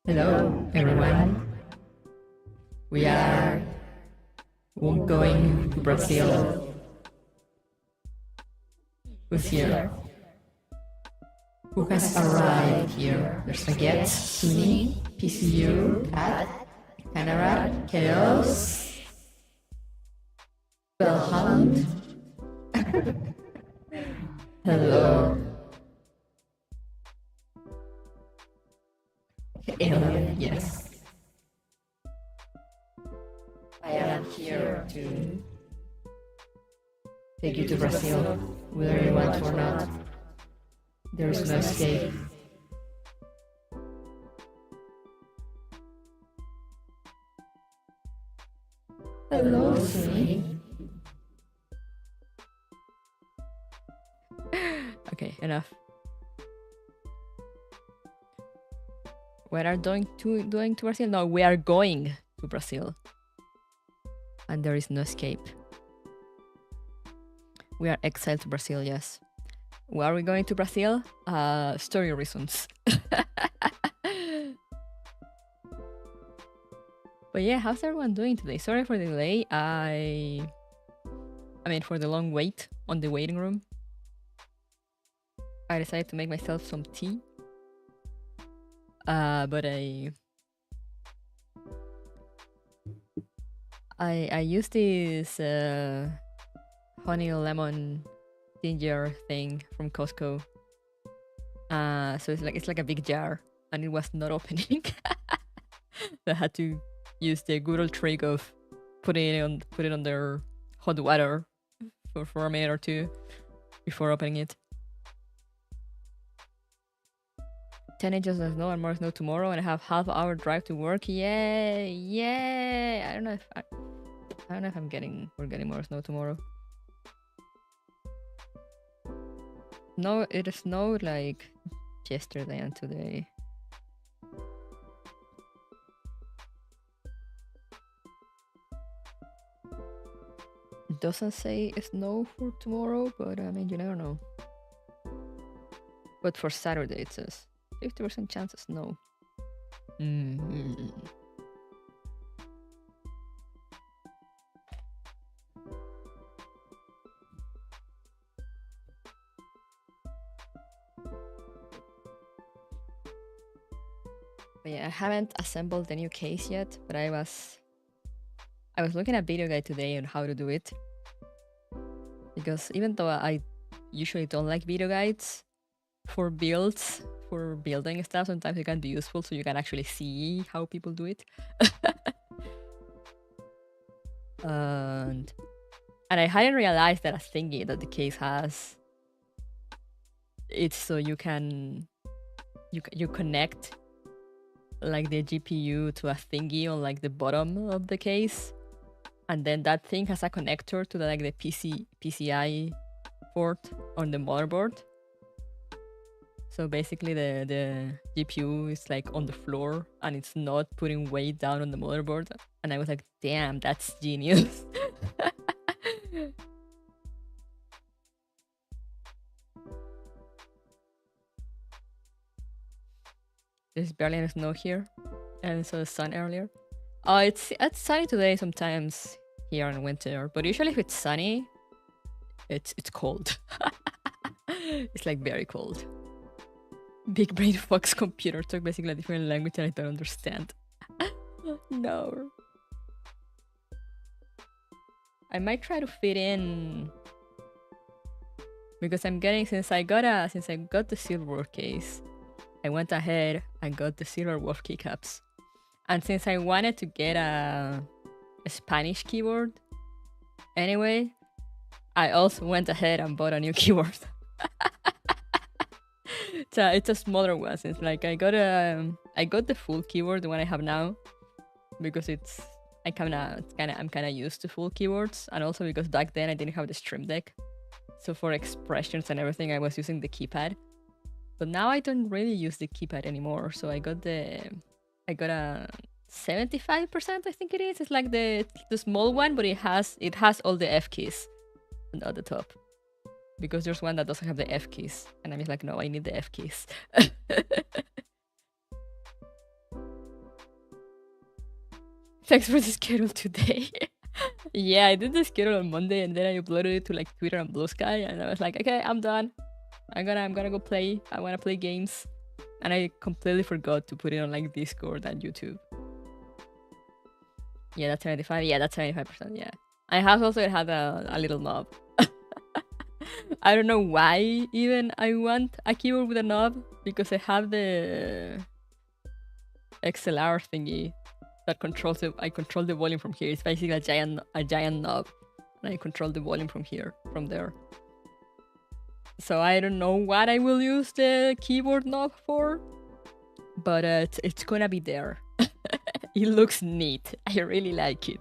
Hello, everyone. We are going to Brazil. Who's here? Who has arrived here? There's Baguette, Sunny, PCU, Cat, Canara, Chaos, Bellhound. Hello. Alien, yes. I am here to take you to Brazil, whether you want or not. There is no escape. Hello, Sunny. Okay, enough. We are going to Brazil? No, we are going to Brazil. And there is no escape. We are exiled to Brazil, yes. Why are we going to Brazil? Story reasons. But yeah, how's everyone doing today? Sorry for the delay. I mean, for the long wait on the waiting room. I decided to make myself some tea. But I use this honey lemon ginger thing from Costco. So it's like a big jar, and it was not opening. I had to use the good old trick of put it under hot water for a minute or two before opening it. 10 inches of snow and more snow tomorrow, and I have half-hour drive to work. Yay! Yay! I don't know if we're getting more snow tomorrow. No, it snowed like yesterday and today. It doesn't say snow for tomorrow, but I mean, you never know. But for Saturday it says 50% chance of snow. But yeah, I haven't assembled the new case yet, but I was looking at video guide today on how to do it. Because even though I usually don't like video guides for builds, for building stuff, sometimes it can be useful so you can actually see how people do it. and I hadn't realized that a thingy that the case has, it's so you connect like the GPU to a thingy on like the bottom of the case, and then that thing has a connector to the PCI port on the motherboard. So basically the GPU is like on the floor and it's not putting weight down on the motherboard. And I was like, damn, that's genius. There's barely any snow here. And I saw the sun earlier. Oh, it's sunny today sometimes here in winter. But usually if it's sunny, it's cold. It's like very cold. Big brain fox computer talk basically a different language and I don't understand. No. I might try to fit in because I'm getting since I got the silver case, I went ahead and got the silver wolf keycaps. And since I wanted to get a Spanish keyboard anyway, I also went ahead and bought a new keyboard. It's a smaller one. Since like I got the full keyboard, the one I have now, because I'm kind of used to full keyboards, and also because back then I didn't have the Stream Deck, so for expressions and everything I was using the keypad. But now I don't really use the keypad anymore, so I got a 75%, I think it is. It's like the small one, but it has all the F keys at the top. Because there's one that doesn't have the F keys. And I'm just like, no, I need the F keys. Thanks for the schedule today. Yeah, I did the schedule on Monday and then I uploaded it to like Twitter and Blue Sky and I was like, okay, I'm done. I'm gonna go play. I wanna play games. And I completely forgot to put it on like Discord and YouTube. Yeah, that's 75. Yeah, that's 75%. Yeah. I have also had a little knob. I don't know why even I want a keyboard with a knob because I have the XLR thingy that controls it. I control the volume from here. It's basically a giant knob, and I control the volume from there. So I don't know what I will use the keyboard knob for, but it's gonna be there. It looks neat. I really like it.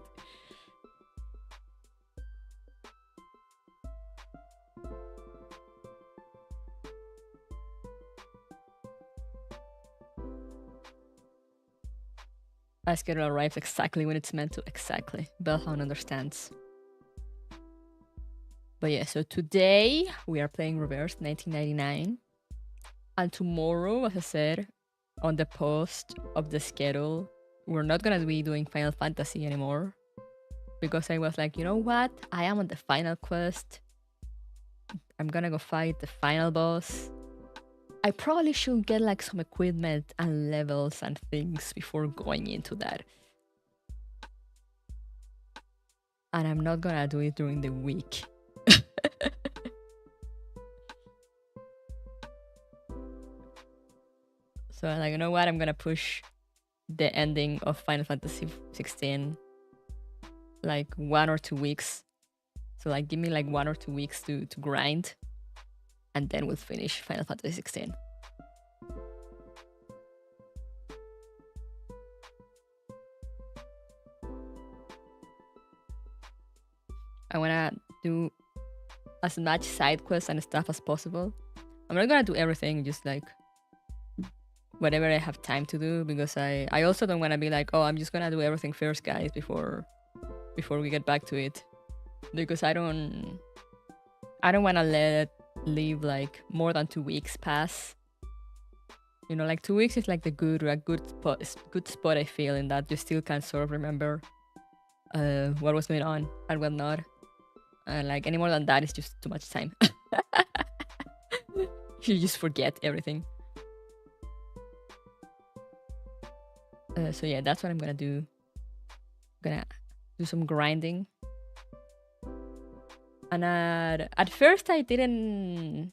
A schedule arrives exactly when it's meant to. Exactly. Bellhound understands. But yeah, so today we are playing Reverse 1999. And tomorrow, as I said, on the post of the schedule, we're not gonna be doing Final Fantasy anymore. Because I was like, you know what? I am on the final quest. I'm gonna go fight the final boss. I probably should get like some equipment and levels and things before going into that. And I'm not gonna do it during the week. So I'm like, you know what? I'm gonna push the ending of Final Fantasy 16 like 1 or 2 weeks. So like give me like 1 or 2 weeks to grind. And then we'll finish Final Fantasy 16. I wanna do as much side quests and stuff as possible. I'm not gonna do everything, just like whatever I have time to do, because I also don't wanna be like, oh, I'm just gonna do everything first, guys, before we get back to it. Because I don't wanna leave like more than 2 weeks pass. You know, like 2 weeks is like a good spot I feel in that you still can sort of remember what was going on and what not. Like any more than that is just too much time. You just forget everything. So yeah, that's what I'm gonna do. I'm gonna do some grinding. And at first I didn't...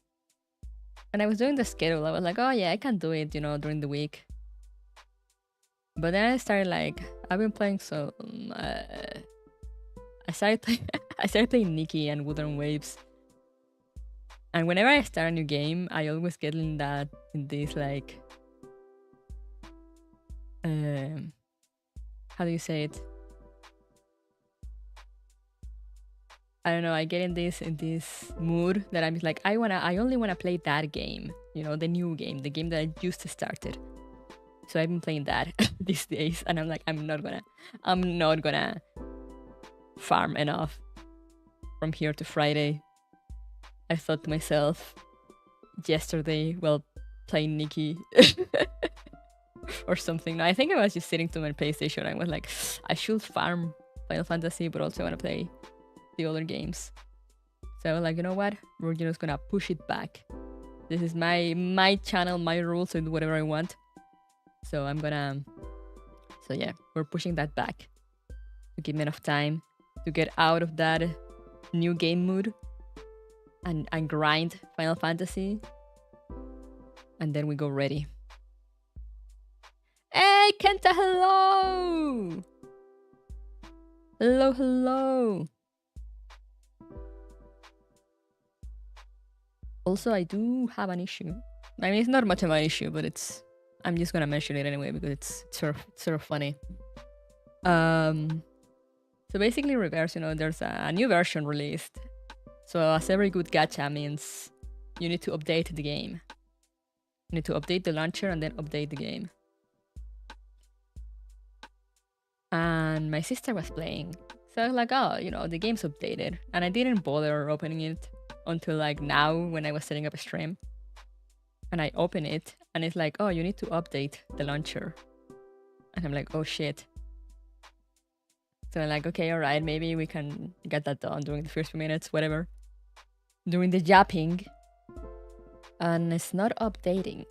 When I was doing the schedule, I was like, oh yeah, I can do it, you know, during the week. But then I started like, I've been playing some... I started playing Nikki and Wuthering Waves. And whenever I start a new game, I always get in this like... how do you say it? I don't know, I get in this mood that I'm like, I only wanna play that game, you know, the new game, the game that I just started. So I've been playing that these days, and I'm like, I'm not gonna farm enough from here to Friday. I thought to myself yesterday while playing Nikki or something. No, I think I was just sitting to my PlayStation. I was like, I should farm Final Fantasy, but also want to play the other games. So I was like, you know what? We're just gonna push it back. This is my channel, my rules, and do whatever I want. So so yeah, we're pushing that back to give me enough time to get out of that new game mood and grind Final Fantasy. And then we go ready. Hey, Kenta, hello! Hello, hello! Also, I do have an issue. I mean, it's not much of an issue, but I'm just gonna mention it anyway because it's sort of funny. So basically, Reverse, you know, there's a new version released. So as every good gacha means, you need to update the game. You need to update the launcher and then update the game. And my sister was playing. So I was like, oh, you know, the game's updated. And I didn't bother opening it until like now when I was setting up a stream. And I open it and it's like, oh, you need to update the launcher. And I'm like, oh shit. So I'm like, okay, all right, maybe we can get that done during the first few minutes, whatever. During the yapping. And it's not updating.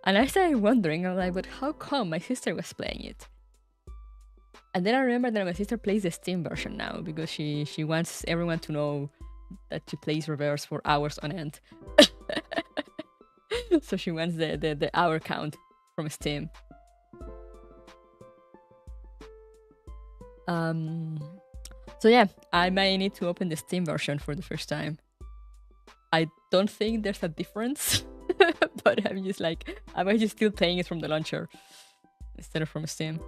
And I started wondering, I'm like, but how come my sister was playing it? And then I remember that my sister plays the Steam version now because she wants everyone to know that she plays reverse for hours on end. So she wants the hour count from Steam. So yeah, I might need to open the Steam version for the first time. I don't think there's a difference, but I'm just like, I might just still playing it from the launcher instead of from Steam.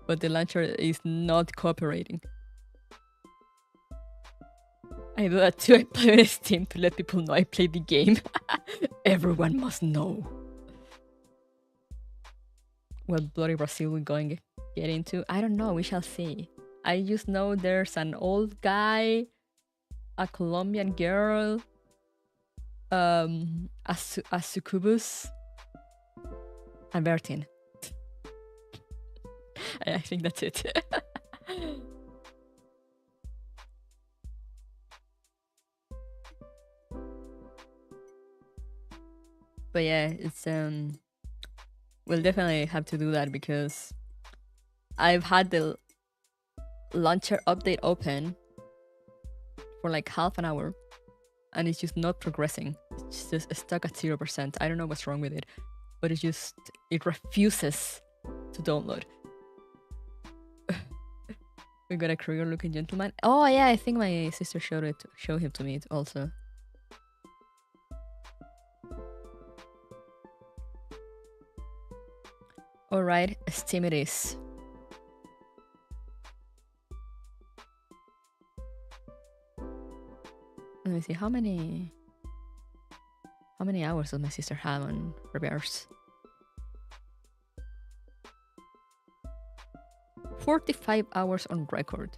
But the launcher is not cooperating. I do that too. I play on Steam to let people know I play the game. Everyone must know. What bloody Brazil we're going to get into? I don't know. We shall see. I just know there's an old guy, a Colombian girl, a succubus, and Bertin. I think that's it. But yeah, it's we'll definitely have to do that because I've had the launcher update open for like half an hour and it's just not progressing. It's just stuck at 0%. I don't know what's wrong with it, but it refuses to download. We got a career looking gentleman. Oh yeah, I think my sister showed him to me also. Alright, Steam it is. Let me see, how many hours does my sister have on reverse? 45 hours on record.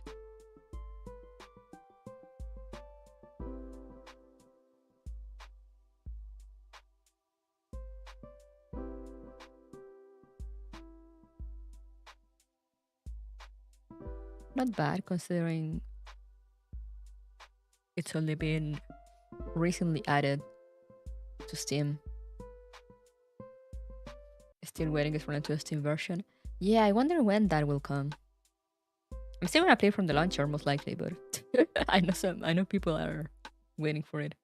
Not bad considering it's only been recently added to Steam. Still waiting for it to a Steam version. Yeah, I wonder when that will come. I'm still gonna play from the launcher most likely, but I know people are waiting for it.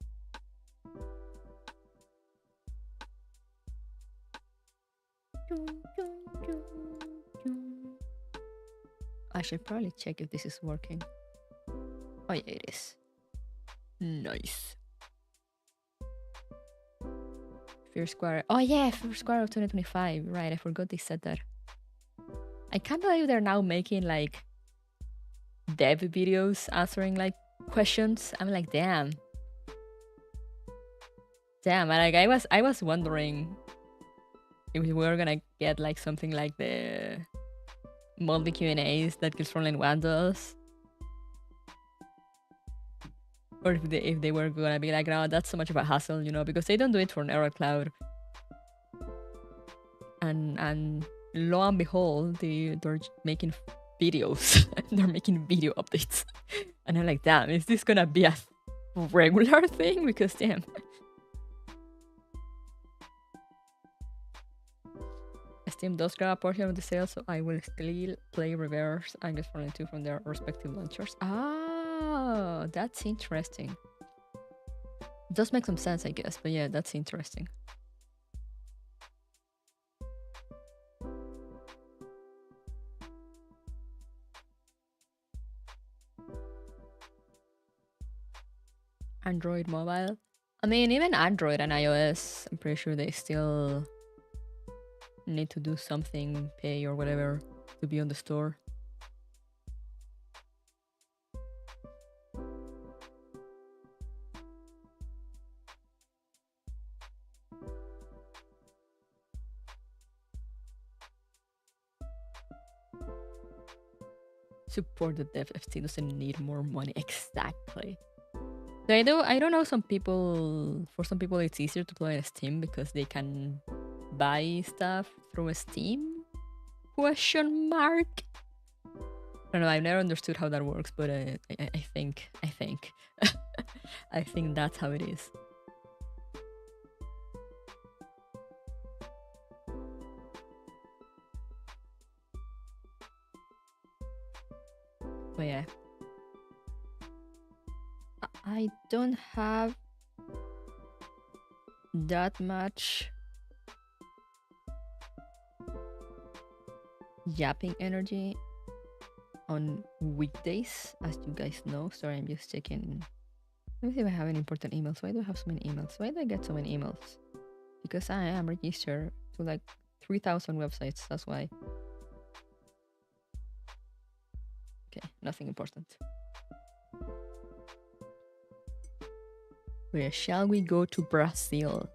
I should probably check if this is working. Oh yeah, it is. Nice. First quarter. Oh yeah, first quarter of 2025. Right, I forgot they said that. I can't believe they're now making like dev videos answering like questions. I'm like, damn. Like I was wondering if we were gonna get like something like the monthly Q&As that Kills Frontline 1 does, or if they were gonna be like, no, that's so much of a hassle, you know, because they don't do it for Neural Cloud, and lo and behold, they're making videos. They're making video updates, and I'm like, damn, is this gonna be a regular thing? Because damn. Steam does grab a portion of the sales, so I will still play reverse and Kills Frontline 2 from their respective launchers. Oh, that's interesting. Does make some sense, I guess, but yeah, that's interesting. Android mobile. I mean, even Android and iOS, I'm pretty sure they still need to do something, pay or whatever, to be on the store. Support the dev FC doesn't need more money. Exactly. So I don't know, some people, for some people it's easier to play on Steam because they can buy stuff through Steam? Question mark. don't know, I've never understood how that works, but I think I think that's how it is. But yeah, I don't have that much yapping energy on weekdays, as you guys know. Sorry, I'm just checking. Let me see if I have any important emails. Why do I have so many emails? Why do I get so many emails? Because I am registered to like 3,000 websites. That's why. Okay, nothing important. Where shall we go to Brazil?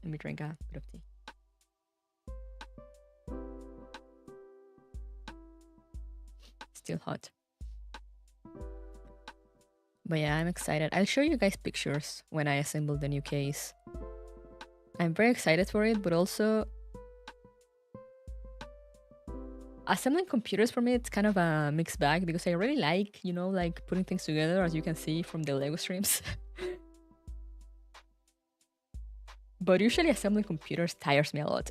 Let me drink a bit of tea. Still hot. But yeah, I'm excited. I'll show you guys pictures when I assemble the new case. I'm very excited for it, but also assembling computers for me, it's kind of a mixed bag because I really like, you know, like putting things together, as you can see from the Lego streams. But usually assembling computers tires me a lot.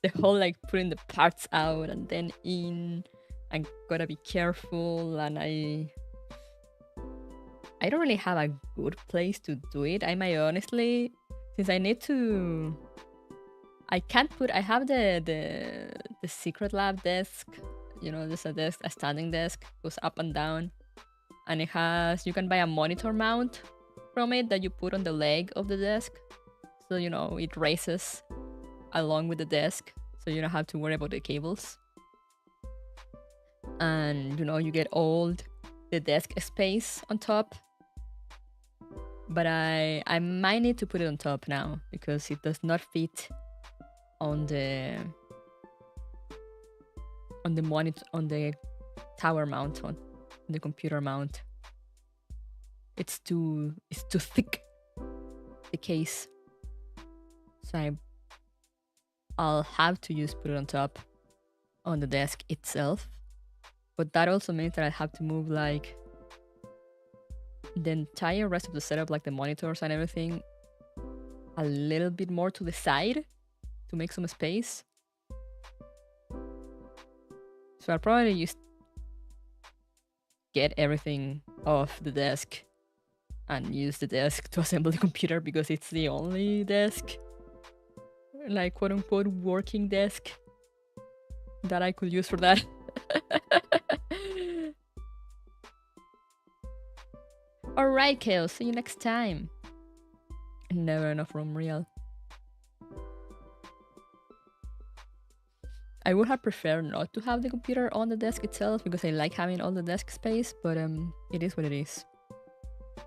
The whole like putting the parts out and then in, I gotta be careful, and I don't really have a good place to do it. I might honestly, since I need to, I can't put, I have the secret lab desk, you know, there's a desk, a standing desk, goes up and down, and it has, you can buy a monitor mount from it that you put on the leg of the desk, so you know it raises along with the desk, so you don't have to worry about the cables, and you know you get all the desk space on top. But I might need to put it on top now because it does not fit on the monitor, on the tower mount, on the computer mount. It's too thick, the case, so I'll have to put it on top on the desk itself. But that also means that I have to move like the entire rest of the setup, like the monitors and everything, a little bit more to the side to make some space. So I'll probably just get everything off the desk and use the desk to assemble the computer because it's the only desk, like quote unquote working desk, that I could use for that. Alright, Kale, see you next time. Never enough room, real. I would have preferred not to have the computer on the desk itself because I like having all the desk space, but it is what it is.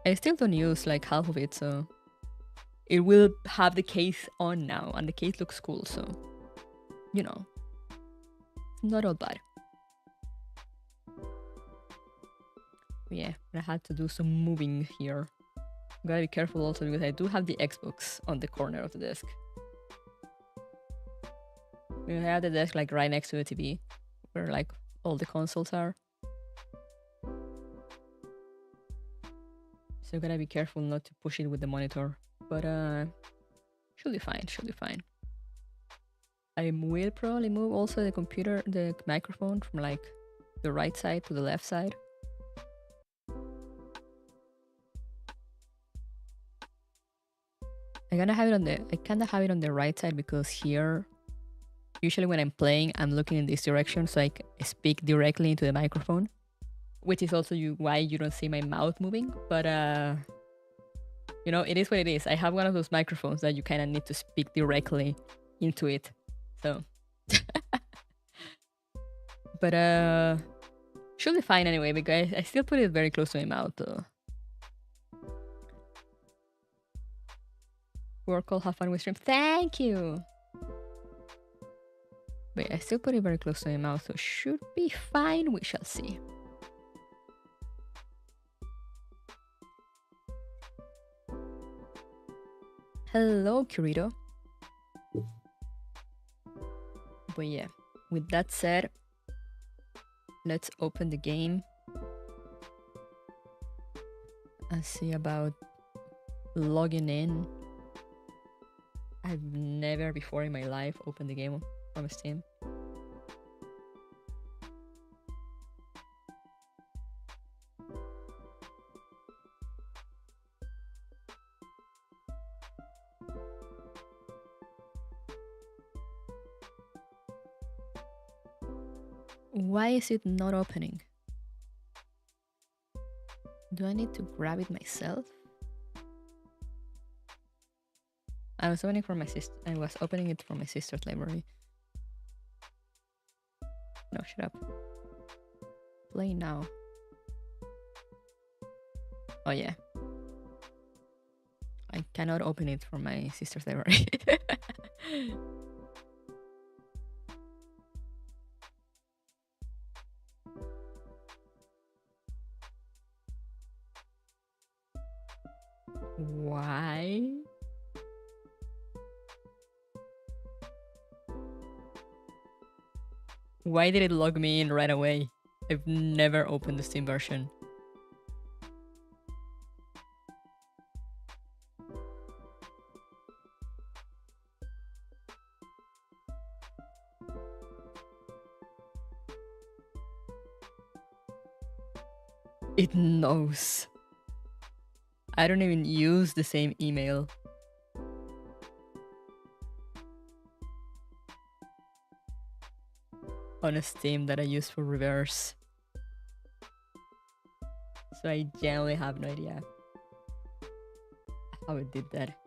I still don't use like half of it, so it will have the case on now, and the case looks cool, so you know, it's not all bad. But yeah, I had to do some moving here. Gotta be careful also because I do have the Xbox on the corner of the desk. I have the desk like right next to the TV, where like all the consoles are. So gotta be careful not to push it with the monitor. But should be fine, should be fine. I will probably move also the computer, the microphone from like the right side to the left side. I kinda have it on the right side because here, usually when I'm playing, I'm looking in this direction so I speak directly into the microphone, which is also why you don't see my mouth moving. But you know, it is what it is. I have one of those microphones that you kind of need to speak directly into it. So, but should be fine anyway because I still put it very close to my mouth though. Work all, have fun with stream. Thank you. But I still put it very close to my mouth, so should be fine. We shall see. Hello, Kirito. But yeah, with that said, let's open the game and see about logging in. I've never before in my life opened the game from Steam. Why is it not opening? Do I need to grab it myself? I was opening for my sister. I was opening it from my sister's library. No, shut up. Play now. Oh yeah. I cannot open it from my sister's library. Why? Why did it log me in right away? I've never opened the Steam version. It knows. I don't even use the same email. On a Steam that I use for reverse. So I genuinely have no idea how it did that.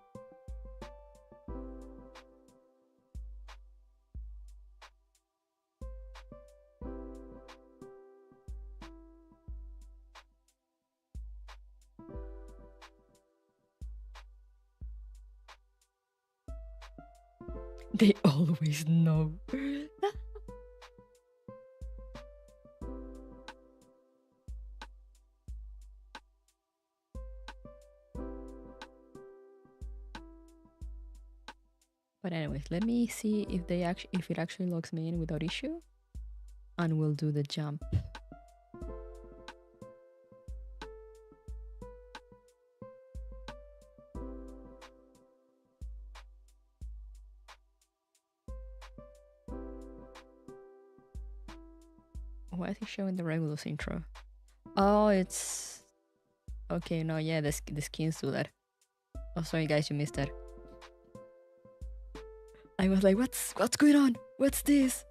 They always know. But anyways, let me see if it actually logs me in without issue, and we'll do the jump. Why is it showing the Regulus intro? Oh, it's okay. No, yeah, the skins do that. Oh, sorry guys, you missed that. I was like, what's going on? What's this?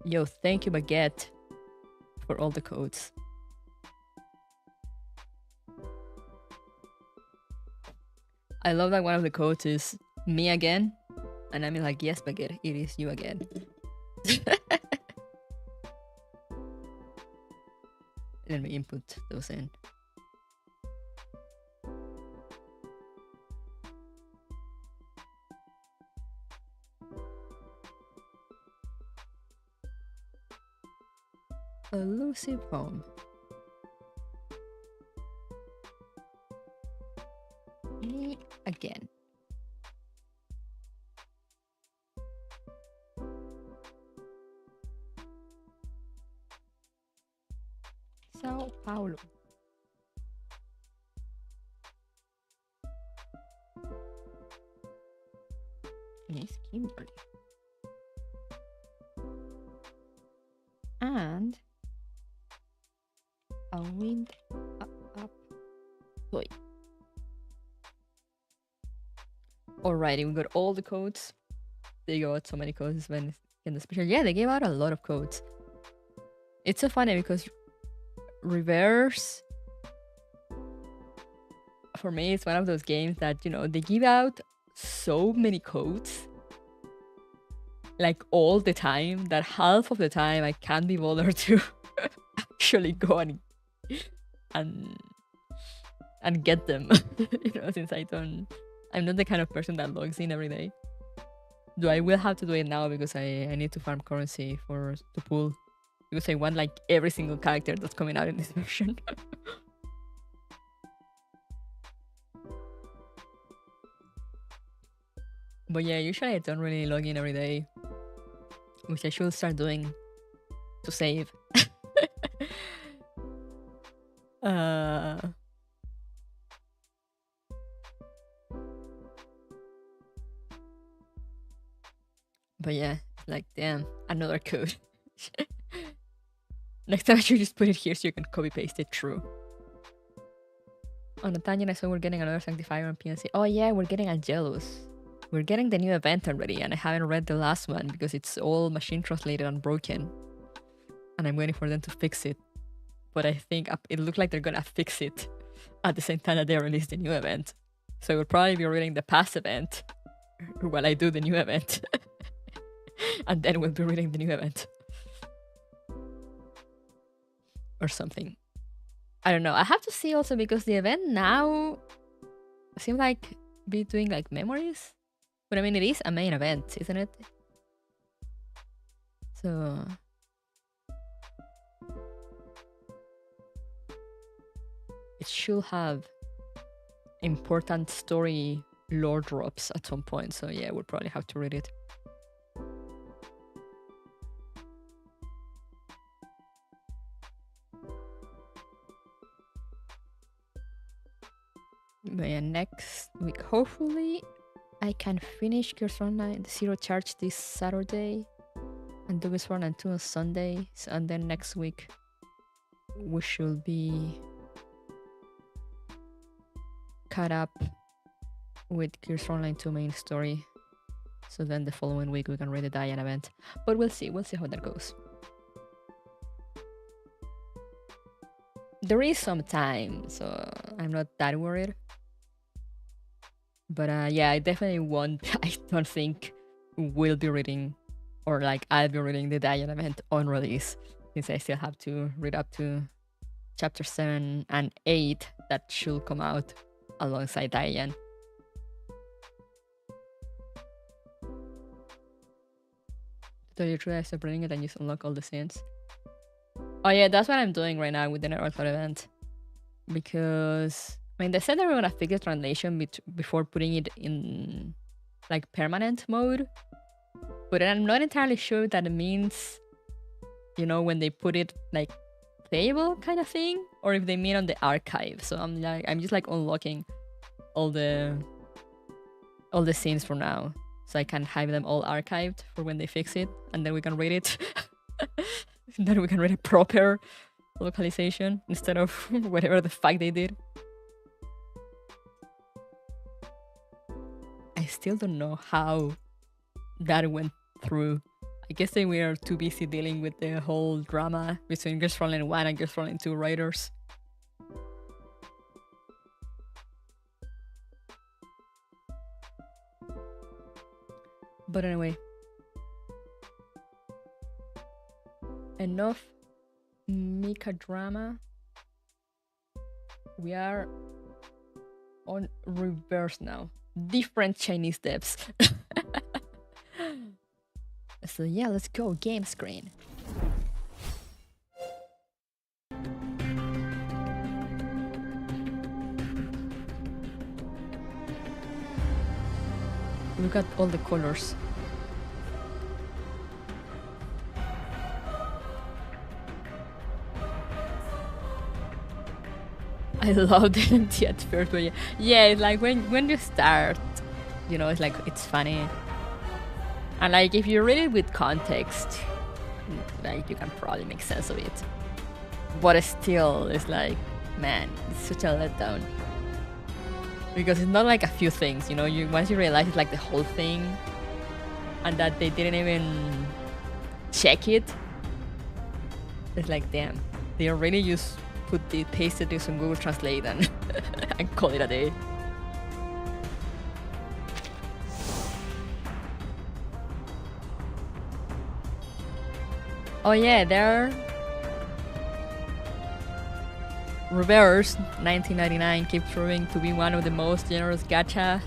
Yo, thank you, Baguette, for all the codes. I love that one of the codes is me again. And I'm like, yes, Baguette, it is you again. Let me input those in. Elusive home. Me again. Sao Paulo. Miss Kimberly. And a wind up toy. Alrighty, we got all the codes. They got so many codes when in the special. Yeah, they gave out a lot of codes. It's so funny because reverse for me it's one of those games that, you know, they give out so many codes like all the time that half of the time I can't be bothered to actually go and get them. You know, since I'm not the kind of person that logs in every day. Though I will have to do it now because I need to farm currency to pull, because I want like every single character that's coming out in this version. But yeah, usually I don't really log in every day, which I should start doing to save. But yeah, like, damn, another code. Next time I should just put it here so you can copy paste it. True. On a tangent, I saw we're getting another Sanctifier on PNC. Oh yeah, we're getting Angelus. We're getting the new event already, and I haven't read the last one because it's all machine translated and broken. And I'm waiting for them to fix it. But I think it looked like they're gonna fix it at the same time that they release the new event. So we'll probably be reading the past event while I do the new event. And then we'll be reading the new event. Or something. I don't know. I have to see also because the event now seems like be doing like memories. But I mean, it is a main event, isn't it? So it should have important story lore drops at some point. So yeah, we'll probably have to read it. But yeah, next week, hopefully I can finish Gears Online Zero Charge this Saturday and do Gears Online 2 on Sunday. And then next week we should be caught up with Gears Online 2 main story. So then the following week we can read the Diane event. But we'll see how that goes. There is some time, so I'm not that worried. But yeah, I definitely won't. I don't think we'll be reading, or like I'll be reading the Diane event on release, since I still have to read up to chapter 7 and 8 that should come out alongside Diane. To tell you the truth, I stopped reading it and just unlock all the scenes. Oh yeah, that's what I'm doing right now with the Network event. Because I mean, they said they were gonna fix the translation before putting it in like permanent mode, but I'm not entirely sure that it means, you know, when they put it like playable kind of thing, or if they mean on the archive. So I'm just like unlocking all the scenes for now, so I can have them all archived for when they fix it, and then we can read it. Then we can read a proper localization instead of whatever the fuck they did. I still don't know how that went through. I guess they were too busy dealing with the whole drama between Gears Online 1 and Gears Online 2 writers. But anyway, enough Mika drama. We are on reverse now. Different Chinese devs. So yeah, let's go game screen. Look at all the colors. I love the empty at first, but yeah, it's like when you start, you know, it's like it's funny, and like if you read it with context, like you can probably make sense of it. But still, it's like, man, it's such a letdown because it's not like a few things, you know. Once you realize it's like the whole thing, and that they didn't even check it, it's like, damn, they already pasted this on Google Translate and and call it a day. Oh yeah, they're Reverse 1999 keeps proving to be one of the most generous gachas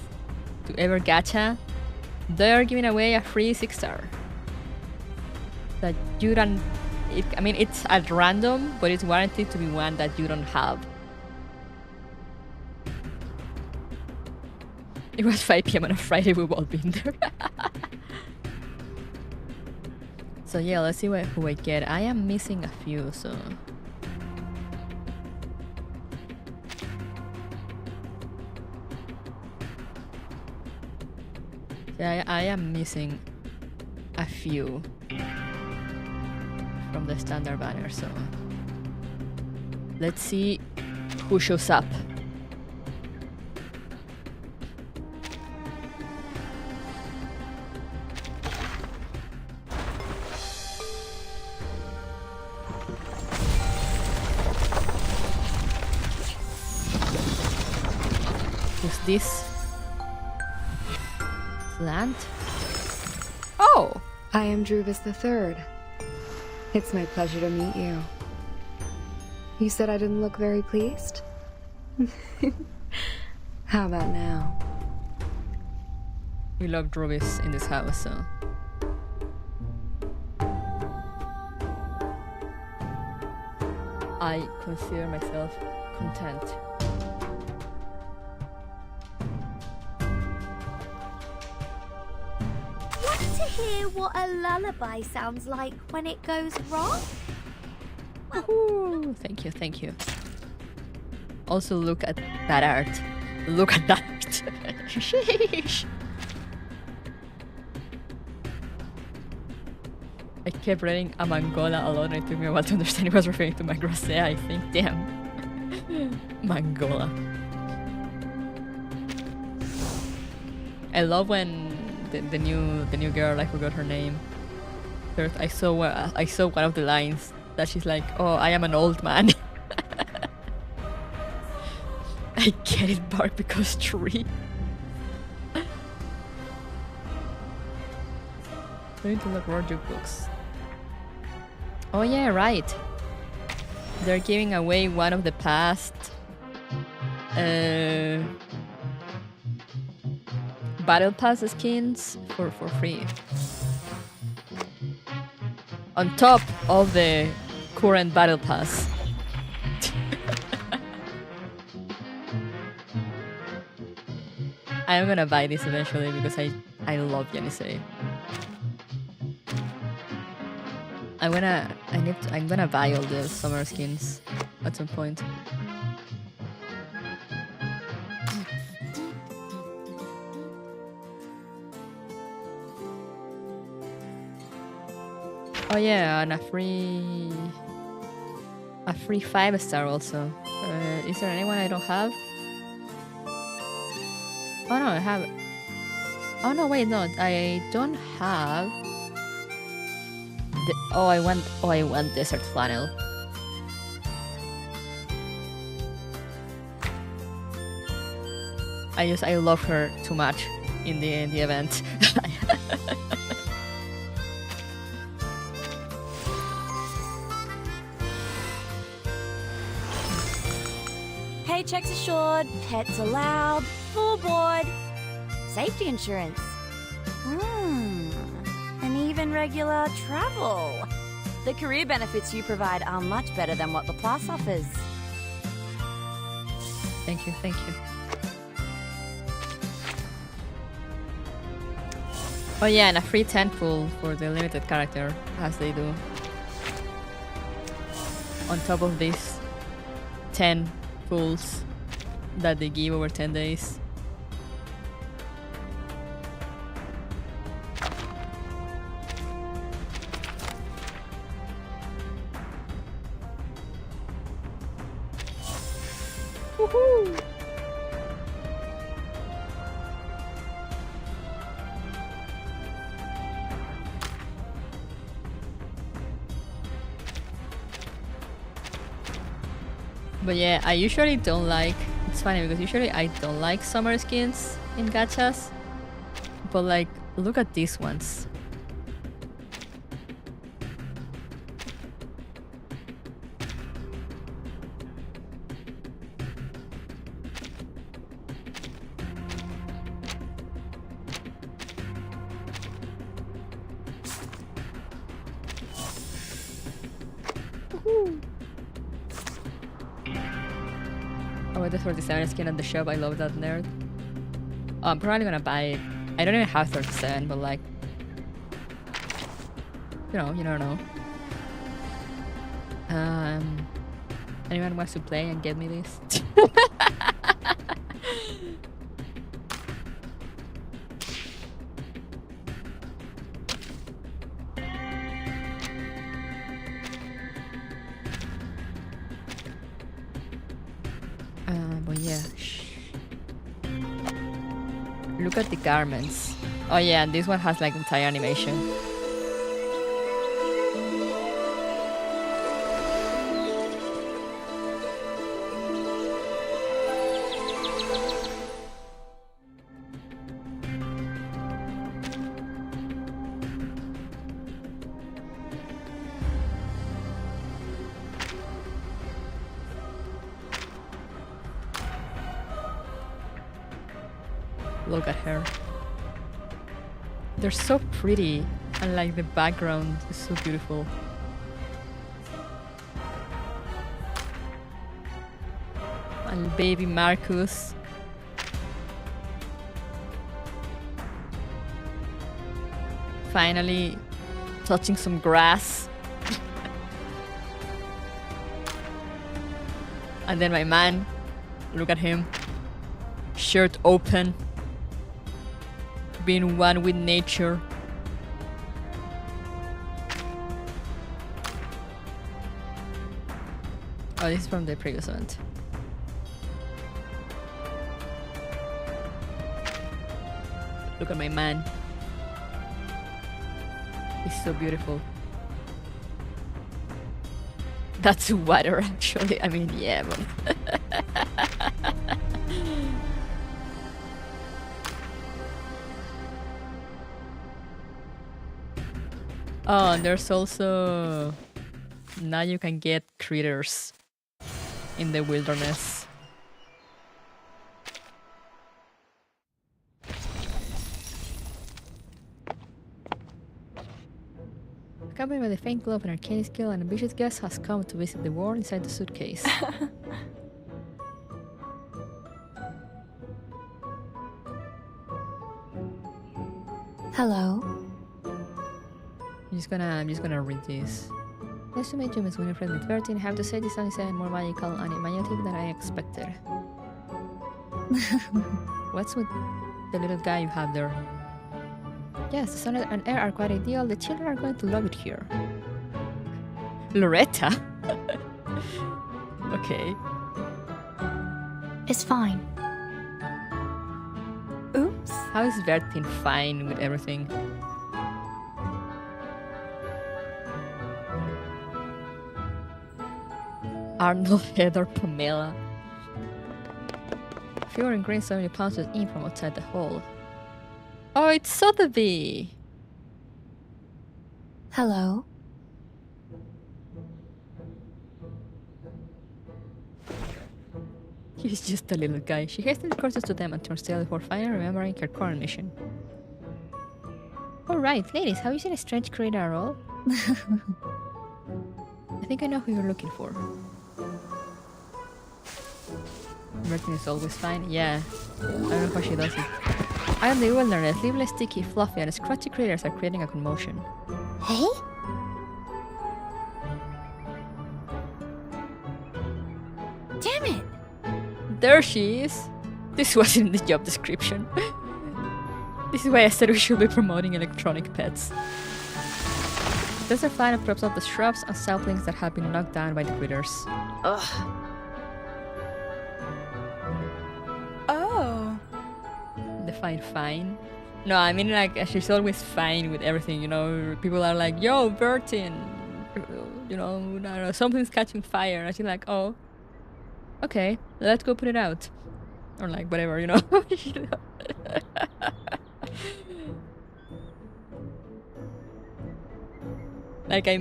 to ever gacha. They're giving away a free 6-star that you don't. I mean, it's at random, but it's warranted to be one that you don't have. It was 5 p.m. on a Friday, we've all been there. So yeah, let's see who I get. I am missing a few, so... Yeah, I am missing a few from the standard banner, so... Let's see who shows up. Who's this? Land? Oh! I am Druvis III. It's my pleasure to meet you. You said I didn't look very pleased? How about now? We love Druvis in this house, so... I consider myself content. Want to hear what a lullaby sounds like when it goes wrong? Woohoo! Thank you, thank you. Also, look at that art. Look at that art. Sheesh. I kept reading a Mangola alone and it took me a while to understand it was referring to my Grosea, I think. Damn. Mangola. I love when the new girl, I forgot her name. I saw one of the lines that she's like, "Oh, I am an old man." I get it, Bark, because tree. Going to look wardrobe books. Oh yeah, right. They're giving away one of the past battle pass skins for free. On top of the current battle pass. I'm gonna buy this eventually because I love Yenisei. I'm gonna buy all the summer skins at some point. Oh yeah, and a free 5-star also. Is there anyone I don't have? Oh no, I have. Oh no, wait, no, I don't have. I want desert flannel. I love her too much in the event. Paychecks assured, pets allowed, full board, safety insurance. And even regular travel. The career benefits you provide are much better than what the Plus offers. Thank you, thank you. Oh yeah, and a free 10 pool for the limited character, as they do. On top of these 10 pools that they give over 10 days. Woohoo! But yeah, I usually don't like... It's funny because usually I don't like summer skins in gachas. But like, look at these ones. Oh, the 47 skin at the shop. I love that nerd. I'm probably gonna buy it. I don't even have 37, but like, you know, you never know. Anyone wants to play and get me this? But yeah. Look at the garments. Oh yeah, and this one has like entire animation. Look at her. They're so pretty, and like the background is so beautiful. And baby Marcus. Finally touching some grass. And then my man, look at him. Shirt open. Being one with nature. Oh, this is from the previous event. Look at my man. He's so beautiful. That's water, actually. I mean, yeah, but... Oh, and there's also... Now you can get critters in the wilderness. Accompanied by the faint glow of an arcane skill, an ambitious guest has come to visit the world inside the suitcase. Hello. I'm just gonna read this. Nice to meet you, Miss Winifred with 13. I have to say this song is even more magical and imaginative than I expected. What's with the little guy you have there? Yes, the sun and air are quite ideal. The children are going to love it here. Loretta? Okay. It's fine. Oops. How is Bertin fine with everything? Arnold, Heather, Pamela. Fewer and green 70 pounds was in from outside the hall. Oh, it's Sotheby! Hello. He's just a little guy. She hastily crosses to them and turns tail before finally remembering her current mission. Alright, ladies, have you seen a strange creator at all? I think I know who you're looking for. Martin is always fine. Yeah, I don't know how she does it. I am the wilderness. Leafless, sticky, fluffy, and scratchy critters are creating a commotion. Hey? Damn it! There she is. This wasn't in the job description. This is why I said we should be promoting electronic pets. There's a fine of props of the shrubs and saplings that have been knocked down by the critters. Ugh. Oh. Define fine? No, I mean like she's always fine with everything, you know. People are like, yo, Bertin, you know, I don't know, something's catching fire. And she's like, oh, okay, let's go put it out. Or like whatever, you know. Like I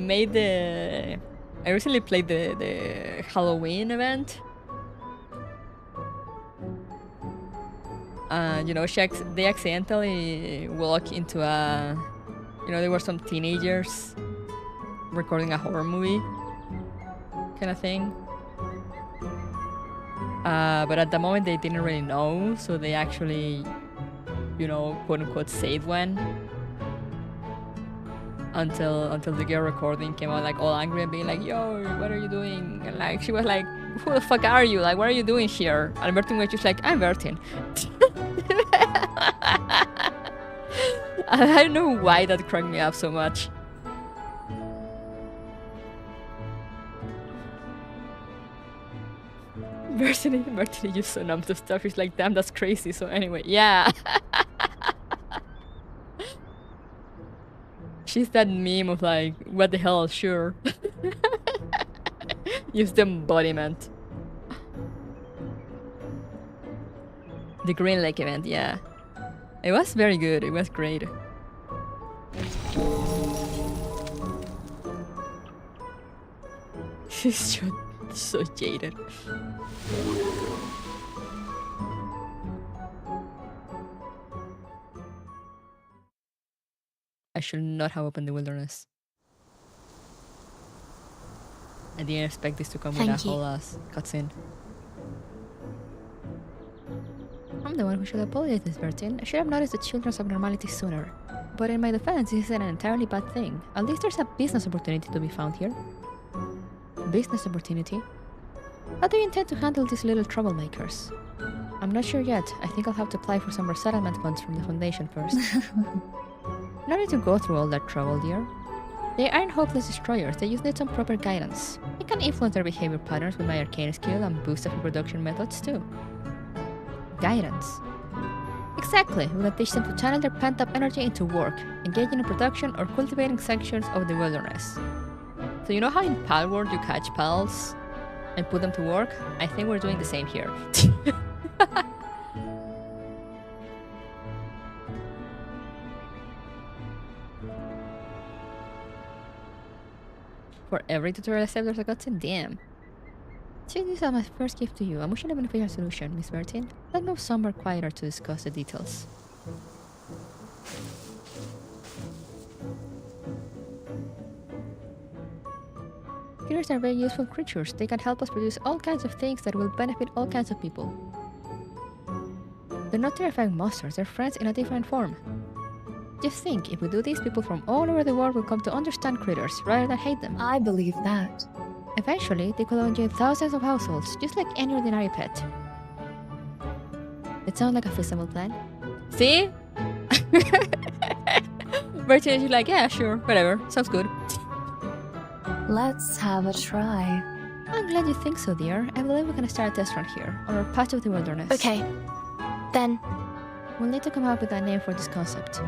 recently played the Halloween event. You know, they accidentally walk into a, you know, there were some teenagers recording a horror movie kind of thing. But at the moment they didn't really know, so they actually you know, quote unquote save when. Until the girl recording came out like all angry and being like, yo, what are you doing? And like she was like, who the fuck are you? Like, what are you doing here? And Bertin was just like, I'm Bertin. I don't know why that cracked me up so much. Bertin is just so numb to stuff. He's like, damn, that's crazy. So anyway, yeah. She's that meme of like, what the hell, sure. Use the embodiment. The Green Lake event, yeah. It was very good, it was great. She's so jaded. I should not have opened the wilderness. I didn't expect this to come with that whole ass cutscene. I'm the one who should apologize, Miss Bertin. I should have noticed the children's abnormalities sooner. But in my defense, this isn't an entirely bad thing. At least there's a business opportunity to be found here. Business opportunity? How do you intend to handle these little troublemakers? I'm not sure yet. I think I'll have to apply for some resettlement funds from the Foundation first. No need to go through all that trouble, dear. They aren't hopeless destroyers, they just need some proper guidance. I can influence their behavior patterns with my arcane skill and boost their reproduction methods too. Guidance. Exactly, we can teach them to channel their pent-up energy into work, engaging in production or cultivating sections of the wilderness. So you know how in Palworld you catch pals and put them to work? I think we're doing the same here. For every tutorial except there's a cutscene? Damn. See, this is my first gift to you. I'm wishing a beneficial solution, Miss Bertin. Let's move somewhere quieter to discuss the details. Critters are very useful creatures. They can help us produce all kinds of things that will benefit all kinds of people. They're not terrifying monsters, they're friends in a different form. Just think, if we do this, people from all over the world will come to understand critters, rather than hate them. I believe that. Eventually, they could enjoy thousands of households, just like any ordinary pet. It sounds like a feasible plan. See? Bertin is like, yeah, sure, whatever, sounds good. Let's have a try. I'm glad you think so, dear. I believe we can start a test run here, on our patch of the wilderness. Okay. Then, We'll need to come up with a name for this concept.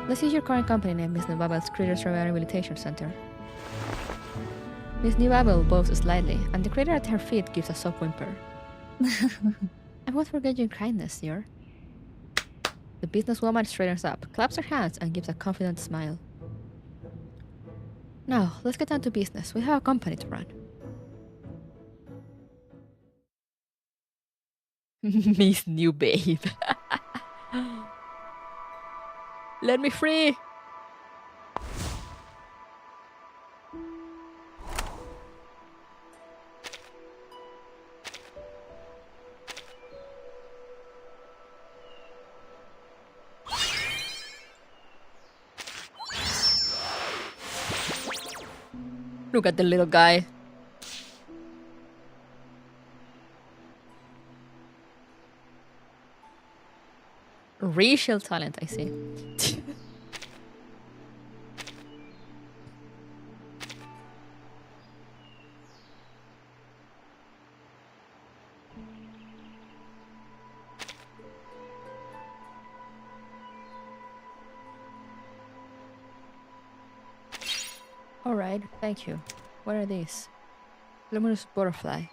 Let's use your current company name, Miss Nubabel's Critters Rehabilitation Center. Miss Nubabel bows slightly, and the critter at her feet gives a soft whimper. I won't forget your kindness, dear. The businesswoman straightens up, claps her hands, and gives a confident smile. Now, let's get down to business. We have a company to run. Miss New Babe. Let me free! Look at the little guy. Racial talent, I see. Alright, thank you. What are these? Luminous butterfly.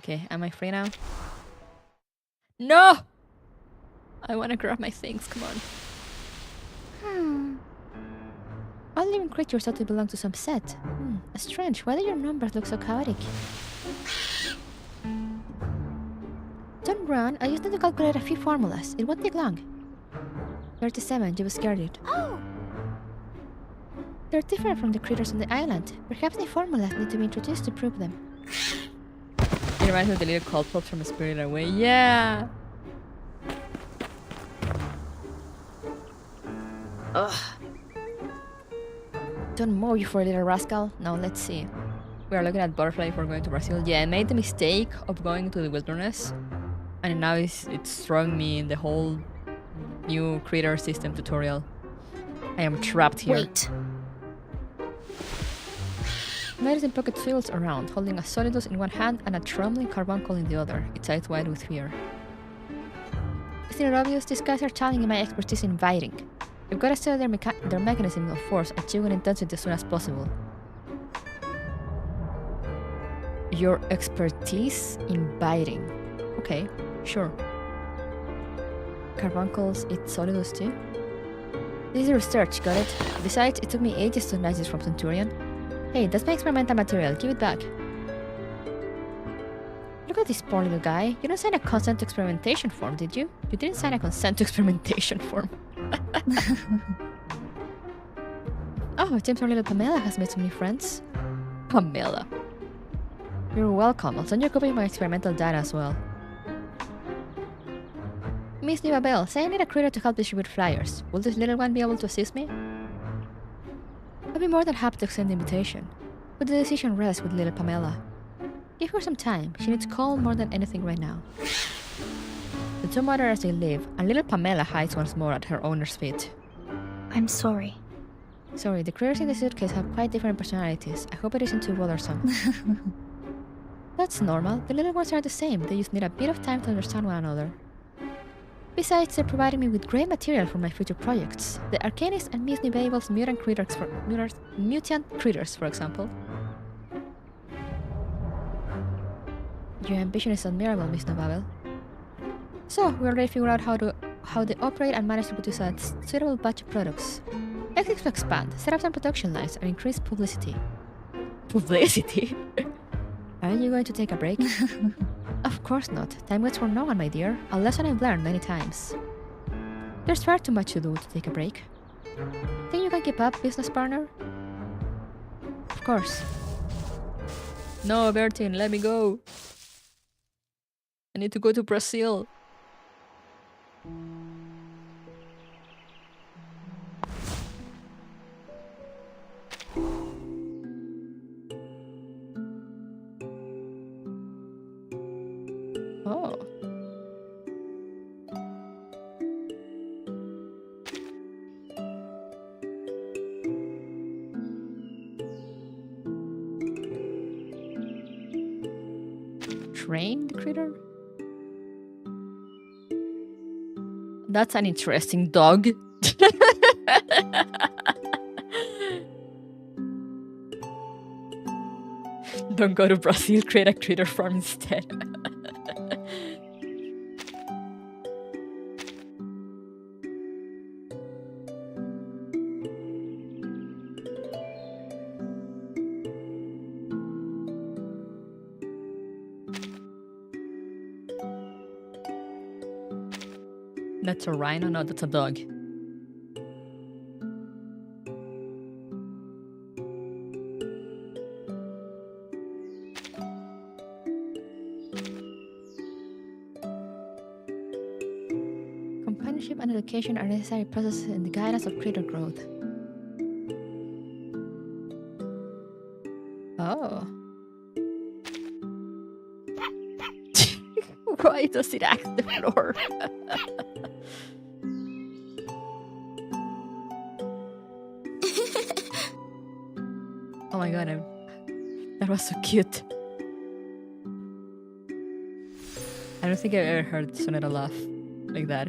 Okay, am I free now? No! I wanna grab my things, come on. All living creatures ought to belong to some set. Strange, why do your numbers look so chaotic? Don't run, I just need to calculate a few formulas. It won't take long. 37, you scared it. oh, They're different from the critters on the island. Perhaps the formulas need to be introduced to prove them. It reminds me of the little cold pops from Spirited Away. Yeah! Ugh. Don't mow, you for little rascal. Now let's see. We are looking at butterfly for going to Brazil. Yeah, I made the mistake of going to the wilderness, and now it's throwing me in the whole new creator system tutorial. I am trapped here. Wait. Medicine pocket fiddles around, holding a solidus in one hand and a trembling carbuncle in the other, its eyes wide with fear. Isn't it obvious? These guys are challenging my expertise in biting. We've got to study their mechanism of force, achieving intensity as soon as possible. Your expertise in biting. Okay, sure. Carbuncles eat solidus too? This is research, got it? Besides, it took me ages to snatch this from Centurion. Hey, that's my experimental material, give it back. Look at this poor little guy. You didn't sign a consent to experimentation form, did you? You didn't sign a consent to experimentation form. Oh, it seems our little Pamela has made some new friends. Pamela. You're welcome. I'll send you a copy of my experimental data as well. Miss Nivabel, say I need a critter to help distribute flyers. Will this little one be able to assist me? I'd be more than happy to extend the invitation, but the decision rests with little Pamela. Give her some time. She needs calm more than anything right now. The two mutter as they leave, and little Pamela hides once more at her owner's feet. I'm sorry. Sorry, the critters in the suitcase have quite different personalities. I hope it isn't too bothersome. That's normal. The little ones are the same. They just need a bit of time to understand one another. Besides, they're providing me with great material for my future projects. The Arcanist and Miss MAIbots mutant critters, for example. Your ambition is admirable, Miss Nobabel. So, we already figured out how they operate and manage to produce a suitable batch of products. Let's expand, set up some production lines, and increase publicity. Publicity? Are you going to take a break? Of course not. Time waits for no one, my dear. A lesson I've learned many times. There's far too much to do to take a break. Think you can keep up, business partner? Of course. No, Bertin, let me go. I need to go to Brazil. Oh. Train the critter? That's an interesting dog. Don't go to Brazil, create a critter farm instead. That's a rhino? No, that's a dog. Companionship and education are necessary processes in the guidance of critter growth. Oh. Why does it act the floor? Oh my god, that was so cute. I don't think I've ever heard Sonetta laugh like that.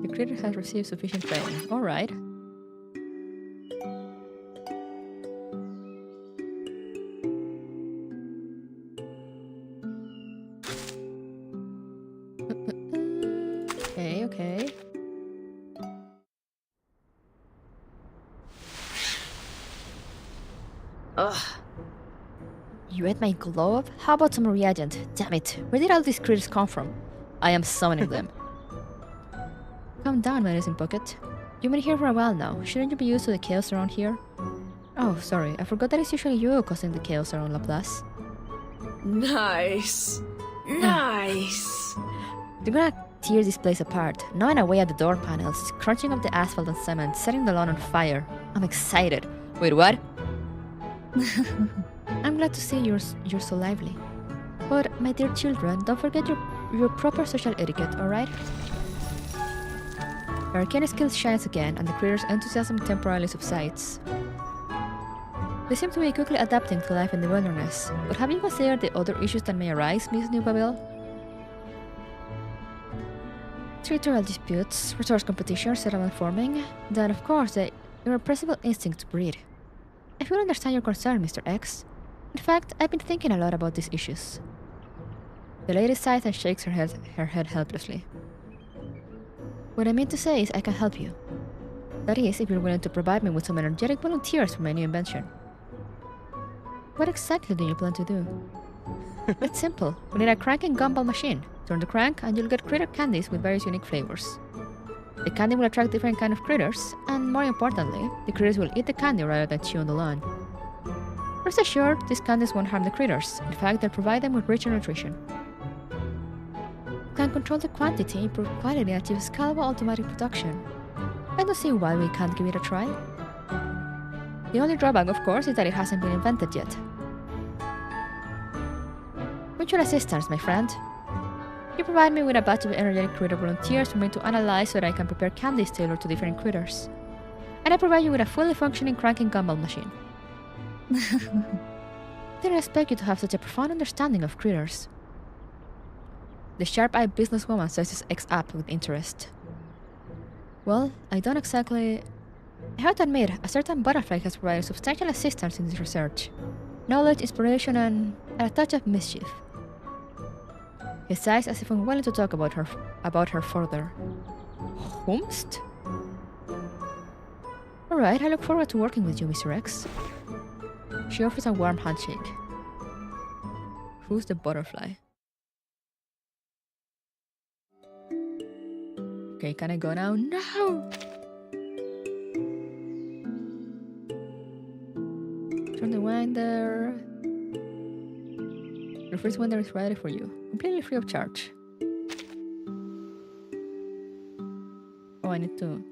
The critter has received sufficient training. Alright. Okay. Ugh. You ate my glove? How about some reagent? Damn it, where did all these critters come from? I am summoning them. Calm down, medicine pocket. You've been here for a while now. Shouldn't you be used to the chaos around here? Oh, sorry, I forgot that it's usually you causing the chaos around Laplace. Nice. Nice. You're gonna tear this place apart, gnawing away at the door panels, crunching up the asphalt and cement, setting the lawn on fire. I'm excited. Wait, what? I'm glad to see you're so lively. But, my dear children, don't forget your proper social etiquette, alright? Your arcane skill shines again, and the creature's enthusiasm temporarily subsides. They seem to be quickly adapting to life in the wilderness, but have you considered the other issues that may arise, Miss Newbabel? Territorial disputes, resource competition, settlement forming, then of course the irrepressible instinct to breed. I fully understand your concern, Mr. X. In fact, I've been thinking a lot about these issues. The lady sighs and shakes her head helplessly. What I mean to say is I can help you. That is, if you're willing to provide me with some energetic volunteers for my new invention. What exactly do you plan to do? It's simple. We need a cranking gumball machine. Turn the crank and you'll get critter candies with various unique flavors. The candy will attract different kinds of critters, and more importantly, the critters will eat the candy rather than chew on the lawn. Rest assured, these candies won't harm the critters. In fact, they'll provide them with richer nutrition. We can control the quantity, improve quality, and achieve scalable automatic production. I don't see why we can't give it a try. The only drawback, of course, is that it hasn't been invented yet. Mutual assistance, my friend. You provide me with a batch of energetic critter volunteers for me to analyze so that I can prepare candies tailored to different critters. And I provide you with a fully functioning cranking gumball machine. Didn't expect you to have such a profound understanding of critters. The sharp-eyed businesswoman sizes X up with interest. Well, I don't exactly... I have to admit, a certain butterfly has provided substantial assistance in this research. Knowledge, inspiration, and a touch of mischief. He sighs as if unwilling to talk about her further. Whomst? Alright, I look forward to working with you, Mr. X. She offers a warm handshake. Who's the butterfly? Okay, can I go now? No! Turn the winder. The first winder is ready for you. Completely free of charge. Oh, I need to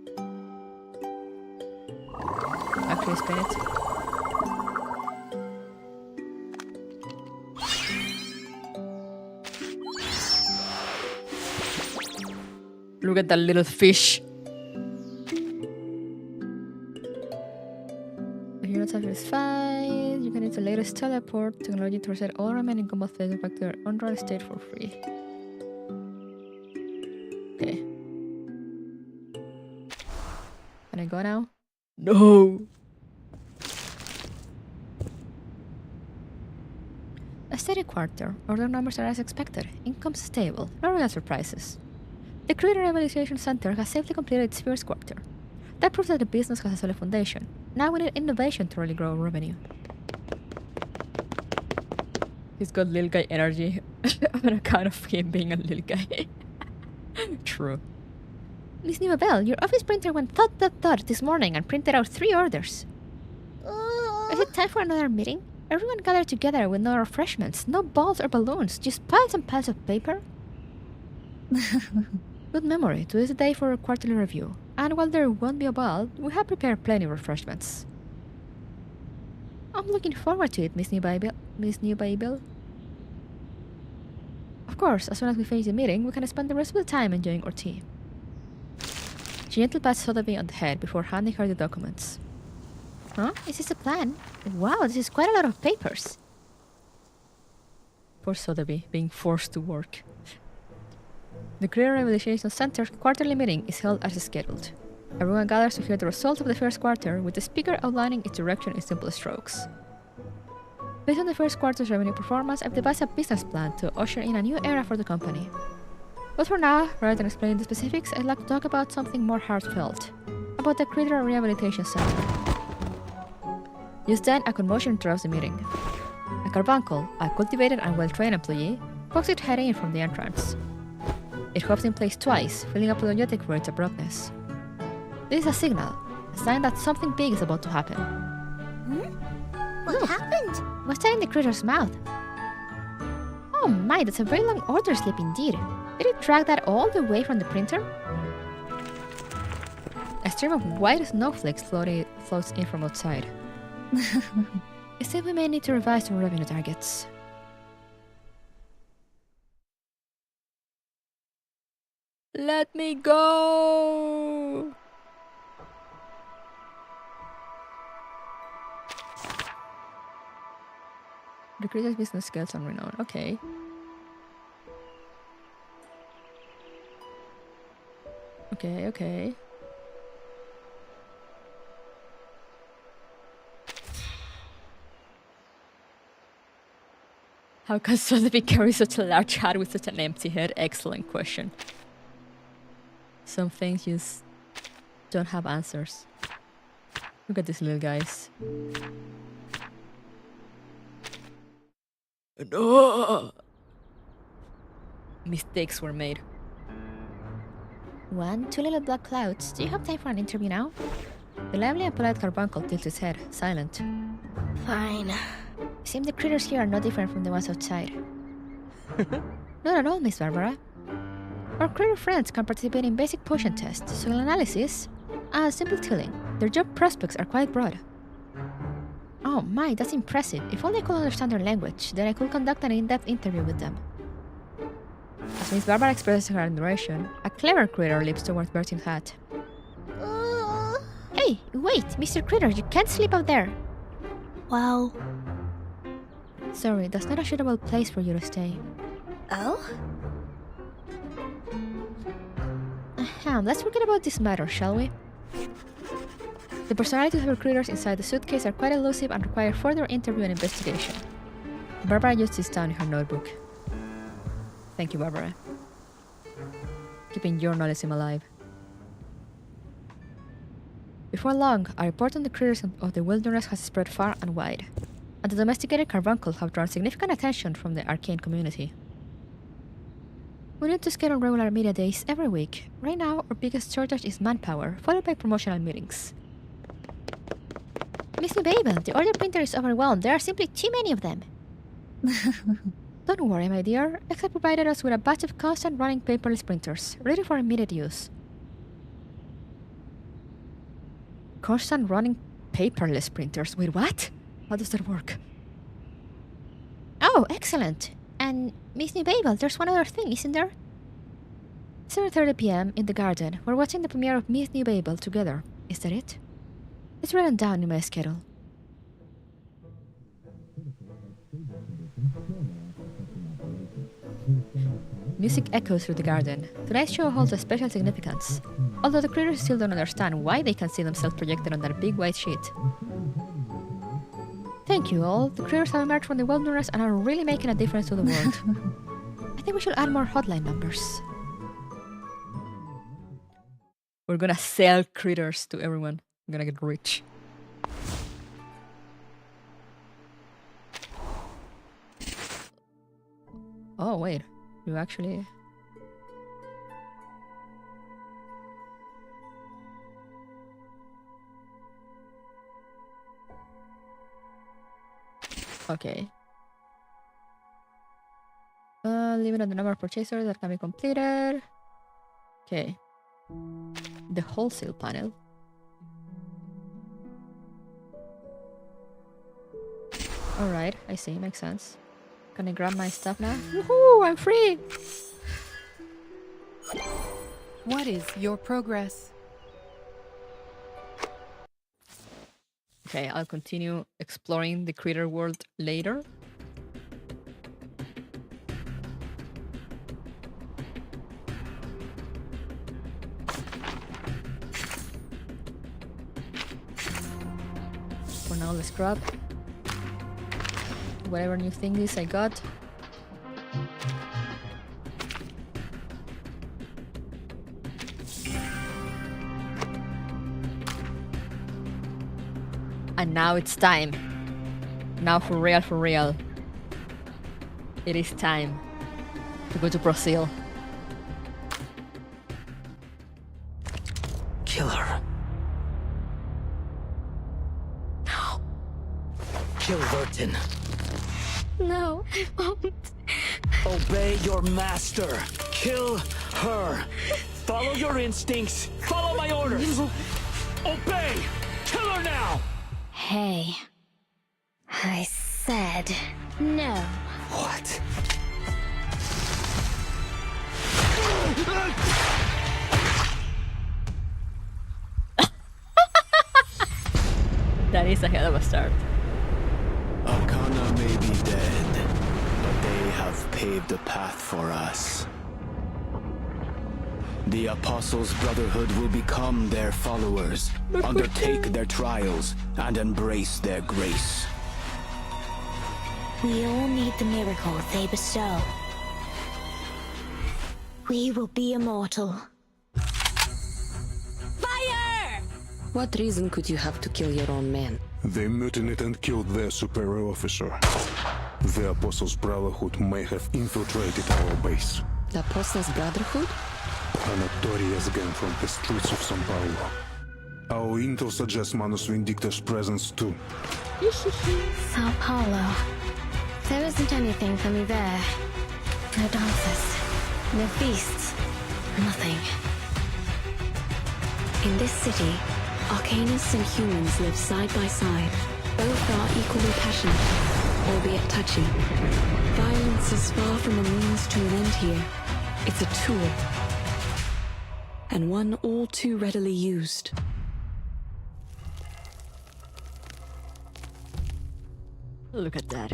actually spin it. Look at that little fish. If you're not satisfied, you can use the latest teleport technology to reset all remaining combat phases back to their undrawn state for free. Okay. Can I go now? No! A steady quarter. Order numbers are as expected. Income stable. No real surprises. The Creator Rehabilitation Center has safely completed its first quarter. That proves that the business has a solid foundation. Now we need innovation to really grow revenue. He's got little guy energy on account of him being a little guy. True. Miss Newbabel, your office printer went thud this morning and printed out 3 orders. Is it time for another meeting? Everyone gathered together with no refreshments, no balls or balloons, just piles and piles of paper? Good memory. Today is the day for a quarterly review, and while there won't be a ball, we have prepared plenty of refreshments. I'm looking forward to it, Miss Newbabel. Of course, as soon as we finish the meeting, we can spend the rest of the time enjoying our tea. She gently pats Sotheby on the head before handing her the documents. Huh? Is this a plan? Wow, this is quite a lot of papers. Poor Sotheby, being forced to work. The Creator Rehabilitation Center's quarterly meeting is held as scheduled. Everyone gathers to hear the results of the first quarter, with the speaker outlining its direction in simple strokes. Based on the first quarter's revenue performance, I've devised a business plan to usher in a new era for the company. But for now, rather than explaining the specifics, I'd like to talk about something more heartfelt. About the Creator Rehabilitation Center. Just then, a commotion interrupts the meeting. A carbuncle, a cultivated and well-trained employee, pokes its head in from the entrance. It hops in place twice, feeling apologetic for its abruptness. This is a signal, a sign that something big is about to happen. What happened? What's that in the critter's mouth? Oh my, that's a very long order slip indeed. Did it drag that all the way from the printer? A stream of white snowflakes floats in from outside. Instead, we may need to revise our revenue targets. Let me go! Decreases business skills and renown. Okay. Okay. How can Sotheby carry such a large hat with such an empty head? Excellent question. Some things just don't have answers. Look at these little guys. No! Mistakes were made. 1, 2 little black clouds. Do you have time for an interview now? The lively and polite carbuncle tilts his head, silent. Fine. It seems the critters here are no different from the ones outside. Not at all, Miss Barbara. Our critter friends can participate in basic potion tests, soil analysis, and simple tilling. Their job prospects are quite broad. Oh my, that's impressive. If only I could understand their language, then I could conduct an in-depth interview with them. As Miss Barbara expresses her admiration, a clever critter leaps towards Bertie's hat. Hey, wait, Mr. Critter, you can't sleep out there. Well... Sorry, that's not a suitable place for you to stay. Oh? Let's forget about this matter, shall we? The personalities of the critters inside the suitcase are quite elusive and require further interview and investigation. Barbara jotted this down in her notebook. Thank you, Barbara. Keeping journalism alive. Before long, a report on the critters of the wilderness has spread far and wide, and the domesticated carbuncles have drawn significant attention from the arcane community. We need to schedule regular media days every week. Right now, our biggest shortage is manpower, followed by promotional meetings. Miss MAIbots, the order printer is overwhelmed. There are simply too many of them. Don't worry, my dear. Excel provided us with a batch of constant running paperless printers, ready for immediate use. Constant running paperless printers? Wait, what? How does that work? Oh, excellent. And Miss MAIbots, there's one other thing, isn't there? 7:30 p.m. in the garden. We're watching the premiere of Miss MAIbots together. Is that it? It's written down in my schedule. Music echoes through the garden. Tonight's show holds a special significance, although the critters still don't understand why they can see themselves projected on that big white sheet. Thank you all. The critters have emerged from the wilderness and are really making a difference to the world. I think we should add more hotline numbers. We're gonna sell critters to everyone. I'm gonna get rich. Oh, wait. You actually... Okay. Limit on the number of purchasers that can be completed. Okay. The wholesale panel. Alright, I see, makes sense. Can I grab my stuff now? Woohoo, I'm free! What is your progress? Okay, I'll continue exploring the critter world later. For now, let's grab whatever new thing is I got. And now it's time. Now for real. It is time to go to Brazil. Kill her. No. Kill Vertin. No, I won't. Obey your master. Kill her. Follow your instincts. Follow my orders. Obey. Kill her now. Hey. I said no. What? That is a hell of a start. Arcana may be dead, but they have paved a path for us. The Apostles' Brotherhood will become their followers, undertake their trials, and embrace their grace. We all need the miracle they bestow. We will be immortal. Fire! What reason could you have to kill your own men? They mutinied and killed their superior officer. The Apostles' Brotherhood may have infiltrated our base. The Apostles' Brotherhood? A notorious gang from the streets of São Paulo. Our intel suggests Manus Vindicta's presence too. Sao Paulo. There isn't anything for me there. No dances, no feasts, nothing. In this city, Arcanists and humans live side by side. Both are equally passionate, albeit touchy. Violence is far from a means to an end here. It's a tool, and one all too readily used. Look at that.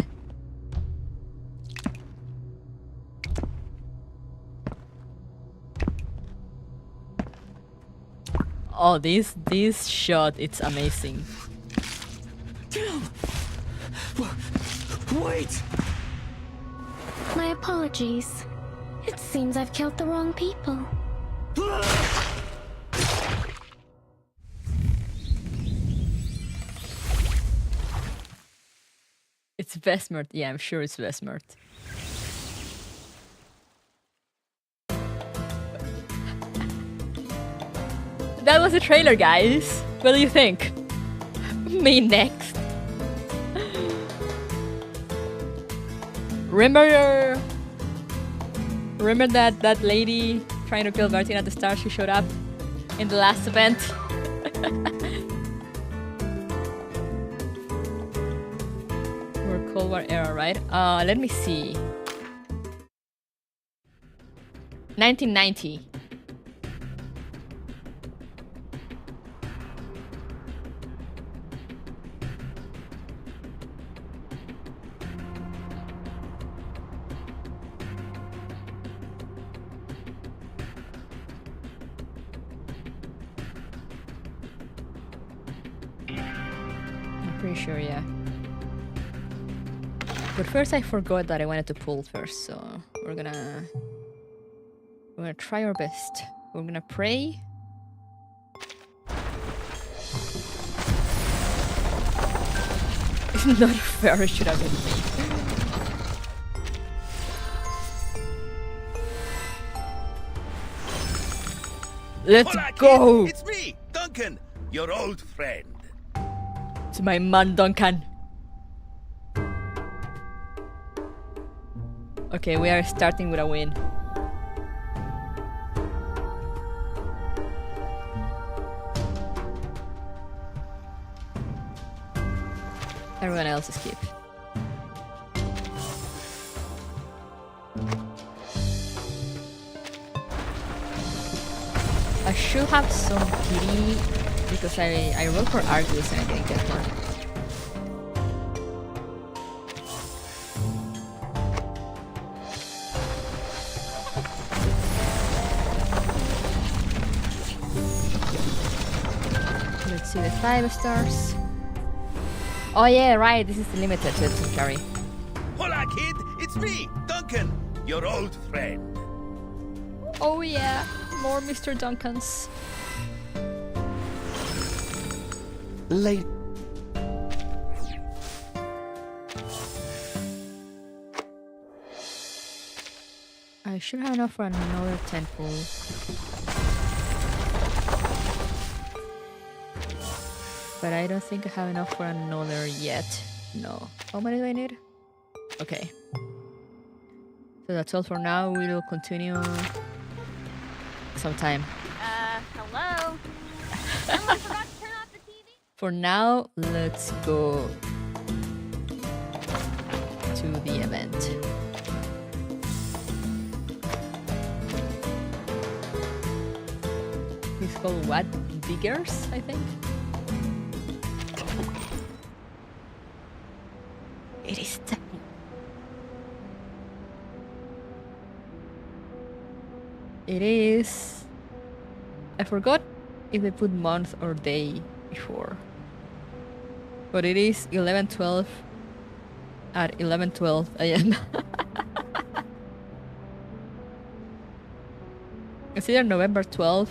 Oh, this shot, it's amazing. Damn! Wait! My apologies. It seems I've killed the wrong people. It's Vesmert. Yeah, I'm sure it's Vesmert. That was the trailer, guys. What do you think? Me next. Remember that lady trying to kill Martin at the start? She showed up in the last event. We're Cold War era, right? Let me see. 1990. Pretty sure, yeah. But first I forgot that I wanted to pull first, so we're gonna try our best. We're gonna pray. It's not fair, it should have been me. Let's go! It's me, Duncan, your old friend. It's my man, Duncan. Okay, we are starting with a win. Everyone else escape. I should have some pity because I rolled for Argus and I didn't get her. Let's see the 5 stars. Oh yeah, right, this is limited, so it doesn't carry. Hola, kid, it's me, Duncan, your old friend. Oh yeah, more Mr. Duncans. Late. I should have enough for another 10 pull. But I don't think I have enough for another yet. No. How many do I need? Okay. So that's all for now. We will continue sometime. Hello? Someone forgot to turn off the TV? For now, let's go to the event. It's called what? Diggers, I think? It is time. It is... I forgot if they put month or day before. But it is 11:12 at 11:12 a.m. It's either November 12th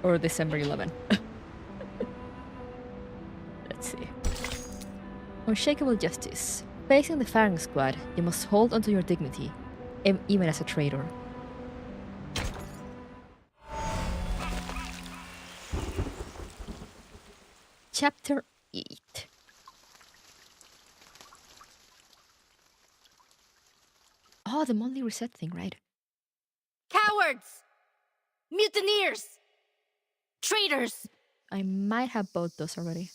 or December 11th. Let's see. Unshakable justice. Facing the firing squad, you must hold onto your dignity, even as a traitor. Chapter 8. Oh, the monthly reset thing, right? Cowards! Mutineers! Traitors! I might have bought those already.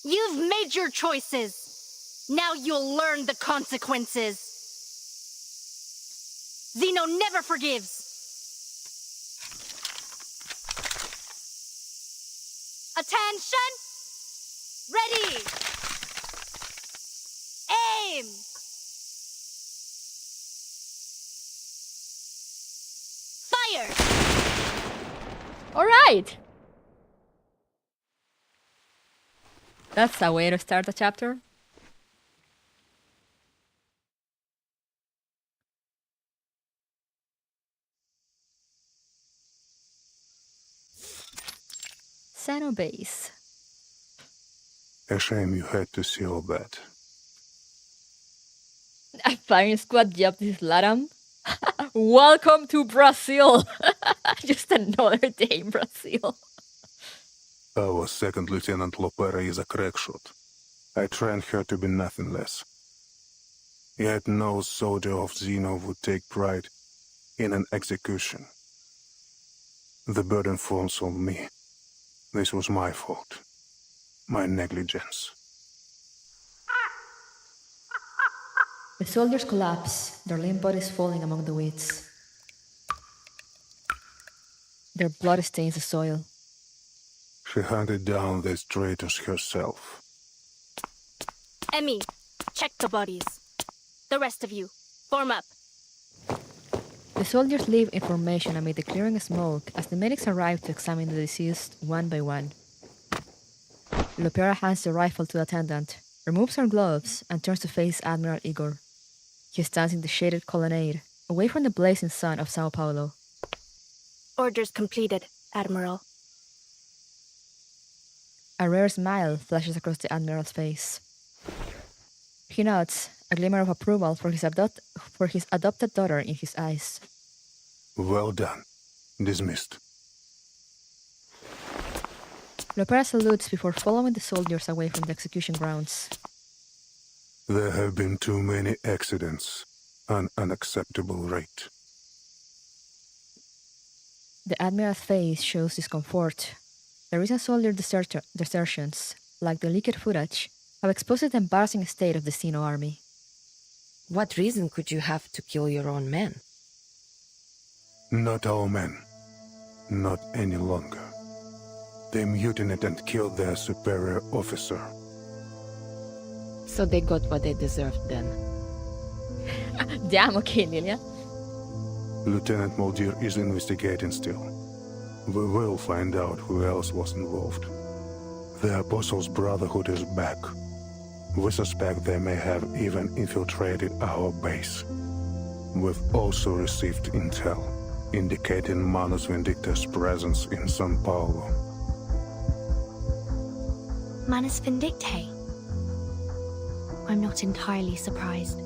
You've made your choices. Now you'll learn the consequences. Zeno never forgives. Attention! Ready! Aim! Fire! All right! That's a way to start a chapter. Sano base. A shame you had to see all that. A firing squad job, this is Latam. Welcome to Brazil! Just another day in Brazil. Our second Lieutenant Lopera is a crackshot. I trained her to be nothing less. Yet no soldier of Zeno would take pride in an execution. The burden falls on me. This was my fault. My negligence. The soldiers collapse, their limp bodies falling among the weeds. Their blood stains the soil. She hunted down these traitors herself. Emmy, check the bodies. The rest of you, form up. The soldiers leave in formation amid the clearing of smoke as the medics arrive to examine the deceased one by one. Lopera hands the rifle to the attendant, removes her gloves, and turns to face Admiral Igor. He stands in the shaded colonnade, away from the blazing sun of Sao Paulo. Orders completed, Admiral. A rare smile flashes across the Admiral's face. He nods, a glimmer of approval for his adopted daughter in his eyes. Well done. Dismissed. Lopera salutes before following the soldiers away from the execution grounds. There have been too many accidents, an unacceptable rate. The Admiral's face shows discomfort. The recent soldier desertions, like the leaked footage, have exposed the embarrassing state of the Zeno army. What reason could you have to kill your own men? Not our men. Not any longer. They mutinied and killed their superior officer. So they got what they deserved then. Damn, okay, Lilia. Lieutenant Muldir is investigating still. We will find out who else was involved. The Apostles' Brotherhood is back. We suspect they may have even infiltrated our base. We've also received intel indicating Manus Vindicta's presence in São Paulo. Manus Vindictae? I'm not entirely surprised.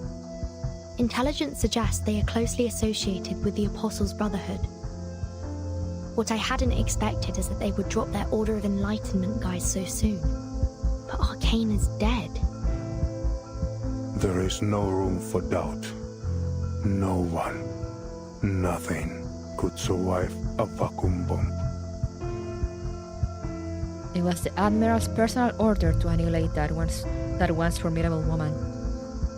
Intelligence suggests they are closely associated with the Apostles' Brotherhood. What I hadn't expected is that they would drop their Order of Enlightenment guys so soon. But Arcane is dead. There is no room for doubt. No one, nothing could survive a vacuum bomb. It was the Admiral's personal order to annihilate that once formidable woman.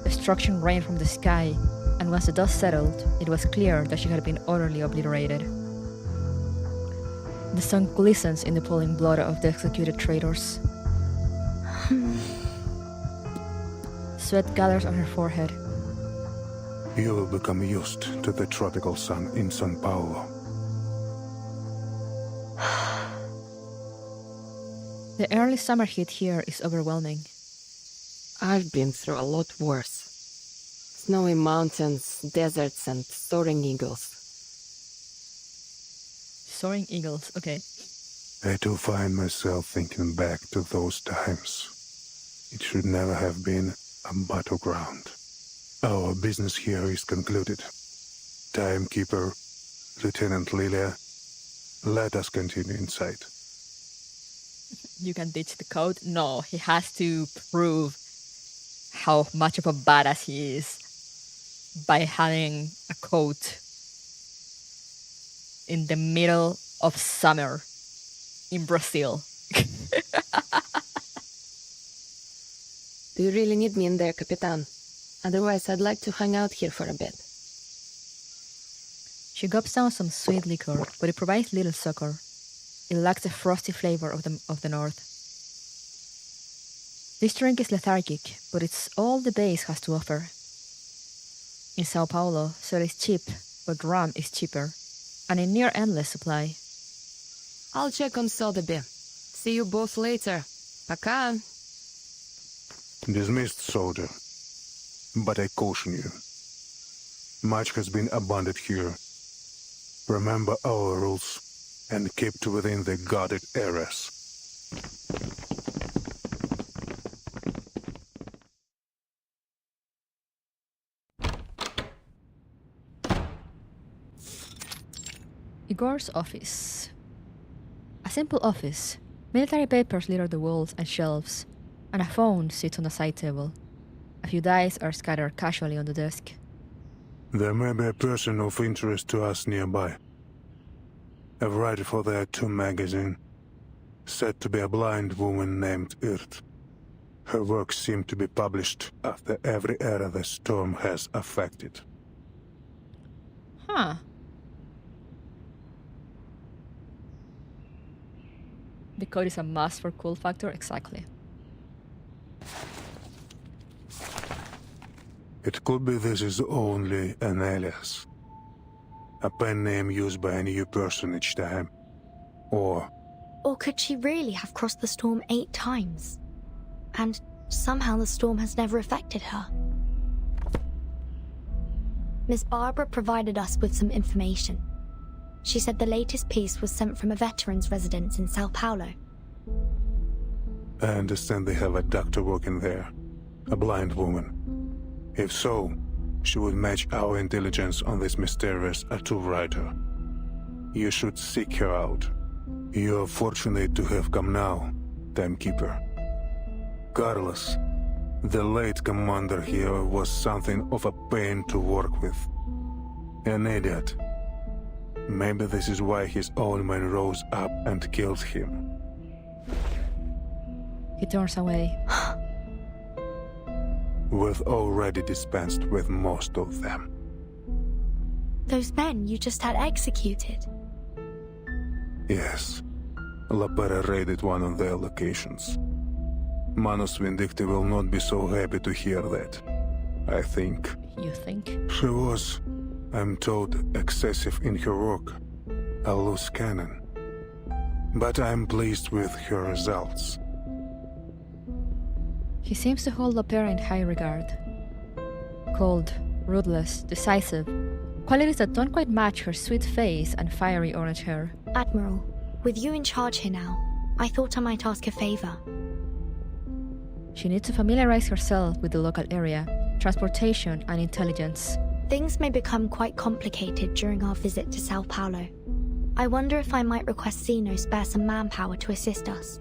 Destruction rained from the sky, and once the dust settled, it was clear that she had been utterly obliterated. The sun glistens in the pulling blood of the executed traitors. Sweat gathers on her forehead. You will become used to the tropical sun in São Paulo. The early summer heat here is overwhelming. I've been through a lot worse. Snowy mountains, deserts, and soaring eagles. Soaring eagles, okay. I do find myself thinking back to those times. It should never have been a battleground. Our business here is concluded. Timekeeper, Lieutenant Lilia, let us continue inside. You can ditch the code? No, he has to prove how much of a badass he is by having a coat in the middle of summer in Brazil. Do you really need me in there, Capitan? Otherwise, I'd like to hang out here for a bit. She gulps down some sweet liquor, but it provides little succor. It lacks the frosty flavor of the north. This drink is lethargic, but it's all the base has to offer. In Sao Paulo, soda is cheap, but rum is cheaper, and in near endless supply. I'll check on Sotheby. See you both later. Пока. Dismissed, soldier. But I caution you. Much has been abundant here. Remember our rules and keep to within the guarded areas. Igor's office. A simple office. Military papers litter the walls and shelves, and a phone sits on the side table. A few dice are scattered casually on the desk. There may be a person of interest to us nearby. A writer for the Two magazine, said to be a blind woman named Irt. Her works seem to be published after every era the storm has affected. Huh. The code is a must for cool factor, exactly. It could be this is only an alias. A pen name used by a new person each time. Or could she really have crossed the storm 8 times? And somehow the storm has never affected her. Miss Barbara provided us with some information. She said the latest piece was sent from a veteran's residence in Sao Paulo. I understand they have a doctor working there, a blind woman. If so, she would match our intelligence on this mysterious tattoo writer. You should seek her out. You are fortunate to have come now, Timekeeper. Carlos, the late commander here, was something of a pain to work with. An idiot. Maybe this is why his own men rose up and killed him. He turns away. We've already dispensed with most of them. Those men you just had executed? Yes. La Pera raided one of their locations. Manus Vindicti will not be so happy to hear that, I think. You think? She was, I'm told, excessive in her work. A loose cannon. But I'm pleased with her results. He seems to hold Lapera in high regard. Cold, ruthless, decisive, qualities that don't quite match her sweet face and fiery orange hair. Admiral, with you in charge here now, I thought I might ask a favor. She needs to familiarize herself with the local area, transportation, and intelligence. Things may become quite complicated during our visit to Sao Paulo. I wonder if I might request Zeno spare some manpower to assist us.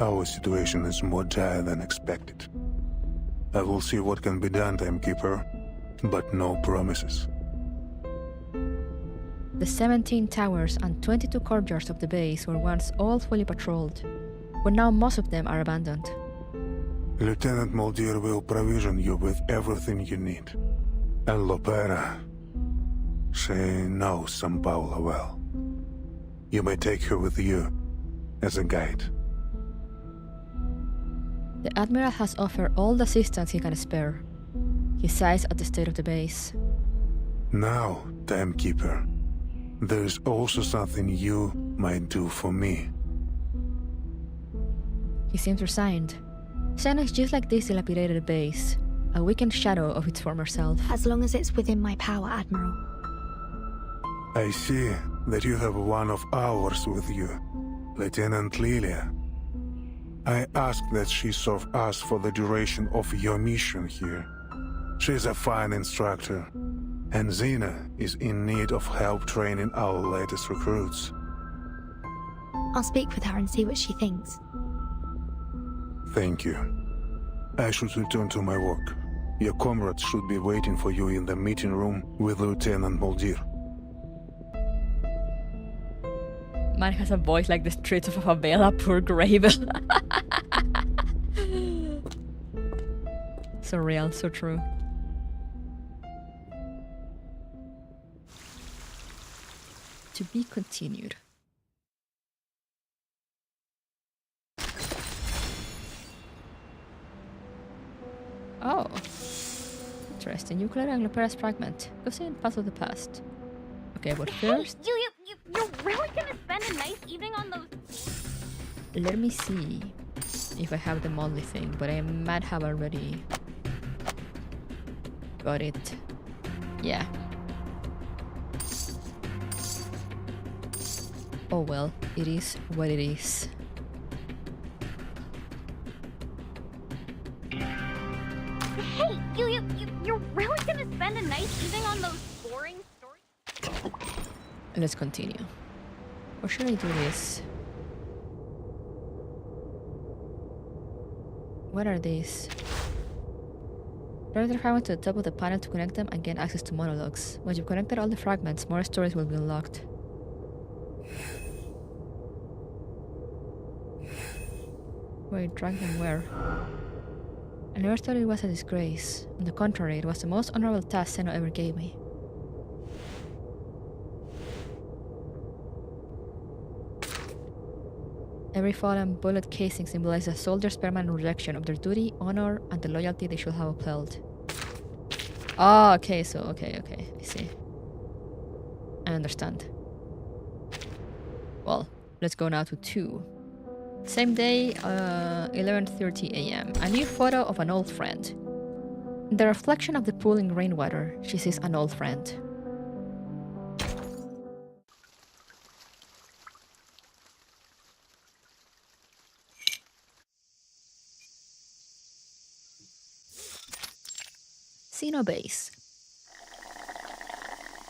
Our situation is more dire than expected. I will see what can be done, Timekeeper, but no promises. The 17 towers and 22 courtyards of the base were once all fully patrolled, but now most of them are abandoned. Lieutenant Muldir will provision you with everything you need. And Lopera, she knows San Paulo well. You may take her with you as a guide. The Admiral has offered all the assistance he can spare. He sighs at the state of the base. Now, Timekeeper, there is also something you might do for me. He seems resigned. China is just like this dilapidated base, a weakened shadow of its former self. As long as it's within my power, Admiral. I see that you have one of ours with you, Lieutenant Lilia. I ask that she serve us for the duration of your mission here. She's a fine instructor, and Xena is in need of help training our latest recruits. I'll speak with her and see what she thinks. Thank you. I should return to my work. Your comrades should be waiting for you in the meeting room with Lieutenant Muldir. Man has a voice like the streets of a favela, poor Gravel. So real, so true. To be continued. Oh. Interesting. Nuclear and Lopera's fragment. Go see in Path of the Past. Okay, but first... Hey, you're really gonna spend a nice evening on those... Let me see if I have the monthly thing, but I might have already got it. Yeah. Oh well, it is what it is. Hey, you're really gonna spend a nice evening on those boring stories? Let's continue. Or should I do this? What are these? Drive the fragment to the top of the panel to connect them and gain access to monologues. Once you've connected all the fragments, more stories will be unlocked. Wait, drag them where? I never thought it was a disgrace. On the contrary, it was the most honorable task Seno ever gave me. Every fallen bullet casing symbolizes a soldier's permanent rejection of their duty, honor, and the loyalty they should have upheld. Oh, okay, so, okay, I see. I understand. Well, let's go now to 2. Same day, 11:30 a.m. A new photo of an old friend. In the reflection of the pool in rainwater, she sees an old friend. Xeno base.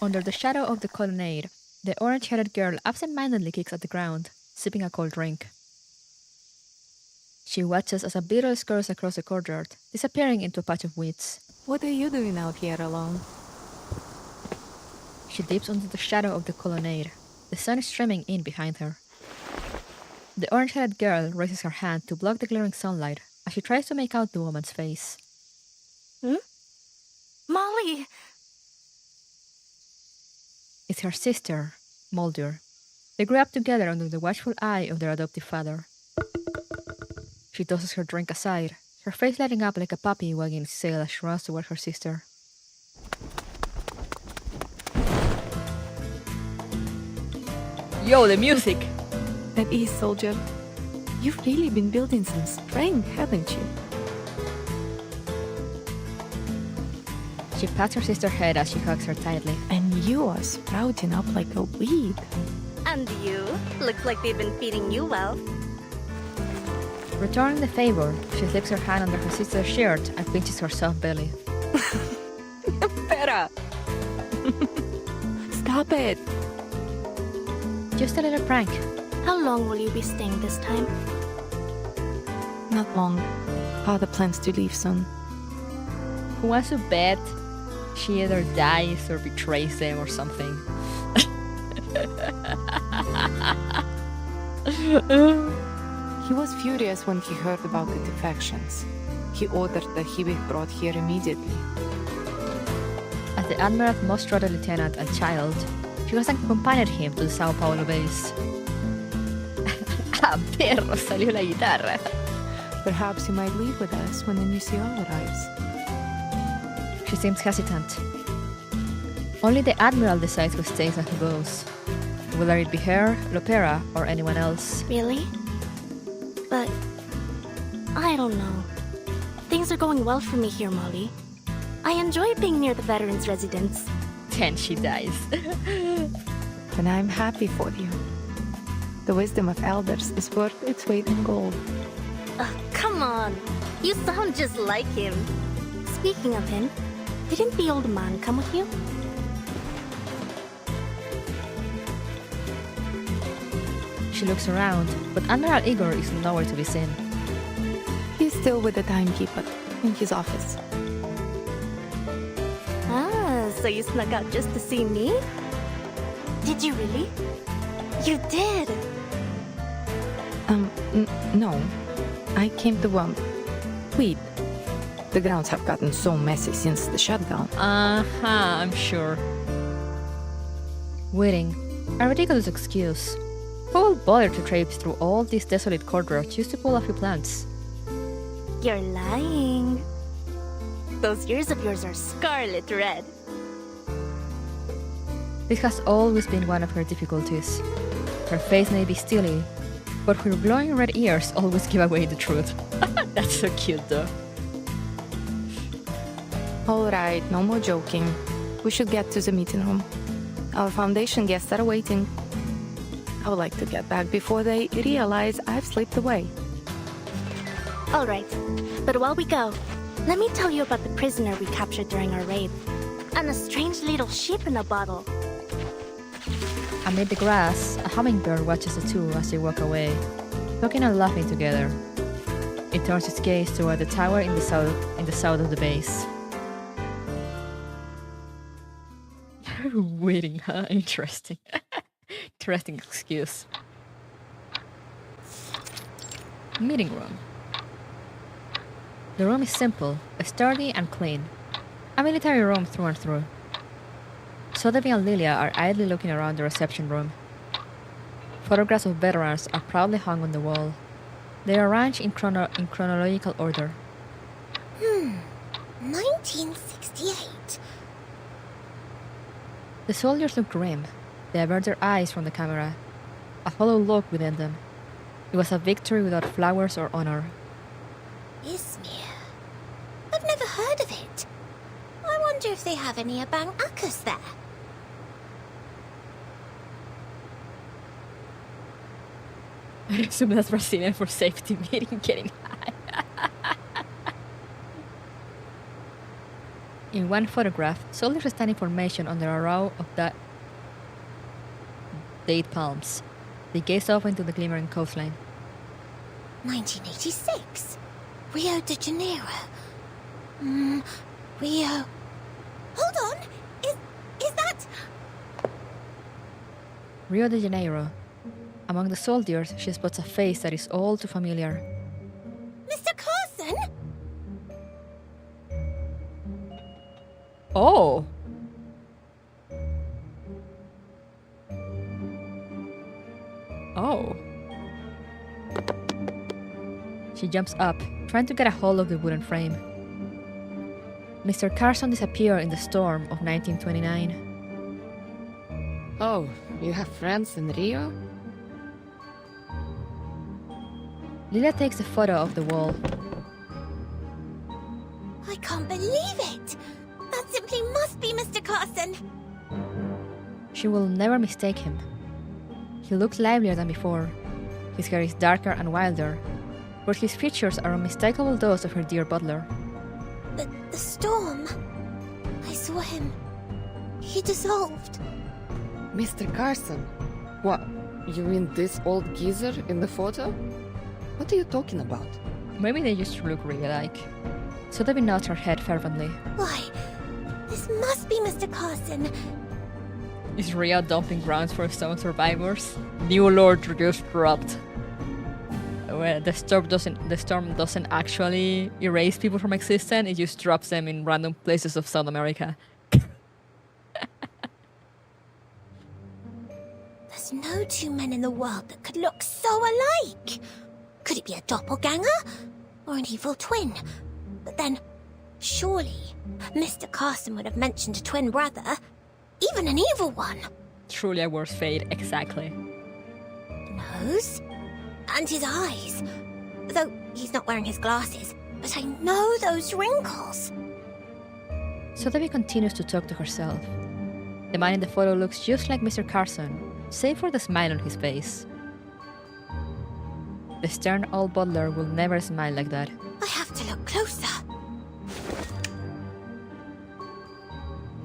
Under the shadow of the colonnade, the orange-headed girl absent-mindedly kicks at the ground, sipping a cold drink. She watches as a beetle scurries across the courtyard, disappearing into a patch of weeds. What are you doing out here alone? She dips into the shadow of the colonnade. The sun is streaming in behind her. The orange-headed girl raises her hand to block the glaring sunlight as she tries to make out the woman's face. Hmm? Molly! It's her sister, Mulder. They grew up together under the watchful eye of their adoptive father. She tosses her drink aside, her face lighting up like a puppy wagging its tail as she runs toward her sister. Yo, the music! At ease, soldier. You've really been building some strength, haven't you? She pats her sister's head as she hugs her tightly. And you are sprouting up like a weed. And you? Looks like they've been feeding you well. Returning the favor, she slips her hand under her sister's shirt and pinches her soft belly. Better! Stop it! Just a little prank. How long will you be staying this time? Not long. Father plans to leave soon. Who wants to bet she either dies or betrays them or something? He was furious when he heard about the defections. He ordered that he be brought here immediately. As the Admiral's most trusted lieutenant and child, she was accompanied him to the Sao Paulo base. Ah, perro, salió la guitarra. Perhaps you might leave with us when the Museo arrives. She seems hesitant. Only the Admiral decides who stays and who goes. Whether it be her, Lopera, or anyone else. Really? But I don't know. Things are going well for me here, Molly. I enjoy being near the veterans' residence. Then she dies. And I'm happy for you. The wisdom of elders is worth its weight in gold. Come on. You sound just like him. Speaking of him, didn't the old man come with you? She looks around, but Admiral Igor is nowhere to be seen. He's still with the timekeeper, in his office. Ah, so you snuck out just to see me? Did you really? You did! No. I came to, weed. The grounds have gotten so messy since the shutdown. I'm sure. Weeding. A ridiculous excuse. Who will bother to traipse through all these desolate corridors just to pull a few plants? You're lying. Those ears of yours are scarlet red. This has always been one of her difficulties. Her face may be steely, but her glowing red ears always give away the truth. That's so cute though. Alright, no more joking. We should get to the meeting room. Our Foundation guests are waiting. I would like to get back before they realize I've slipped away. Alright, but while we go, let me tell you about the prisoner we captured during our raid. And the strange little sheep in a bottle. Amid the grass, a hummingbird watches the two as they walk away, talking and laughing together. It turns its gaze toward the tower in the south of the base. Waiting, huh? Interesting. Interesting excuse. Meeting room. The room is simple, sturdy and clean. A military room through and through. Sotheby and Lilia are idly looking around the reception room. Photographs of veterans are proudly hung on the wall. They are arranged in chronological order. 1968. The soldiers look grim. They avert their eyes from the camera. A hollow look within them. It was a victory without flowers or honor. Izmir. I've never heard of it. I wonder if they have any Abang Akas there. I assume that's Brazilian for safety, meaning getting high. In one photograph, soldiers stand in formation under a row of date palms. They gaze off into the glimmering coastline. 1986. Rio de Janeiro. Rio. Hold on! Is that... Rio de Janeiro. Among the soldiers, she spots a face that is all too familiar. Mr. Carson? Oh! Oh. She jumps up, trying to get a hold of the wooden frame. Mr. Carson disappeared in the storm of 1929. Oh, you have friends in Rio? Lilia takes a photo of the wall. I can't believe it! That simply must be Mr. Carson! She will never mistake him. He looks livelier than before. His hair is darker and wilder, but his features are unmistakable those of her dear butler. The storm. I saw him. He dissolved. Mr. Carson? What, you mean this old geezer in the photo? What are you talking about? Maybe they just look really alike. Sotheby nods her head fervently. Why, this must be Mr. Carson. Is Ria dumping grounds for stone survivors? New lore just dropped. Well, the storm doesn't actually erase people from existence, it just drops them in random places of South America. There's no two men in the world that could look so alike. Could it be a doppelganger? Or an evil twin? But then, surely, Mr. Carson would have mentioned a twin brother. Even an evil one. Truly a worse fate, exactly. Nose? And his eyes. Though he's not wearing his glasses. But I know those wrinkles. Sotheby continues to talk to herself. The man in the photo looks just like Mr. Carson, save for the smile on his face. The stern old butler will never smile like that. I have to look closer.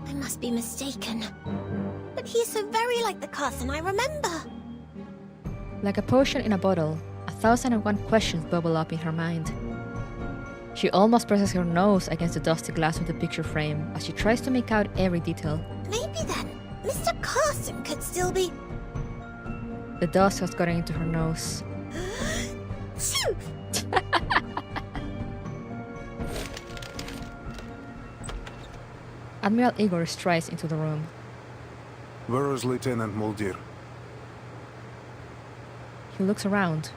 I must be mistaken. But he's so very like the Carson I remember. Like a potion in a bottle, 1,001 questions bubble up in her mind. She almost presses her nose against the dusty glass of the picture frame as she tries to make out every detail. Maybe then, Mr. Carson could still be... The dust has gotten into her nose. Admiral Igor strides into the room. Where is Lieutenant Muldir? He looks around.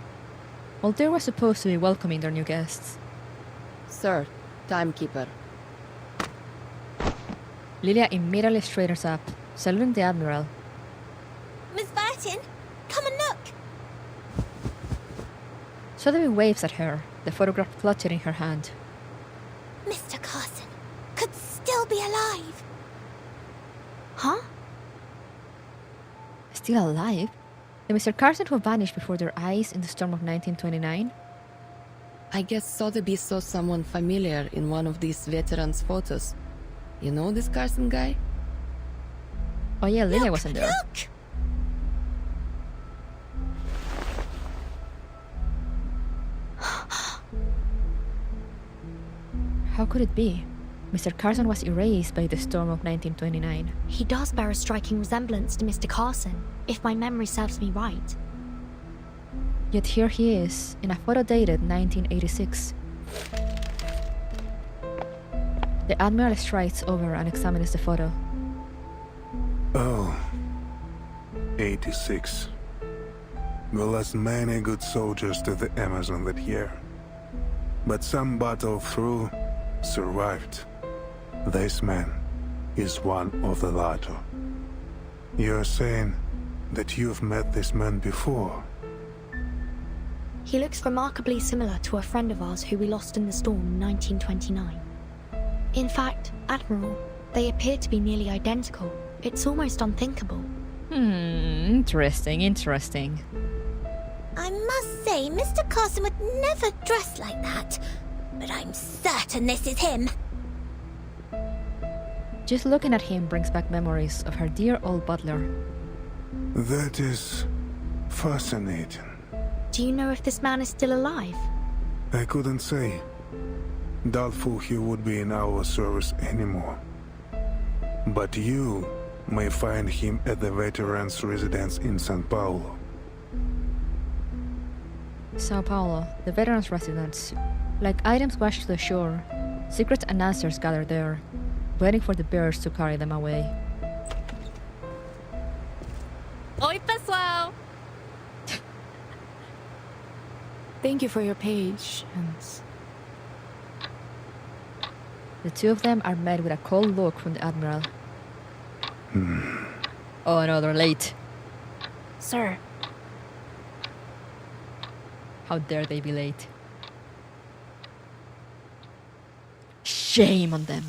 Mulder was supposed to be welcoming their new guests. Sir, timekeeper. Lilia immediately straightens up, saluting the Admiral. Miss Barton, come and look. Sotheby waves at her, the photograph clutched in her hand. Mr. Carson could still be alive. Huh? Still alive? The Mr. Carson who vanished before their eyes in the storm of 1929? I guess Sotheby saw someone familiar in one of these veterans' photos. You know this Carson guy? Oh yeah, Lilia wasn't there. Look! How could it be? Mr. Carson was erased by the storm of 1929. He does bear a striking resemblance to Mr. Carson, if my memory serves me right. Yet here he is, in a photo dated 1986. The Admiral strides over and examines the photo. Oh, 86. We lost many good soldiers to the Amazon that year. But some battled through, survived. This man is one of the latter. You're saying that you've met this man before? He looks remarkably similar to a friend of ours who we lost in the storm in 1929. In fact, Admiral, they appear to be nearly identical. It's almost unthinkable. Interesting. I must say, Mr. Carson would never dress like that. But I'm certain this is him. Just looking at him brings back memories of her dear old butler. That is fascinating. Do you know if this man is still alive? I couldn't say. Doubtful he would be in our service anymore. But you may find him at the veterans' residence in São Paulo. Sao Paulo, the veterans' residence. Like items washed to the shore, secrets and answers gather there, waiting for the birds to carry them away. Oi, pessoal! Thank you for your patience. The two of them are met with a cold look from the Admiral. Oh no, they're late. Sir. How dare they be late? Shame on them.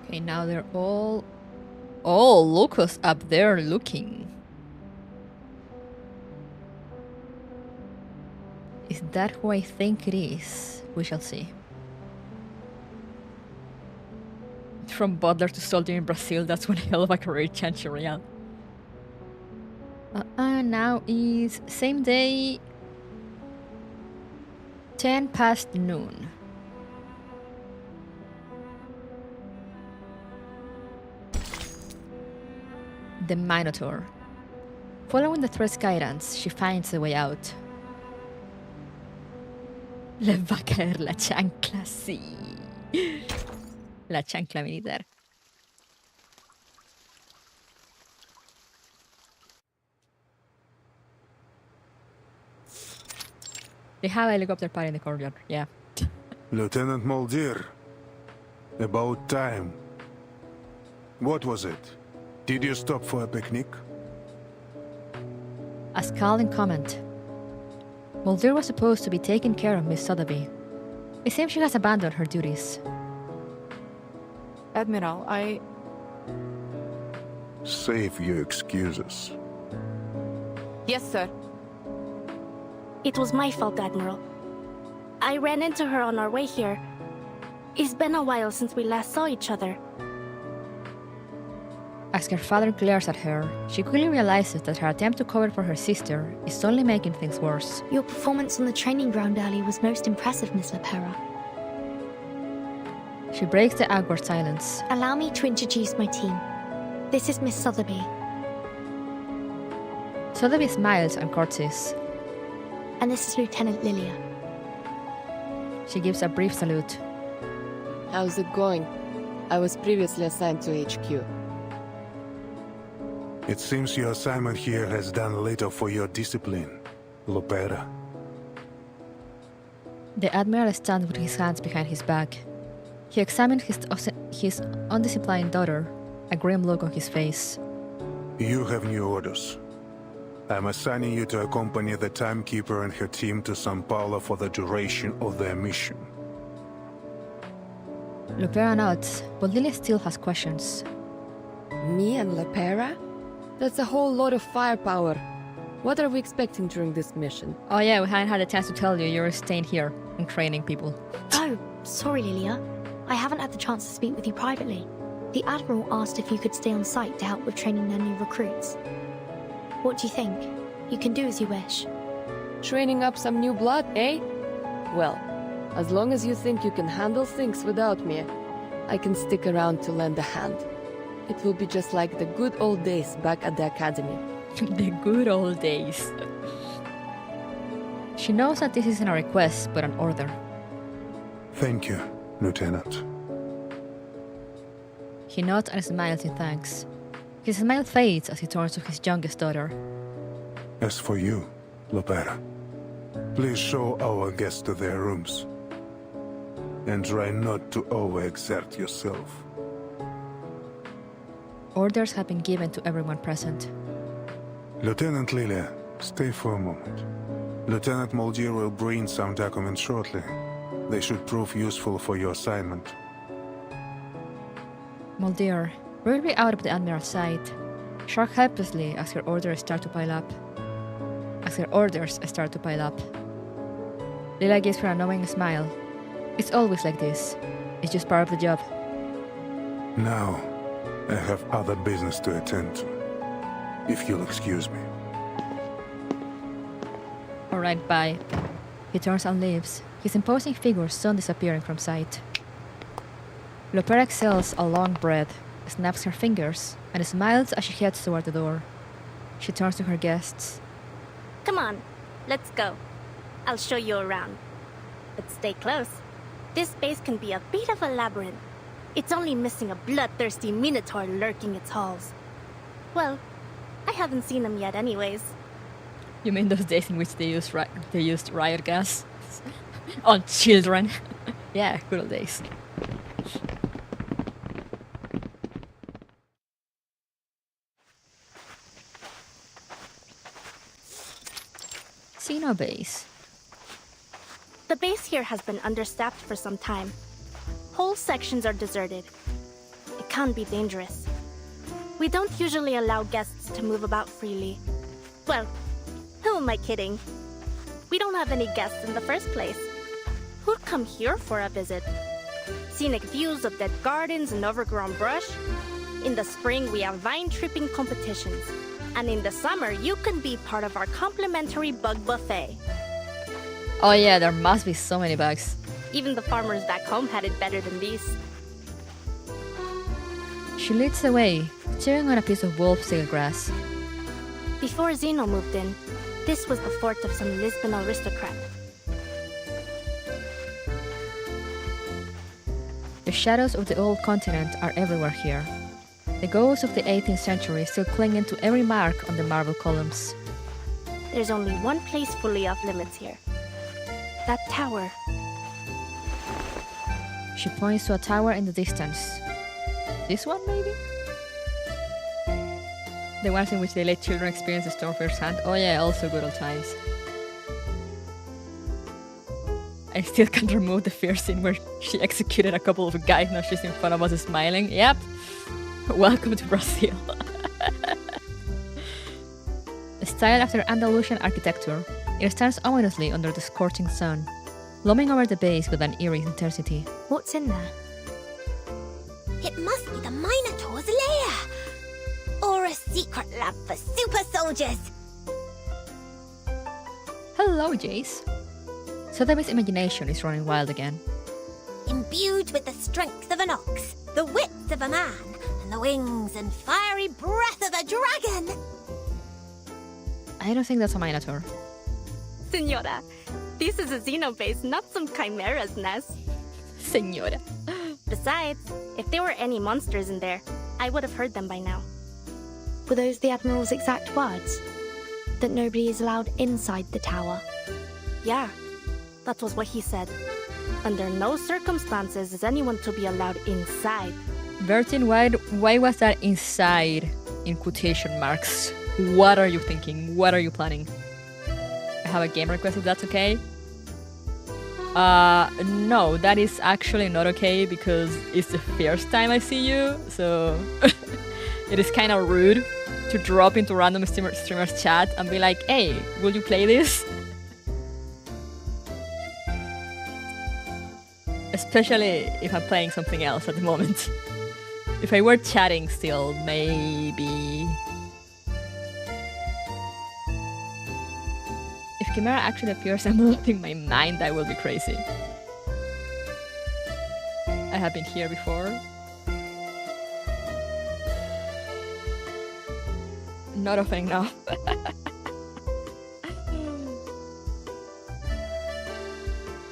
Okay, now they're all... Oh, look who's up there looking. Is that who I think it is? We shall see. from butler to soldier in Brazil. That's one hell of a career change, yeah. Now is same day, 10 past noon. The Minotaur. Following the thread's guidance, she finds a way out. Le va a caer la chancla, sí. La chancla militar. They have a helicopter pad in the courtyard, yeah. Lieutenant Mulder. About time. What was it? Did you stop for a picnic? A scalding comment. Mulder was supposed to be taking care of Miss Sotheby. It seems she has abandoned her duties. Admiral, Save your excuses. Yes, sir. It was my fault, Admiral. I ran into her on our way here. It's been a while since we last saw each other. As her father glares at her, she quickly realizes that her attempt to cover for her sister is only making things worse. Your performance on the training ground earlier was most impressive, Miss Lepera. She breaks the awkward silence. Allow me to introduce my team. This is Miss Sotheby. Sotheby smiles and curtsies. And this is Lieutenant Lilia. She gives a brief salute. How's it going? I was previously assigned to HQ. It seems your assignment here has done little for your discipline, Lopera. The Admiral stands with his hands behind his back. He examines his undisciplined daughter, a grim look on his face. You have new orders. I'm assigning you to accompany the Timekeeper and her team to Sao Paulo for the duration of their mission. Lopera nods, but Lilia still has questions. Me and Lepera? That's a whole lot of firepower. What are we expecting during this mission? Oh yeah, we hadn't had a chance to tell you you're staying here and training people. Oh, sorry, Lilia. I haven't had the chance to speak with you privately. The Admiral asked if you could stay on site to help with training their new recruits. What do you think? You can do as you wish. Training up some new blood, eh? Well, as long as you think you can handle things without me, I can stick around to lend a hand. It will be just like the good old days back at the academy. The good old days. She knows that this isn't a request, but an order. Thank you, Lieutenant. He nods and smiles in thanks. His smile fades as he turns to his youngest daughter. As for you, Lopera, please show our guests to their rooms. And try not to overexert yourself. Orders have been given to everyone present. Lieutenant Lilia, stay for a moment. Lieutenant Mulder will bring some documents shortly. They should prove useful for your assignment. Mulder, rarely out of the Admiral's sight, shrugs helplessly as her orders start to pile up. Lilia gives her a knowing smile. It's always like this. It's just part of the job. Now, I have other business to attend to. If you'll excuse me. Alright, bye. He turns and leaves, his imposing figure soon disappearing from sight. Lopera exhales a long breath, snaps her fingers, and smiles as she heads toward the door. She turns to her guests. Come on, let's go. I'll show you around. But stay close. This base can be a bit of a labyrinth. It's only missing a bloodthirsty minotaur lurking its halls. Well, I haven't seen him yet anyways. You mean those days in which they used riot gas on children? Yeah, good old days. Xeno base. The base here has been understaffed for some time. Whole sections are deserted. It can be dangerous. We don't usually allow guests to move about freely. Well, who am I kidding? We don't have any guests in the first place. Who'd come here for a visit? scenic views of dead gardens and overgrown brush. In the spring, we have vine-tripping competitions. And in the summer, you can be part of our complimentary bug buffet. Oh yeah, there must be so many bugs. Even the farmers back home had it better than these. She leads the way, chewing on a piece of wolf-seal grass. Before Zeno moved in, this was the fort of some Lisbon aristocrat. The shadows of the old continent are everywhere here. The ghosts of the 18th century still clinging to every mark on the marble columns. There's only one place fully off limits here. That tower. She points to a tower in the distance. This one, maybe? The ones in which they let children experience the storm firsthand. Oh yeah, also good old times. I still can't remove the fear scene where she executed a couple of guys. Now she's in front of us smiling. Yep. Welcome to Brazil. Styled after Andalusian architecture, it stands ominously under the scorching sun, looming over the base with an eerie intensity. What's in there? It must be the Minotaur's lair! Or a secret lab for super soldiers! Hello, Jace. Sotheby's imagination is running wild again. Imbued with the strength of an ox, the wits of a man, and the wings and fiery breath of a dragon! I don't think that's a Minotaur. Senora, this is a Xeno base, not some chimera's nest. Senora. Besides, if there were any monsters in there, I would have heard them by now. Were those the Admiral's exact words? That nobody is allowed inside the tower? Yeah, that was what he said. Under no circumstances is anyone to be allowed inside. Bertin, why was that inside in quotation marks? What are you thinking? What are you planning? I have a game request if that's okay. No, that is actually not okay because it's the first time I see you, so it is kind of rude to drop into random streamer's chat and be like, hey, will you play this? Especially if I'm playing something else at the moment. If I were chatting still, maybe. If Chimera actually appears and blocking my mind, that will be crazy. I have been here before. Not often enough.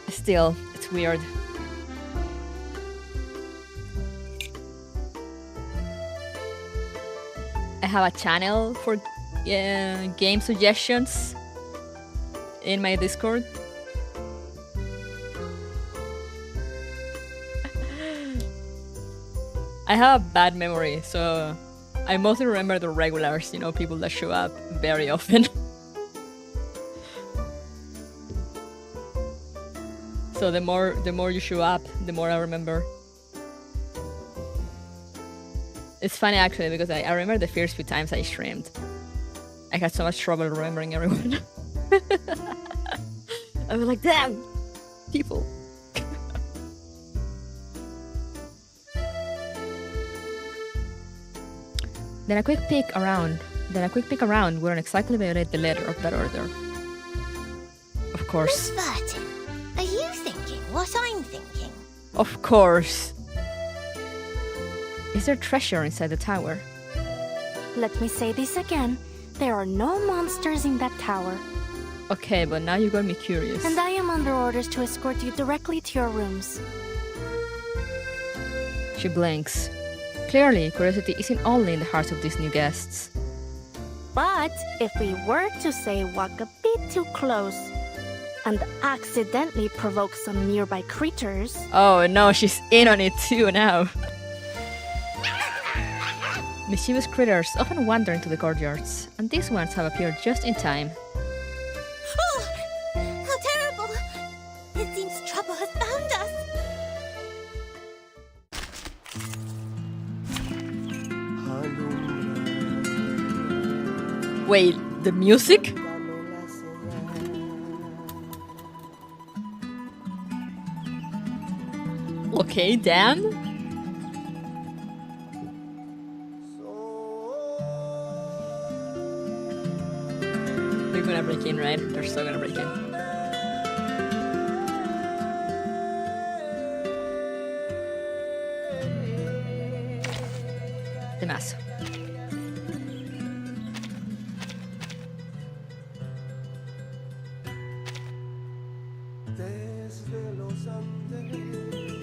Still, it's weird. I have a channel for game suggestions in my Discord. I have a bad memory, so I mostly remember the regulars, you know, people that show up very often. So the more you show up, the more I remember. It's funny actually because I remember the first few times I streamed. I had so much trouble remembering everyone. I was like, damn, people. Then a quick peek around wouldn't exactly violate the letter of that order. Of course. Miss Vertin, are you thinking what I'm thinking? Of course. Is there treasure inside the tower? Let me say this again. There are no monsters in that tower. Okay, but now you got me curious. And I am under orders to escort you directly to your rooms. She blinks. Clearly, curiosity isn't only in the hearts of these new guests. But if we were to say walk a bit too close and accidentally provoke some nearby creatures... Oh no, she's in on it too now. Mischievous critters often wander into the courtyards, and these ones have appeared just in time. Oh, how terrible! It seems trouble has found us. Wait, the music? Okay, damn. They're gonna break in, right? They're still gonna break in. Temazo.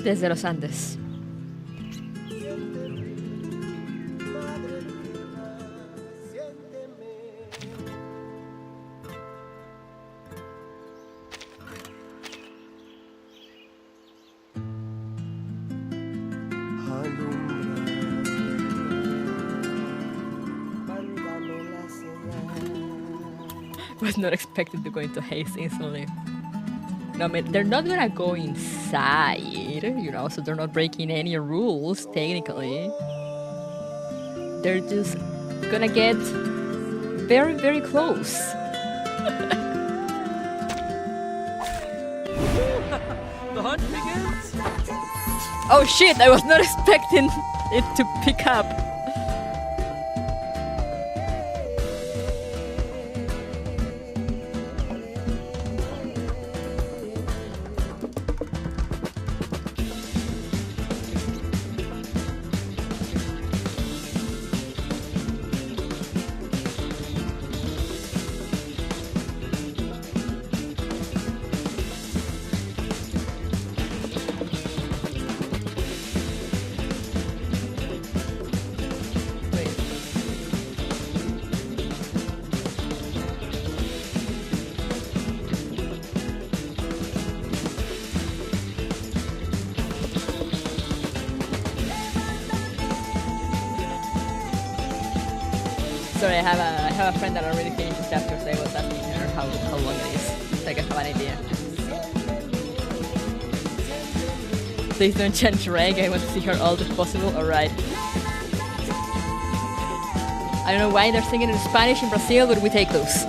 Desde los Andes. Was not expected to go into haste instantly. No, I mean, they're not gonna go inside, you know, so they're not breaking any rules, technically. They're just gonna get very, very close. The hunt begins! Oh shit, I was not expecting it to pick up. Sorry, I have a friend that already finished the chapter, so I was asking her how long it is, so I can have an idea. Please don't change Reg, I want to see her all if possible. Alright. I don't know why they're singing in Spanish in Brazil, but we take those.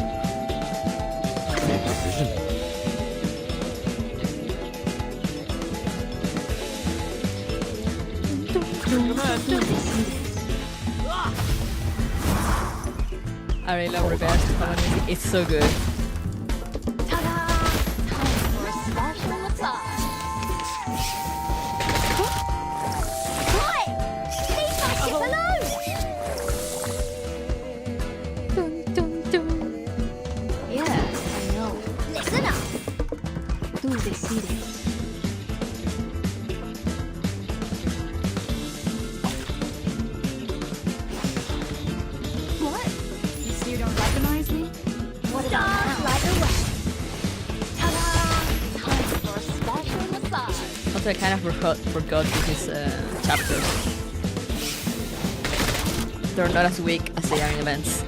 I really love reverse music. It's so good. I kind of forgot these chapters. They're not as weak as they are in events.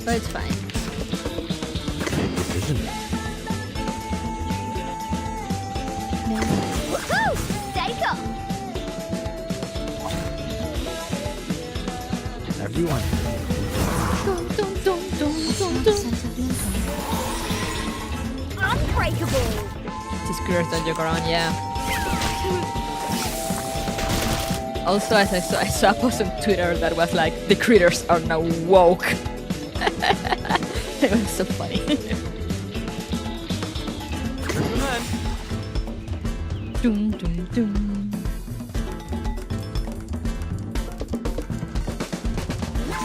But it's fine. Woohoo! Stay cool! Everyone. Unbreakable! These critters don't joke around, yeah. Also, as I saw a post on Twitter that was like, the critters are now woke. It was so funny. Dum, dum, dum.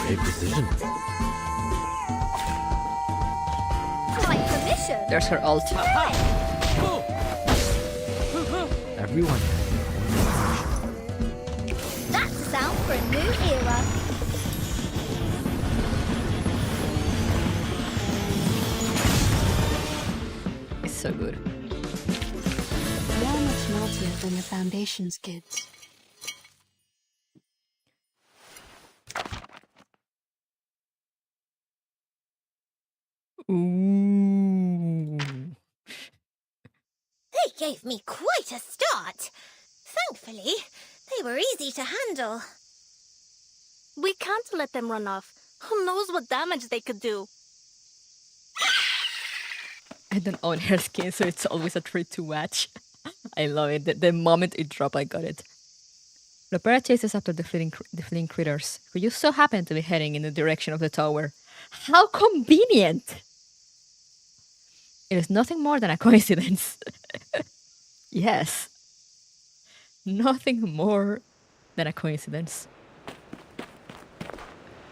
Great precision. There's her ult. Everyone. That's the sound for a new era. It's so good. They are much naughtier than the Foundation's kids. Ooh. They gave me quite a start. Thankfully, they were easy to handle. We can't let them run off. Who knows what damage they could do? I don't own her skin, so it's always a treat to watch. I love it. The moment it dropped, I got it. Lopera chases after the fleeing critters, who just so happen to be heading in the direction of the tower. How convenient! It is nothing more than a coincidence. Yes. Nothing more than a coincidence.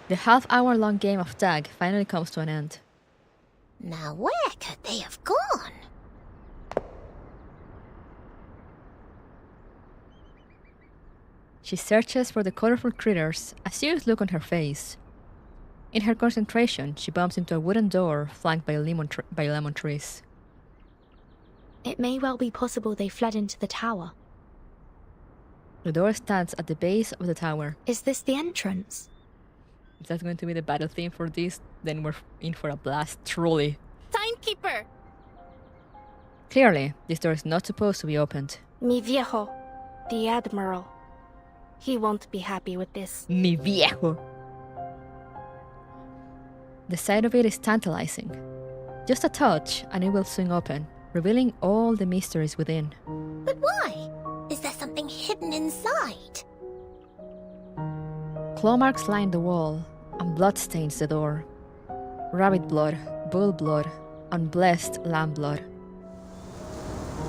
The half-hour-long game of tag finally comes to an end. Now where could they have gone? She searches for the colorful critters, a serious look on her face. In her concentration, she bumps into a wooden door flanked by lemon trees. It may well be possible they fled into the tower. The door stands at the base of the tower. Is this the entrance? If that's going to be the battle theme for this, then we're in for a blast, truly. Timekeeper! Clearly, this door is not supposed to be opened. Mi viejo, the Admiral. He won't be happy with this. Mi viejo. The sight of it is tantalizing. Just a touch, and it will swing open, revealing all the mysteries within. But why? Is there something hidden inside? Claw marks line the wall, and blood stains the door. Rabbit blood, bull blood, unblessed lamb blood.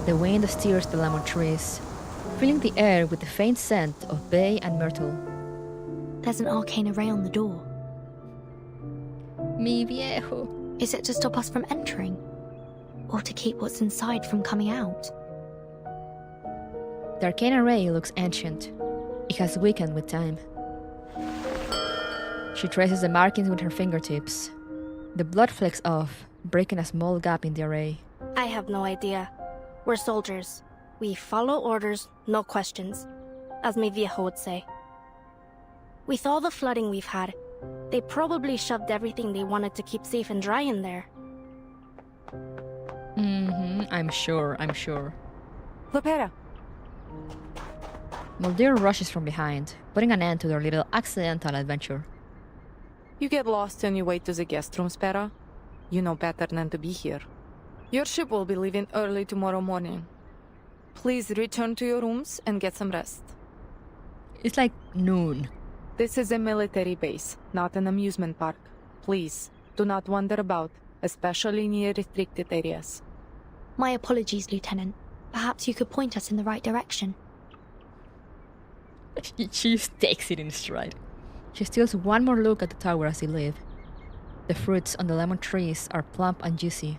The wind stirs the lemon trees, filling the air with the faint scent of bay and myrtle. There's an arcane array on the door. Mi viejo. Is it to stop us from entering? Or to keep what's inside from coming out? The arcane array looks ancient. It has weakened with time. She traces the markings with her fingertips. The blood flecks off, breaking a small gap in the array. I have no idea. We're soldiers. We follow orders, no questions, as mi viejo would say. With all the flooding we've had, they probably shoved everything they wanted to keep safe and dry in there. I'm sure. Lopera. Mulder rushes from behind, putting an end to their little accidental adventure. You get lost on your way to the guest room, Spera. You know better than to be here. Your ship will be leaving early tomorrow morning. Please return to your rooms and get some rest. It's like noon. This is a military base, not an amusement park. Please, do not wander about, especially near restricted areas. My apologies, Lieutenant. Perhaps you could point us in the right direction. She just takes it in stride. She steals one more look at the tower as they leave. The fruits on the lemon trees are plump and juicy.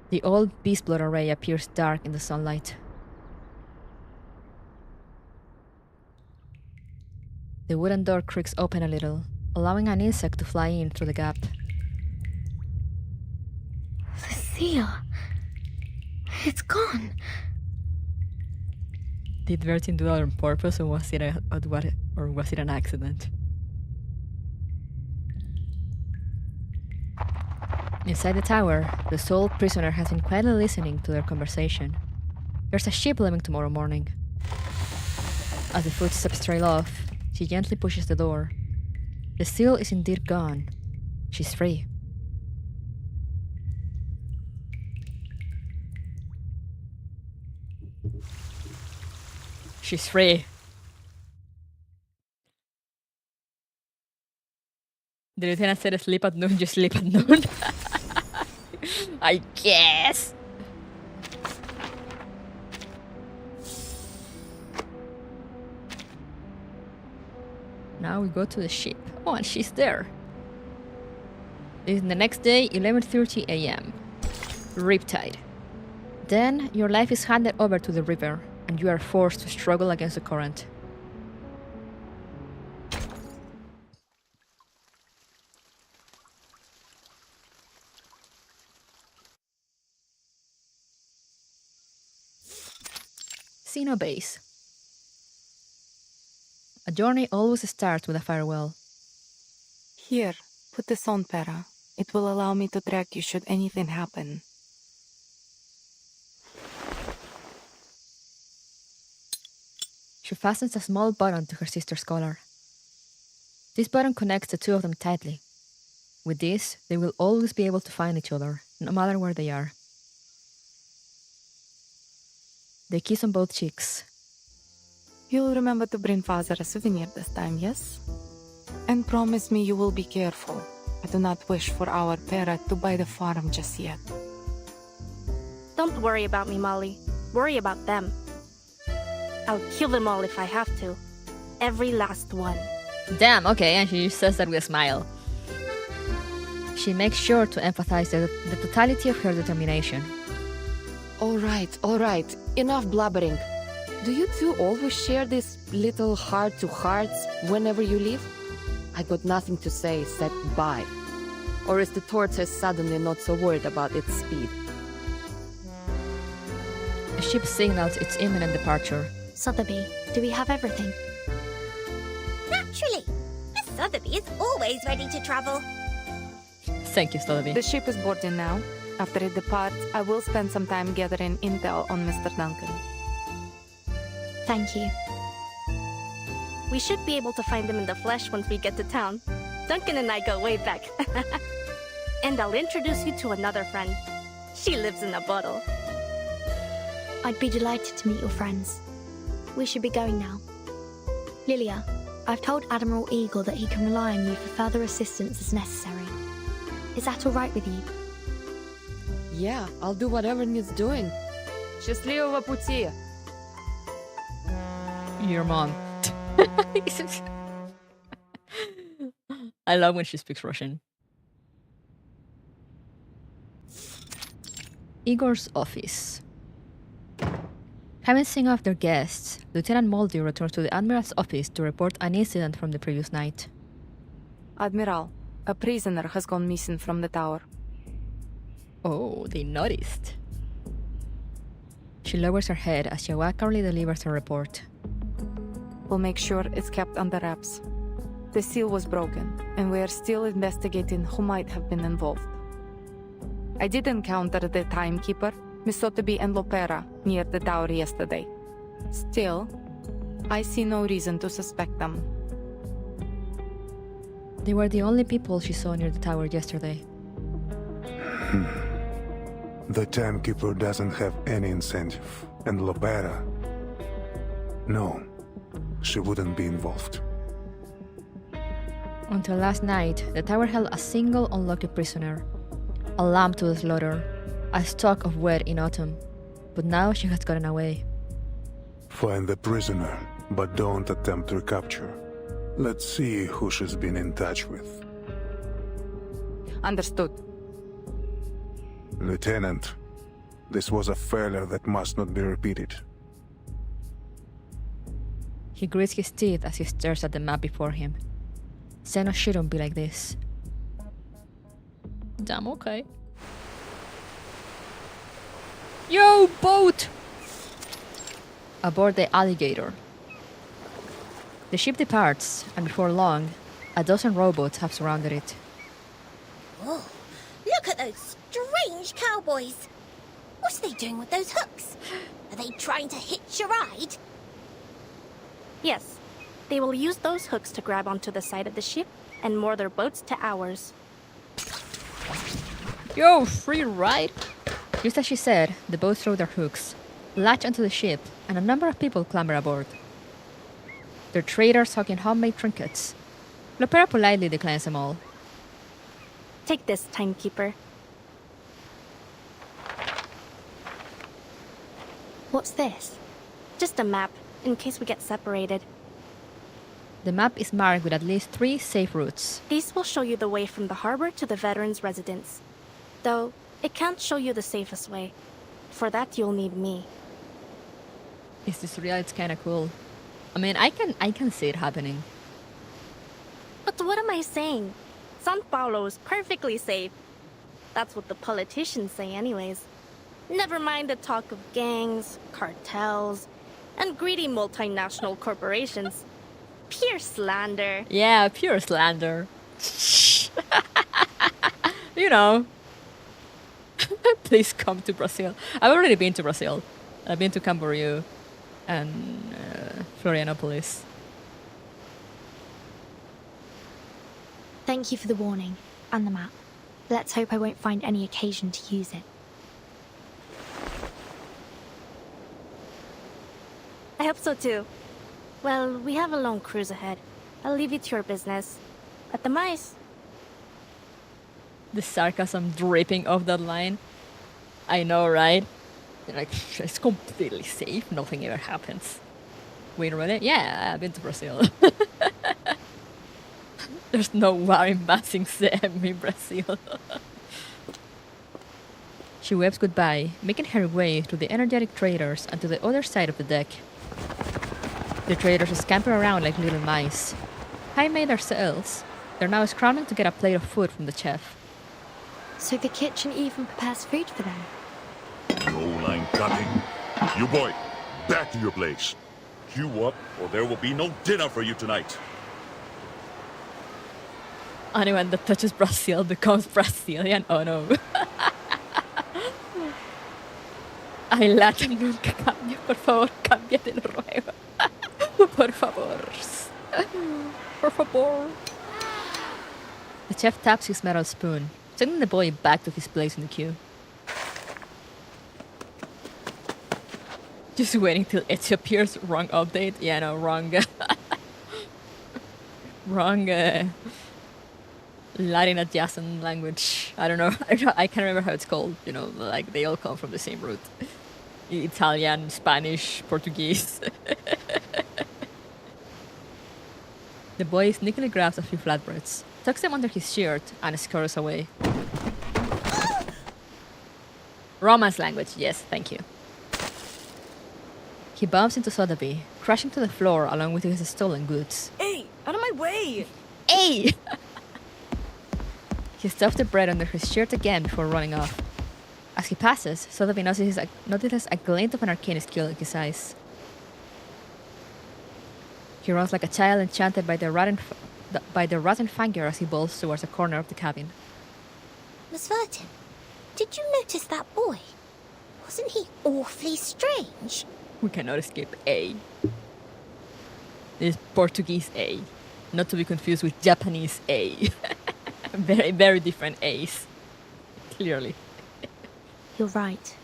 The old beast blood array appears dark in the sunlight. The wooden door creaks open a little, allowing an insect to fly in through the gap. The seal. It's gone. Did Bertin do that on purpose, or was it an accident? Inside the tower, the sole prisoner has been quietly listening to their conversation. There's a ship leaving tomorrow morning. As the footsteps trail off, she gently pushes the door. The seal is indeed gone. She's free. She's free. The lieutenant said sleep at noon, just sleep at noon. I guess. Now we go to the ship. Oh, and she's there. This is the next day, 11:30 a.m. Riptide. Then your life is handed over to the river, and you are forced to struggle against the current. Sino base. A journey always starts with a farewell. Here, put this on, Pera. It will allow me to track you should anything happen. She fastens a small button to her sister's collar. This button connects the two of them tightly. With this, they will always be able to find each other, no matter where they are. They kiss on both cheeks. You'll remember to bring father a souvenir this time, yes? And promise me you will be careful. I do not wish for our parrot to buy the farm just yet. Don't worry about me, Molly. Worry about them. I'll kill them all if I have to. Every last one. Damn, okay, and she says that with a smile. She makes sure to emphasize the totality of her determination. All right. Enough blabbering. Do you two always share this little heart-to-hearts whenever you leave? I got nothing to say except bye. Or is the tortoise suddenly not so worried about its speed? A ship signals its imminent departure. Sotheby, do we have everything? Naturally. Miss Sotheby is always ready to travel. Thank you, Sotheby. The ship is boarding now. After it departs, I will spend some time gathering intel on Mr. Duncan. Thank you. We should be able to find them in the flesh once we get to town. Duncan and I go way back. And I'll introduce you to another friend. She lives in a bottle. I'd be delighted to meet your friends. We should be going now. Lilia, I've told Admiral Eagle that he can rely on you for further assistance as necessary. Is that all right with you? Yeah, I'll do whatever needs doing. Счастливого пути! Your mom. I love when she speaks Russian. Igor's office. Having seen off their guests, Lieutenant Moldy returns to the Admiral's office to report an incident from the previous night. Admiral, a prisoner has gone missing from the tower. Oh, they noticed. She lowers her head as she awkwardly delivers her report. We'll make sure it's kept under wraps. The seal was broken, and we are still investigating who might have been involved. I did encounter the timekeeper, Miss Sotheby and Lopera, near the tower yesterday. Still, I see no reason to suspect them. They were the only people she saw near the tower yesterday. The timekeeper doesn't have any incentive, and Lopera... No, she wouldn't be involved. Until last night, the tower held a single unlucky prisoner. A lamb to the slaughter, a stalk of wheat in autumn. But now she has gotten away. Find the prisoner, but don't attempt recapture. Let's see who she's been in touch with. Understood. Lieutenant, this was a failure that must not be repeated. He grits his teeth as he stares at the map before him. Xenos shouldn't be like this. Damn, okay. Yo, boat! Aboard the Alligator. The ship departs, and before long, a dozen robots have surrounded it. Oh, look at those strange cowboys. What are they doing with those hooks? Are they trying to hitch a ride? Yes. They will use those hooks to grab onto the side of the ship and moor their boats to ours. Yo, free ride! Just as she said, the boats throw their hooks, latch onto the ship, and a number of people clamber aboard. They're traders hawking homemade trinkets. Lopera politely declines them all. Take this, timekeeper. What's this? Just a map, in case we get separated. The map is marked with at least 3 safe routes. These will show you the way from the harbor to the veterans' residence. Though, it can't show you the safest way. For that, you'll need me. Is this real? It's kinda cool. I mean, I can see it happening. But what am I saying? San Paulo is perfectly safe. That's what the politicians say anyways. Never mind the talk of gangs, cartels, and greedy multinational corporations. Pure slander. Yeah, pure slander. You know. Please come to Brazil. I've already been to Brazil. I've been to Camboriú and Florianopolis. Thank you for the warning and the map. Let's hope I won't find any occasion to use it. I hope so too. Well, we have a long cruise ahead. I'll leave you to your business. At the MAIS. The sarcasm dripping off that line. I know, right? Like, it's completely safe. Nothing ever happens. Wait, really? Yeah, I've been to Brazil. There's no war invading them in Brazil. She waves goodbye, making her way through the energetic traders and to the other side of the deck. The traders scamper around like little mice. High made ourselves. They're now scrambling to get a plate of food from the chef. So the kitchen even prepares food for them? No line cutting. You boy, back to your place. Queue up, or there will be no dinner for you tonight. Anyone that touches Brazil becomes Brazilian. Oh no. Ay, Latin nunca cambio. Por favor, cámbiate, lo ruego. Por favor. Por favor. The chef taps his metal spoon, sending the boy back to his place in the queue. Just waiting till it appears. Wrong update. Yeah, no, wrong. Wrong Latin adjacent language. I don't know. I can't remember how it's called. You know, like they all come from the same root. Italian, Spanish, Portuguese. The boy sneakily grabs a few flatbreads, tucks them under his shirt, and scurries away. Romance language, yes, thank you. He bumps into Sotheby, crashing to the floor along with his stolen goods. Hey, out of my way! Hey! He stuffs the bread under his shirt again before running off. As he passes, Sotheby notices a glint of an arcane skill in his eyes. He runs like a child enchanted by the rotten finger as he bolts towards the corner of the cabin. Miss Vertin, did you notice that boy? Wasn't he awfully strange? We cannot escape A. This is Portuguese A. Not to be confused with Japanese A. Very, very different A's. Clearly. You're right.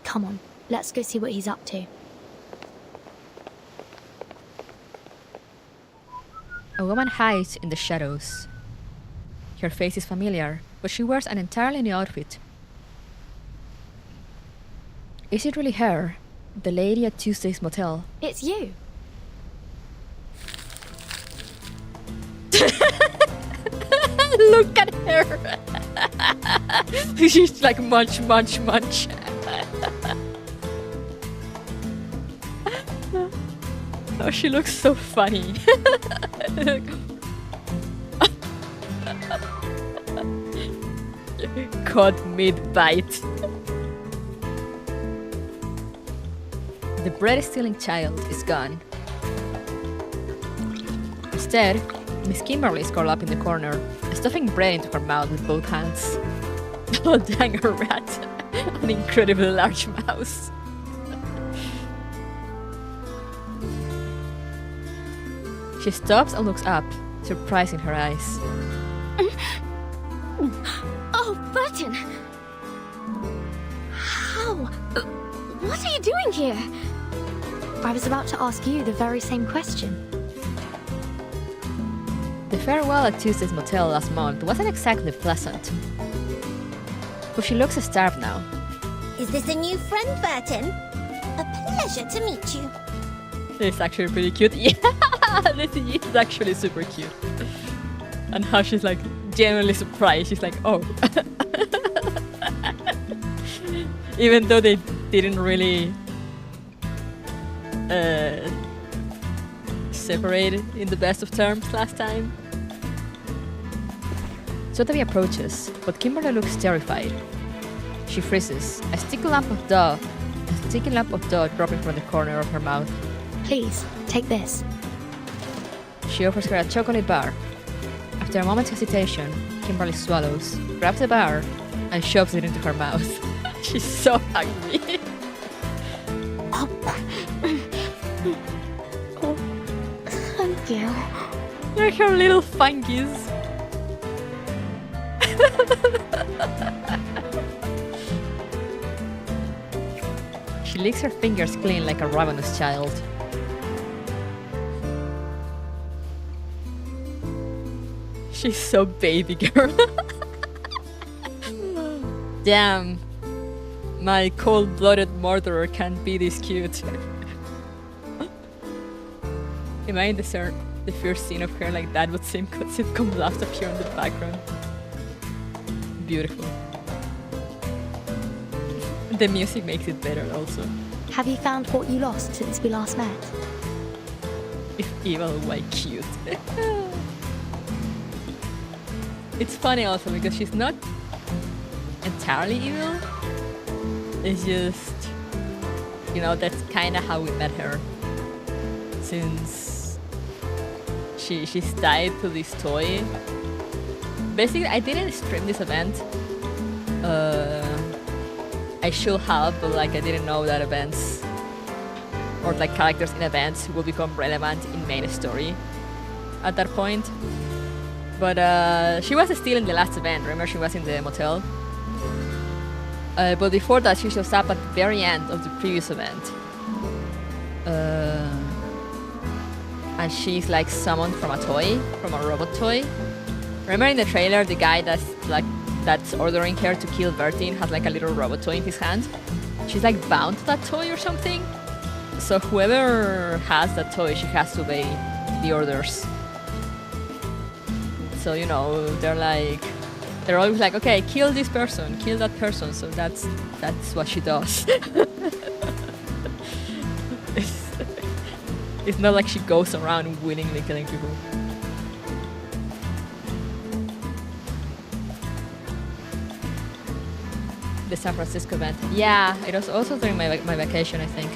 Come on, let's go see what he's up to. A woman hides in the shadows. Her face is familiar, but she wears an entirely new outfit. Is it really her? The lady at Tuesday's motel? It's you. Look at her. She's like munch. Oh, she looks so funny. Caught mid-bite. The bread-stealing child is gone. Instead, Miss Kimberly is curled up in the corner, stuffing bread into her mouth with both hands. Oh dang, a rat! An incredibly large mouse. She stops and looks up, surprise in her eyes. Oh, Burton! How? What are you doing here? I was about to ask you the very same question. The farewell at Tuesday's motel last month wasn't exactly pleasant. But she looks starved now. Is this a new friend, Burton? A pleasure to meet you. It's actually pretty cute. Yeah, this is actually super cute. And how she's like genuinely surprised. She's like, oh. Even though they didn't really separate in the best of terms last time. Sotheby approaches, but Kimberly looks terrified. She freezes, a sticky lump of dough dropping from the corner of her mouth. Please, take this. She offers her a chocolate bar. After a moment's hesitation, Kimberly swallows, grabs the bar, and shoves it into her mouth. She's so hungry. Oh, thank you. They're her little fungies. She licks her fingers clean like a ravenous child. She's so baby girl. Damn. My cold-blooded murderer can't be this cute. Imagine the first scene of her like that would seem sitcom laughs appear in the background. Beautiful. The music makes it better also. Have you found what you lost since we last met? If evil, why cute? It's funny also because she's not entirely evil. It's just, you know, that's kind of how we met her. Since she's tied to this toy. Basically, I didn't stream this event. I should have, but like I didn't know that events or like characters in events will become relevant in main story at that point. But she was still in the last event. Remember, she was in the motel. But before that, she shows up at the very end of the previous event. And she's like summoned from a toy, from a robot toy. Remember in the trailer, the guy that's ordering her to kill Bertin has like a little robot toy in his hand. She's like bound to that toy or something. So whoever has that toy, she has to obey the orders. So, you know, they're always like, okay, kill this person, kill that person. So that's what she does. It's not like she goes around willingly killing people. The San Francisco event. Yeah, it was also during my vacation, I think.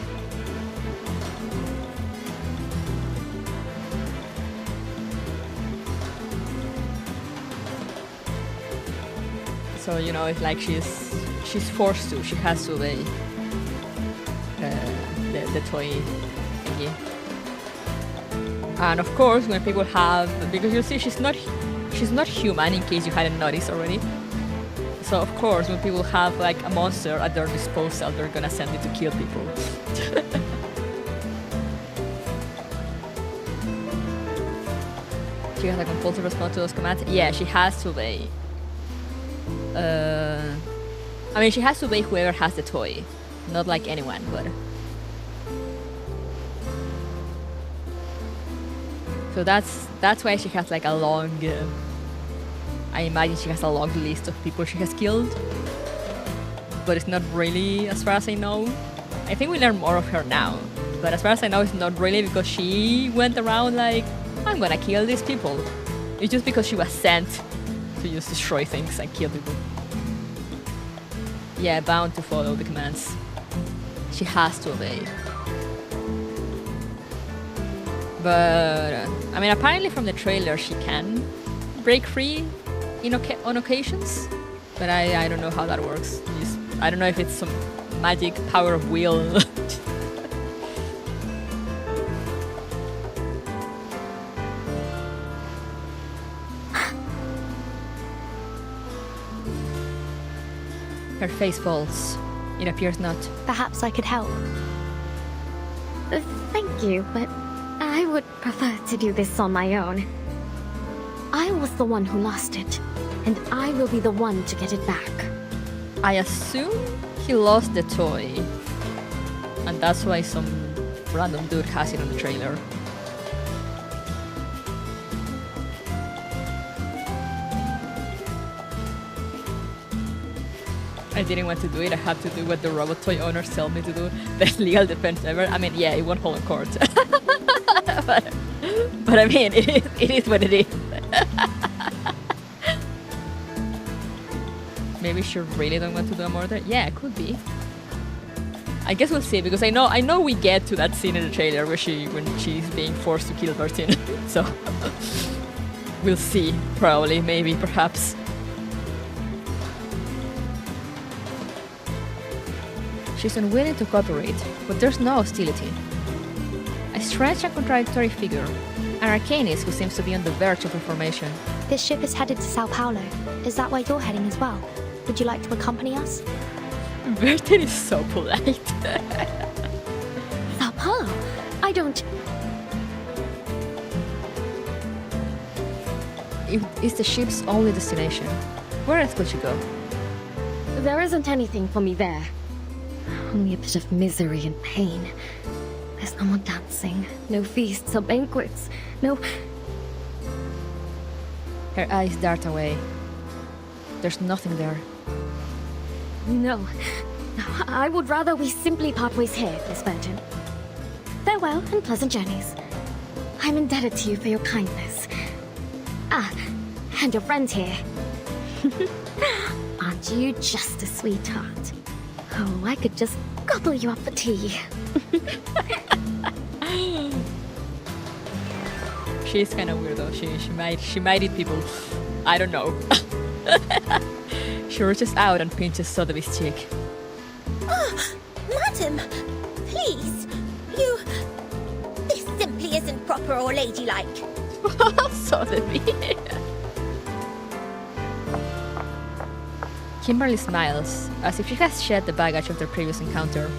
So, you know, it's like she's forced to. She has to obey the toy thingy. And of course, when people have, because you see, she's not human. In case you hadn't noticed already. So of course, when people have like a monster at their disposal, they're gonna send it to kill people. She has a compulsory response to those commands. Yeah, she has to obey. I mean, she has to obey whoever has the toy, not like anyone, but. So that's why she has like a long. I imagine she has a long list of people she has killed, but it's not really, as far as I know. I think we learn more of her now, but as far as I know, it's not really because she went around like, I'm gonna kill these people. It's just because she was sent to just destroy things and kill people. Yeah, bound to follow the commands. She has to obey. But, I mean, apparently from the trailer she can break free on occasions, but I don't know how that works. I don't know if it's some magic power of will. Her face falls. It appears not. Perhaps I could help. Thank you, but I would prefer to do this on my own. I was the one who lost it, and I will be the one to get it back. I assume he lost the toy, and that's why some random dude has it on the trailer. I didn't want to do it. I had to do what the robot toy owners tell me to do. Best legal defense ever. I mean, yeah, it won't hold in court. but I mean, it is what it is. Maybe she really don't want to do a murder. Yeah, it could be. I guess we'll see, because I know we get to that scene in the trailer when she's being forced to kill Bertin. So we'll see. Probably, maybe, perhaps. She's unwilling to cooperate, but there's no hostility. A strange and contradictory figure, an arcanist who seems to be on the verge of reformation. This ship is headed to Sao Paulo. Is that where you're heading as well? Would you like to accompany us? Bertin is so polite. Sao Paulo? I don't... Is the ship's only destination? Where else could she go? There isn't anything for me there. Only a bit of misery and pain. There's no more dancing, no feasts or banquets, no... Her eyes dart away. There's nothing there. No. I would rather we simply part ways here, Miss Bertin. Farewell and pleasant journeys. I'm indebted to you for your kindness. Ah, and your friend here. Aren't you just a sweetheart? Oh, I could just gobble you up for tea. She's kind of weird though. She might eat people. I don't know. She reaches out and pinches Sotheby's cheek. Oh, madam, please, you... This simply isn't proper or ladylike. Sotheby. Kimberly smiles, as if she has shed the baggage of their previous encounter,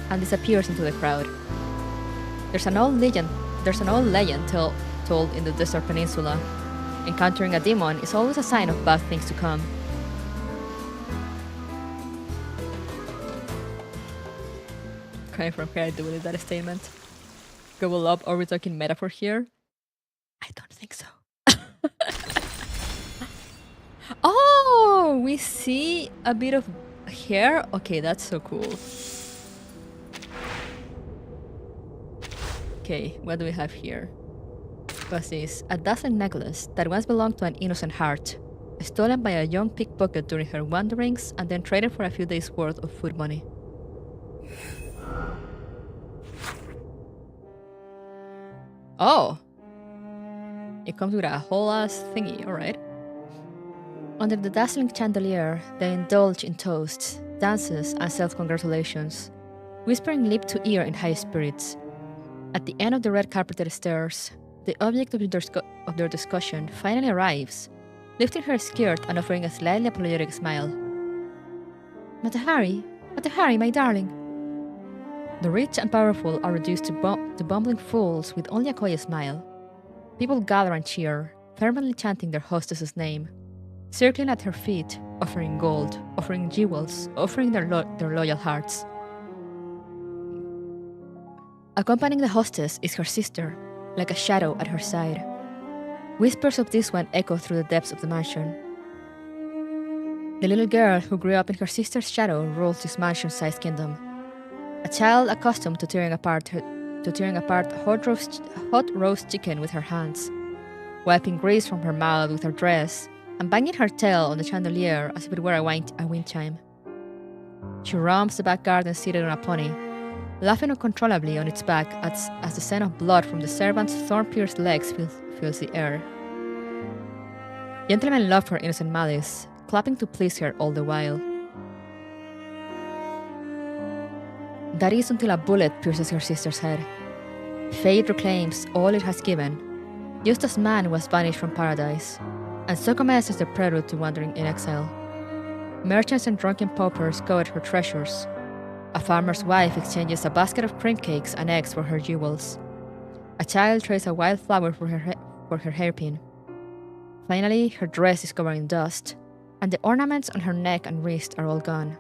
and disappears into the crowd. There's an old legend told in the desert peninsula. Encountering a demon is always a sign of bad things to come. Coming from here, I do believe that statement. Gobble up, are we talking metaphor here? I don't think so. Oh, we see a bit of hair? Okay, that's so cool. Okay, what do we have here? What's this? A dazzling necklace that once belonged to an innocent heart, stolen by a young pickpocket during her wanderings and then traded for a few days' worth of food money. Oh! It comes with a whole ass thingy, alright. Under the dazzling chandelier, they indulge in toasts, dances, and self-congratulations, whispering lip to ear in high spirits. At the end of the red carpeted stairs, the object of their discussion finally arrives, lifting her skirt and offering a slightly apologetic smile. Matahari, my darling. The rich and powerful are reduced to bumbling fools with only a coy smile. People gather and cheer, fervently chanting their hostess's name, circling at her feet, offering gold, offering jewels, offering their loyal hearts. Accompanying the hostess is her sister, like a shadow at her side. Whispers of this one echo through the depths of the mansion. The little girl who grew up in her sister's shadow rules this mansion-sized kingdom. A child accustomed to tearing apart hot roast chicken with her hands, wiping grease from her mouth with her dress, and banging her tail on the chandelier as if it were a wind chime. She roams the back garden seated on a pony, laughing uncontrollably on its back as the scent of blood from the servant's thorn-pierced legs fills the air. Gentlemen love her innocent malice, clapping to please her all the while. That is until a bullet pierces her sister's head. Fate reclaims all it has given, just as man was banished from paradise, and so commences the prelude to wandering in exile. Merchants and drunken paupers covet her treasures. A farmer's wife exchanges a basket of cream cakes and eggs for her jewels. A child trades a wild flower for her hairpin. Finally, her dress is covered in dust, and the ornaments on her neck and wrist are all gone,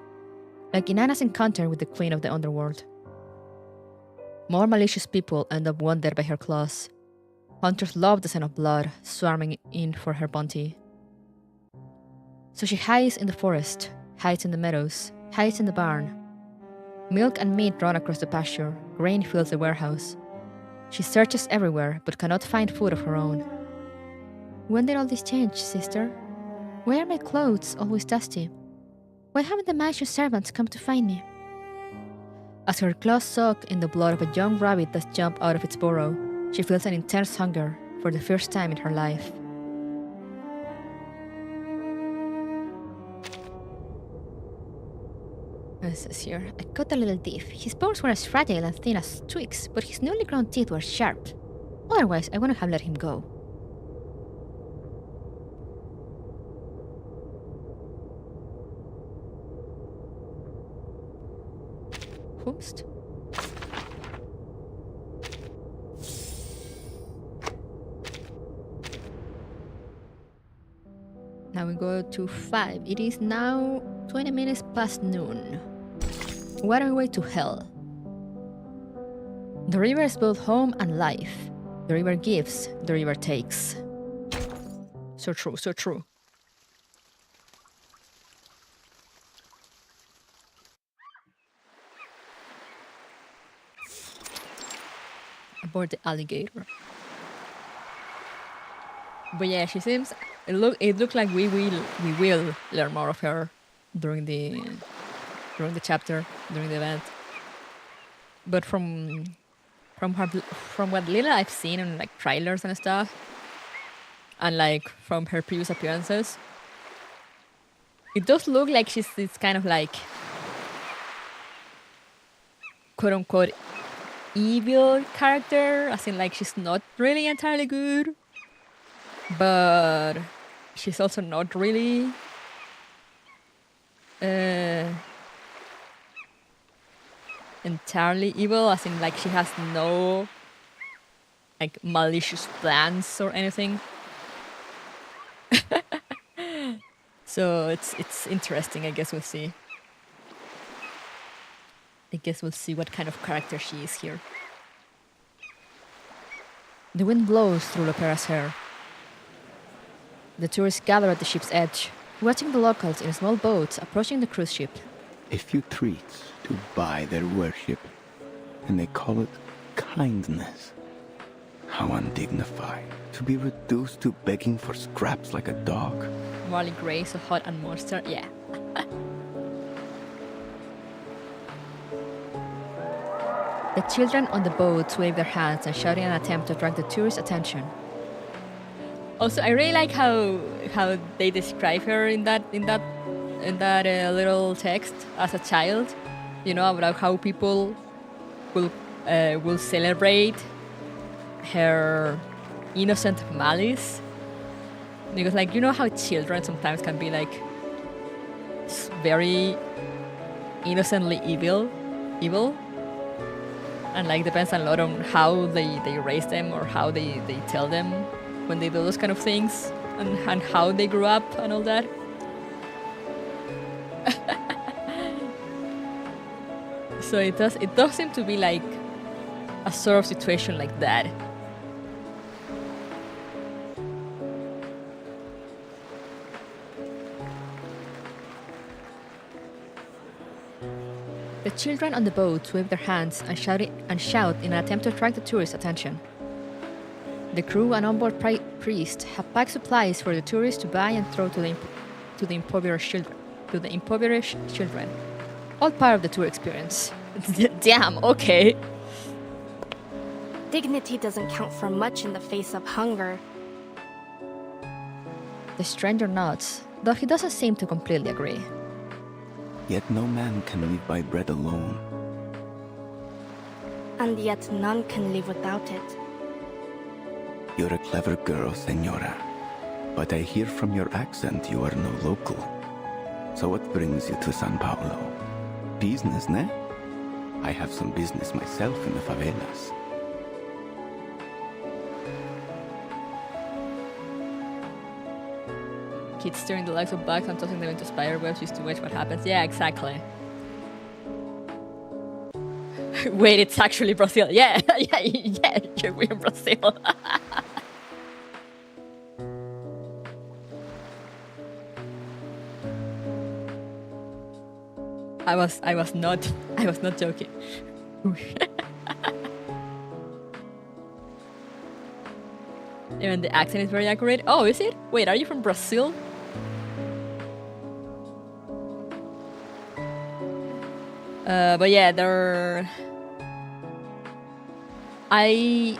like Inanna's encounter with the queen of the underworld. More malicious people end up wounded by her claws. Hunters love the scent of blood swarming in for her bounty. So she hides in the forest, hides in the meadows, hides in the barn. Milk and meat run across the pasture, grain fills the warehouse. She searches everywhere, but cannot find food of her own. When did all this change, sister? Why are my clothes always dusty? Why haven't the mansion servants come to find me? As her claws soak in the blood of a young rabbit that jumped out of its burrow, she feels an intense hunger for the first time in her life. It says here, I caught a little thief. His bones were as fragile and thin as twigs, but his newly grown teeth were sharp. Otherwise, I wouldn't have let him go. Whomst? Now we go to 5. It is now 20 minutes past noon. What a way to hell. The river is both home and life. The river gives, the river takes. So true, so true. Aboard the alligator. But yeah, she seems. It looked like we will learn more of her during the chapter, during the event. But from what little I've seen in like trailers and stuff, and like from her previous appearances, it does look like she's this kind of like quote unquote evil character, as in like she's not really entirely good, but she's also not really entirely evil, as in like she has no like malicious plans or anything. So it's interesting. I guess we'll see. I guess we'll see what kind of character she is here. The wind blows through Lopera's hair. The tourists gather at the ship's edge, watching the locals in small boats approaching the cruise ship. A few treats to buy their worship, and they call it kindness. How undignified to be reduced to begging for scraps like a dog. Marley Gray, so hot and monster, yeah. The children on the boats wave their hands and shout in an attempt to attract the tourists' attention. Also, I really like how they describe her in that little text as a child. You know, about how people will celebrate her innocent malice, because like you know how children sometimes can be like very innocently evil, and like depends a lot on how they raise them or how they tell them when they do those kind of things, and how they grew up and all that. So it does seem to be like a sort of situation like that. The children on the boats wave their hands and shout in an attempt to attract the tourists' attention. The crew and onboard priest have packed supplies for the tourists to buy and throw to the impoverished children. All part of the tour experience. Damn, okay. Dignity doesn't count for much in the face of hunger. The stranger nods, though he doesn't seem to completely agree. Yet no man can live by bread alone. And yet none can live without it. You're a clever girl, Senora. But I hear from your accent you are no local. So what brings you to San Paulo? Business, ne? I have some business myself in the favelas. Kids stirring the legs of bugs and tossing them into spider webs just to watch what happens. Yeah, exactly. Wait, it's actually Brazil. Yeah, we're in Brazil. I was not joking. Even the accent is very accurate. Oh, is it? Wait, are you from Brazil? But yeah, I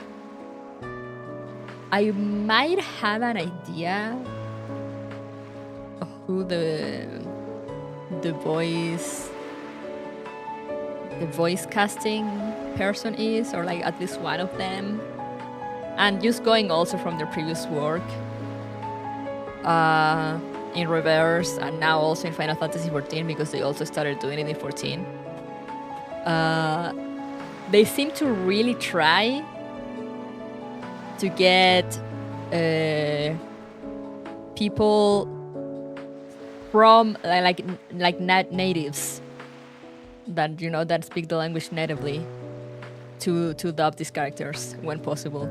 might have an idea of who the voice casting person is, or like at least one of them. And just going also from their previous work in Reverse, and now also in Final Fantasy XIV, because they also started doing it in 14. they seem to really try to get people from like natives that that speak the language natively to dub these characters when possible.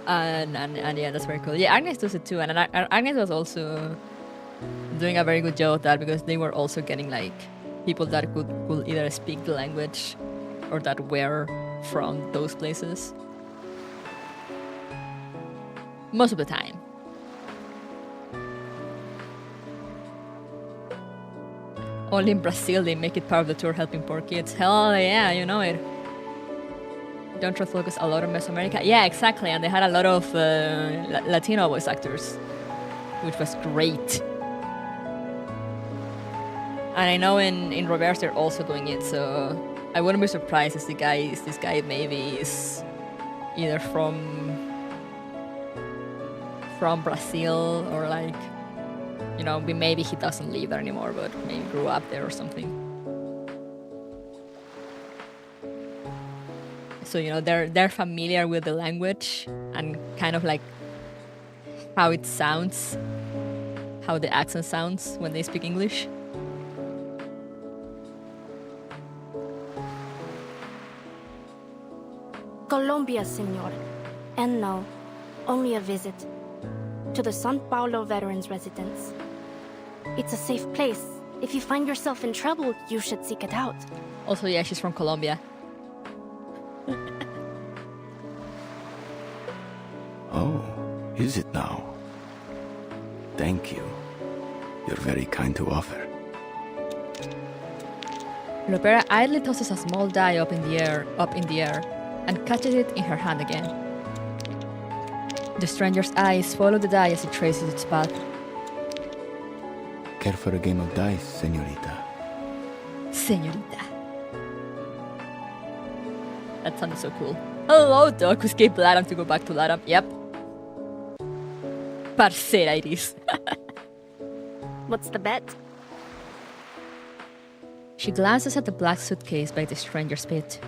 And yeah, that's very cool. Yeah, Agnes does it too, and Agnes was also doing a very good job of that because they were also getting like people that could either speak the language or that were from those places most of the time. Only in Brazil they make it part of the tour helping poor kids. Hell yeah, you know it. Don't try to focus a lot on Mesoamerica. Yeah, exactly, and they had a lot of Latino voice actors, which was great. And I know in Reverse they're also doing it, so I wouldn't be surprised if this guy maybe is either from Brazil or like, maybe he doesn't live there anymore, but maybe grew up there or something. So they're familiar with the language and kind of like how it sounds, how the accent sounds when they speak English. Colombia, senor. And no, only a visit. To the São Paulo Veterans Residence. It's a safe place. If you find yourself in trouble, you should seek it out. Also, yeah, she's from Colombia. Oh, is it now? Thank you. You're very kind to offer. Lopera idly tosses a small die up in the air, and catches it in her hand again. The stranger's eyes follow the die as it traces its path. Care for a game of dice, señorita? Señorita. That sounded so cool. Hello, dog who escaped Latam to go back to Latam. Yep. Parcera it is. What's the bet? She glances at the black suitcase by the stranger's pit.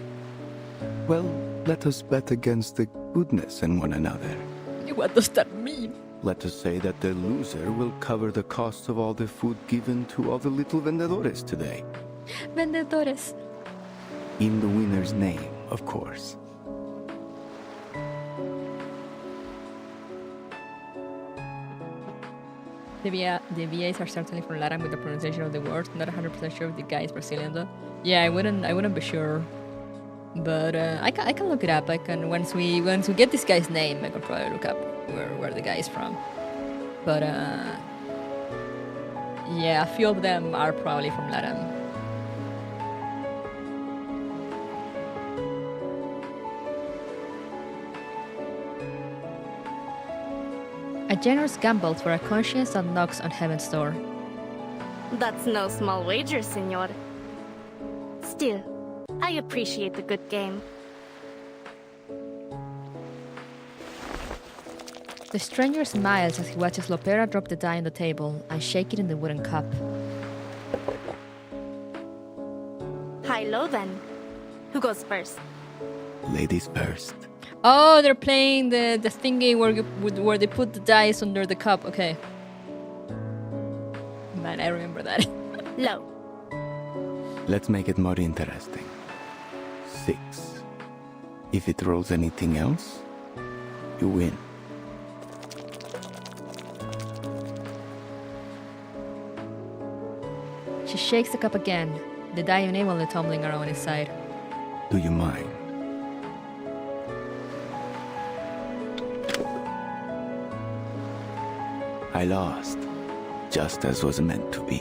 Well, let us bet against the goodness in one another. What does that mean? Let us say that the loser will cover the cost of all the food given to all the little vendedores today. Vendedores. In the winner's name, of course. The VAs are certainly from Latin with the pronunciation of the word. Not 100% sure if the guy is Brazilian though. Yeah, I wouldn't be sure. But I can look it up. I can once we get this guy's name, I can probably look up where the guy is from. But yeah, a few of them are probably from Latin. A generous gamble for a conscience that knocks on heaven's door. That's no small wager, senor. Still, I appreciate the good game. The stranger smiles as he watches Lopera drop the die on the table and shake it in the wooden cup. High-low then. Who goes first? Ladies first. Oh, they're playing the thingy where they put the dice under the cup. Okay. Man, I remember that. Low. Let's make it more interesting. 6. If it rolls anything else, you win. She shakes the cup again, the die unevenly tumbling around his side. Do you mind? I lost, just as was meant to be.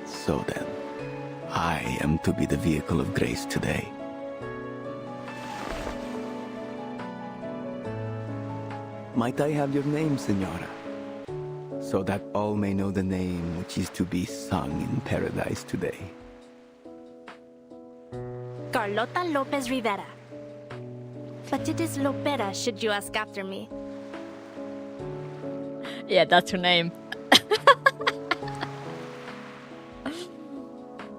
So then, I am to be the vehicle of grace today. Might I have your name, Senora? So that all may know the name which is to be sung in paradise today. Carlota Lopez Rivera. But it is Lopera, should you ask after me. Yeah, that's her name.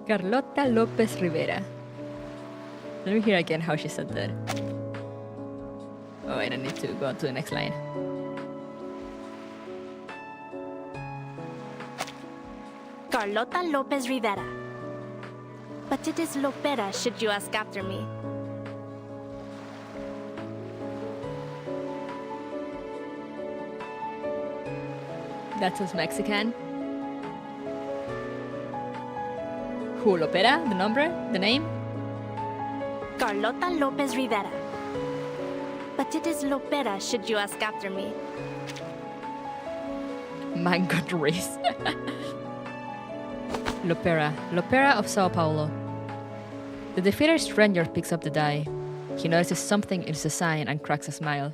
Carlota Lopez Rivera. Let me hear again how she said that. Oh, I don't need to go on to the next line. Carlota Lopez Rivera. But it is Lopera, should you ask after me. That was Mexican. Who, Lopera? The nombre? The name? Carlota Lopez Rivera. But it is Lopera, should you ask after me. Mango race. Lopera. Lopera of Sao Paulo. The defeated stranger picks up the die. He notices something in the sign and cracks a smile.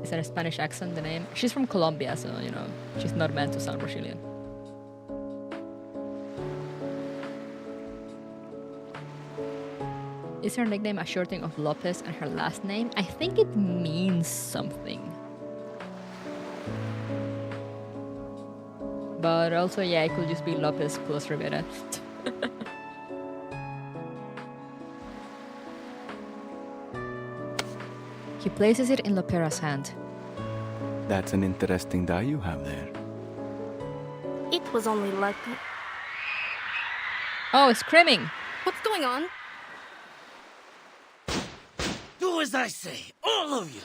Is that a Spanish accent, the name? She's from Colombia, so, you know, she's not meant to sound Brazilian. Is her nickname a shortening of Lopez and her last name? I think it means something. But also, yeah, it could just be Lopez plus Rivera. He places it in Lopera's hand. That's an interesting die you have there. It was only luck. Oh, screaming! What's going on? Do as I say, all of you!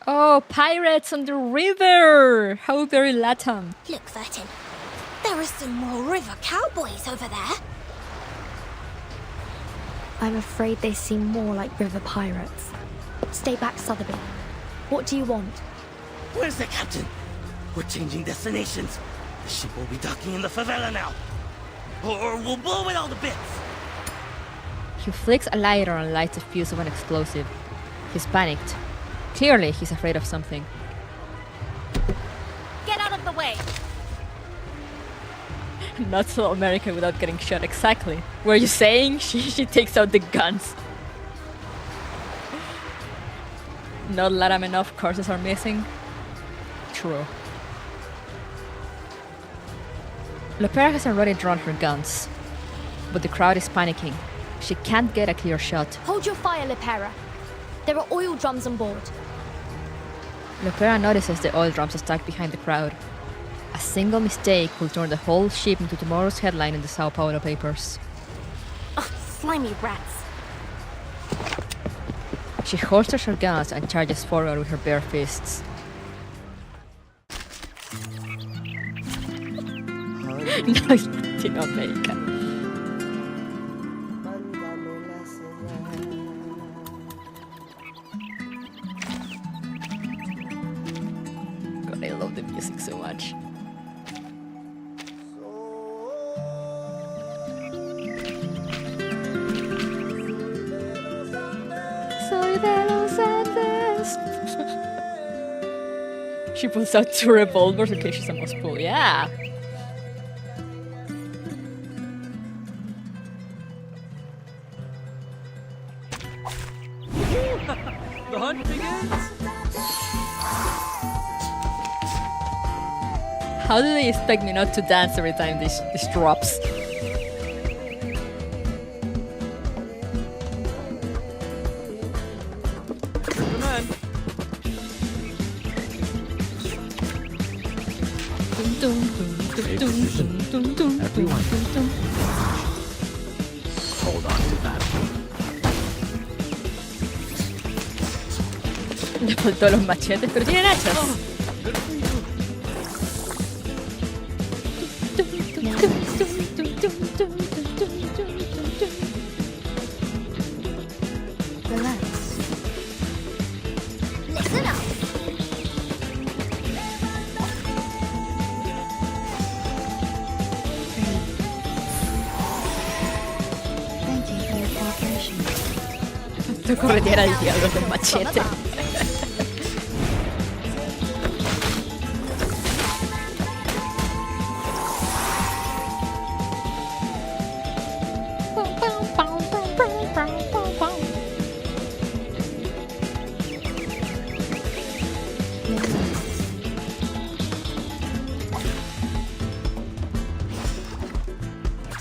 Oh, pirates on the river! How very Latam. Look, Vertin. There are some more river cowboys over there. I'm afraid they seem more like river pirates. Stay back, Sotheby. What do you want? Where's the captain? We're changing destinations. The ship will be docking in the favela now. Or we'll blow it all to bits. He flicks a lighter and lights a fuse of an explosive. He's panicked. Clearly, he's afraid of something. Get out of the way! Not so American without getting shot, exactly. Were you saying? She takes out the guns. Not Latam enough courses are missing. True. Lopera has already drawn her guns, but the crowd is panicking. She can't get a clear shot. Hold your fire, Lopera. There are oil drums on board. Lopera notices the oil drums stacked behind the crowd. A single mistake will turn the whole ship into tomorrow's headline in the Sao Paulo papers. Ugh, slimy rats. She holsters her guns and charges forward with her bare fists. No, Latin America. God, I love the music so much. Soy de Los Andes. She pulls out 2 revolvers in case she's a must pull. Yeah. The hunt begins! How do they expect me not to dance every time this drops? Everyone. Hold on to that. Le faltó los machetes, pero tienen hachas. Relax. Listen up. Thank you for your cooperation. Tu corretiera al diablo con machete.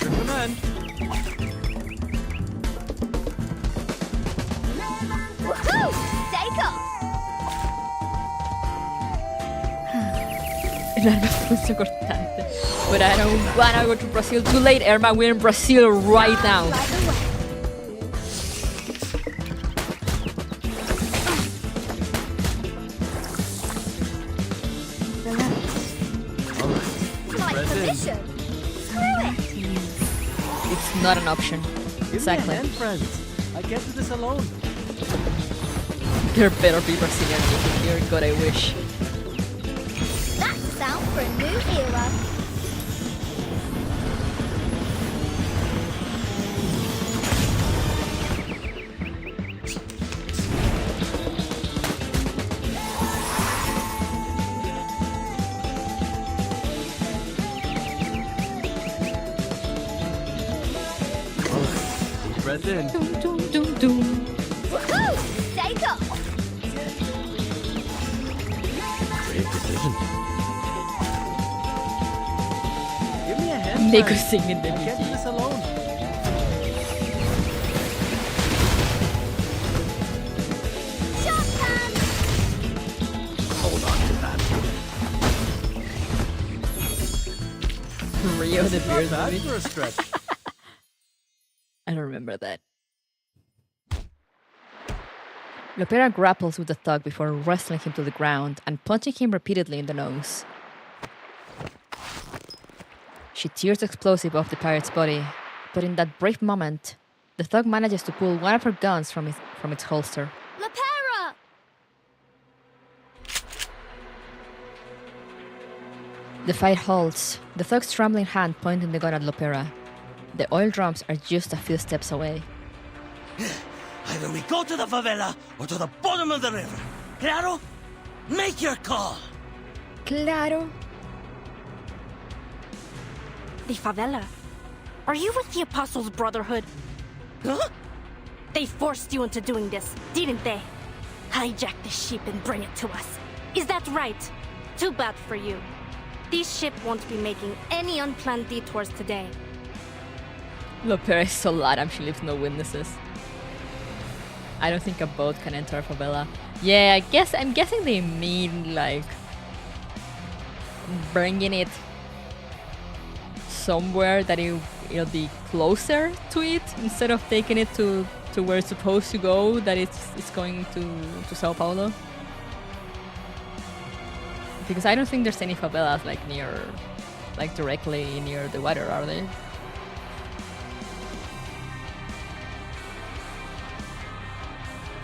Recommend. Woohoo! Take off! L'arma è cortante. But I don't wanna go to Brazil. Too late, Irma. We're in Brazil right now. My position! Screw it! It's not an option. Exactly. Give me a hand, friends. I can't do this alone. There better be Brazilian music here. God, I wish. That's the sound for a new era. Breath in. Doom, doom, doom, doom. Woohoo! Take off! Great decision. Give me a hand. Make friends. us sing in the I can't do this alone. Shotgun! Hold on to that. Rio the Beard Not bad movie. for a stretch. I don't remember that. Lopera grapples with the thug before wrestling him to the ground and punching him repeatedly in the nose. She tears explosive off the pirate's body, but in that brief moment, the thug manages to pull one of her guns from its holster. Lopera! The fight halts, the thug's trembling hand pointing the gun at Lopera. The oil drums are just a few steps away. Either we go to the favela or to the bottom of the river. Claro? Make your call. Claro. The favela. Are you with the Apostles' Brotherhood? Huh? They forced you into doing this, didn't they? Hijack the ship and bring it to us. Is that right? Too bad for you. This ship won't be making any unplanned detours today. Lopera is so Latam, she leaves no witnesses. I don't think a boat can enter a favela. Yeah, I'm guessing they mean like bringing it somewhere that it'll be closer to it instead of taking it to where it's supposed to go, that it's going to Sao Paulo. Because I don't think there's any favelas like directly near the water, are they?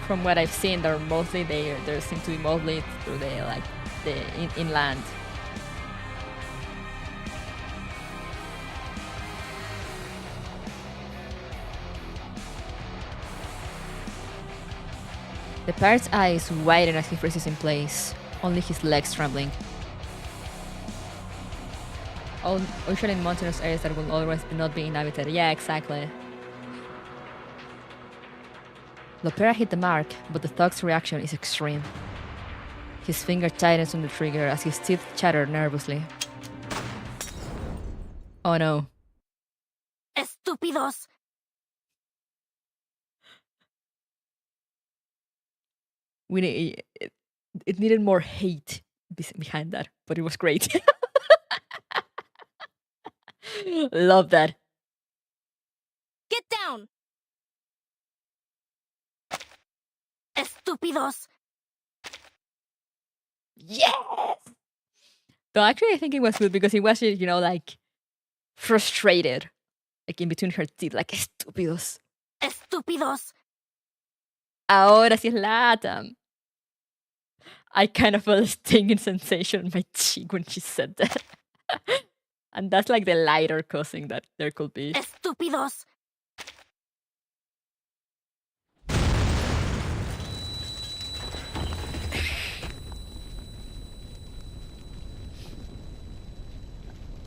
From what I've seen, there seem to be mostly through the inland. The pirate's eyes widen as he freezes in place, only his legs trembling. Usually in mountainous areas that will always not be inhabited. Yeah, exactly. Lopera hit the mark, but the thug's reaction is extreme. His finger tightens on the trigger as his teeth chatter nervously. Oh no. Estúpidos! It needed more hate behind that, but it was great. Love that. Get down! Estúpidos! Yes! Though actually I think it was good because it was, like frustrated. Like in between her teeth, like estúpidos. Estúpidos! Ahora sí es Latam. I kind of felt a stinging sensation on my cheek when she said that. And that's like the lighter cussing that there could be. Estúpidos!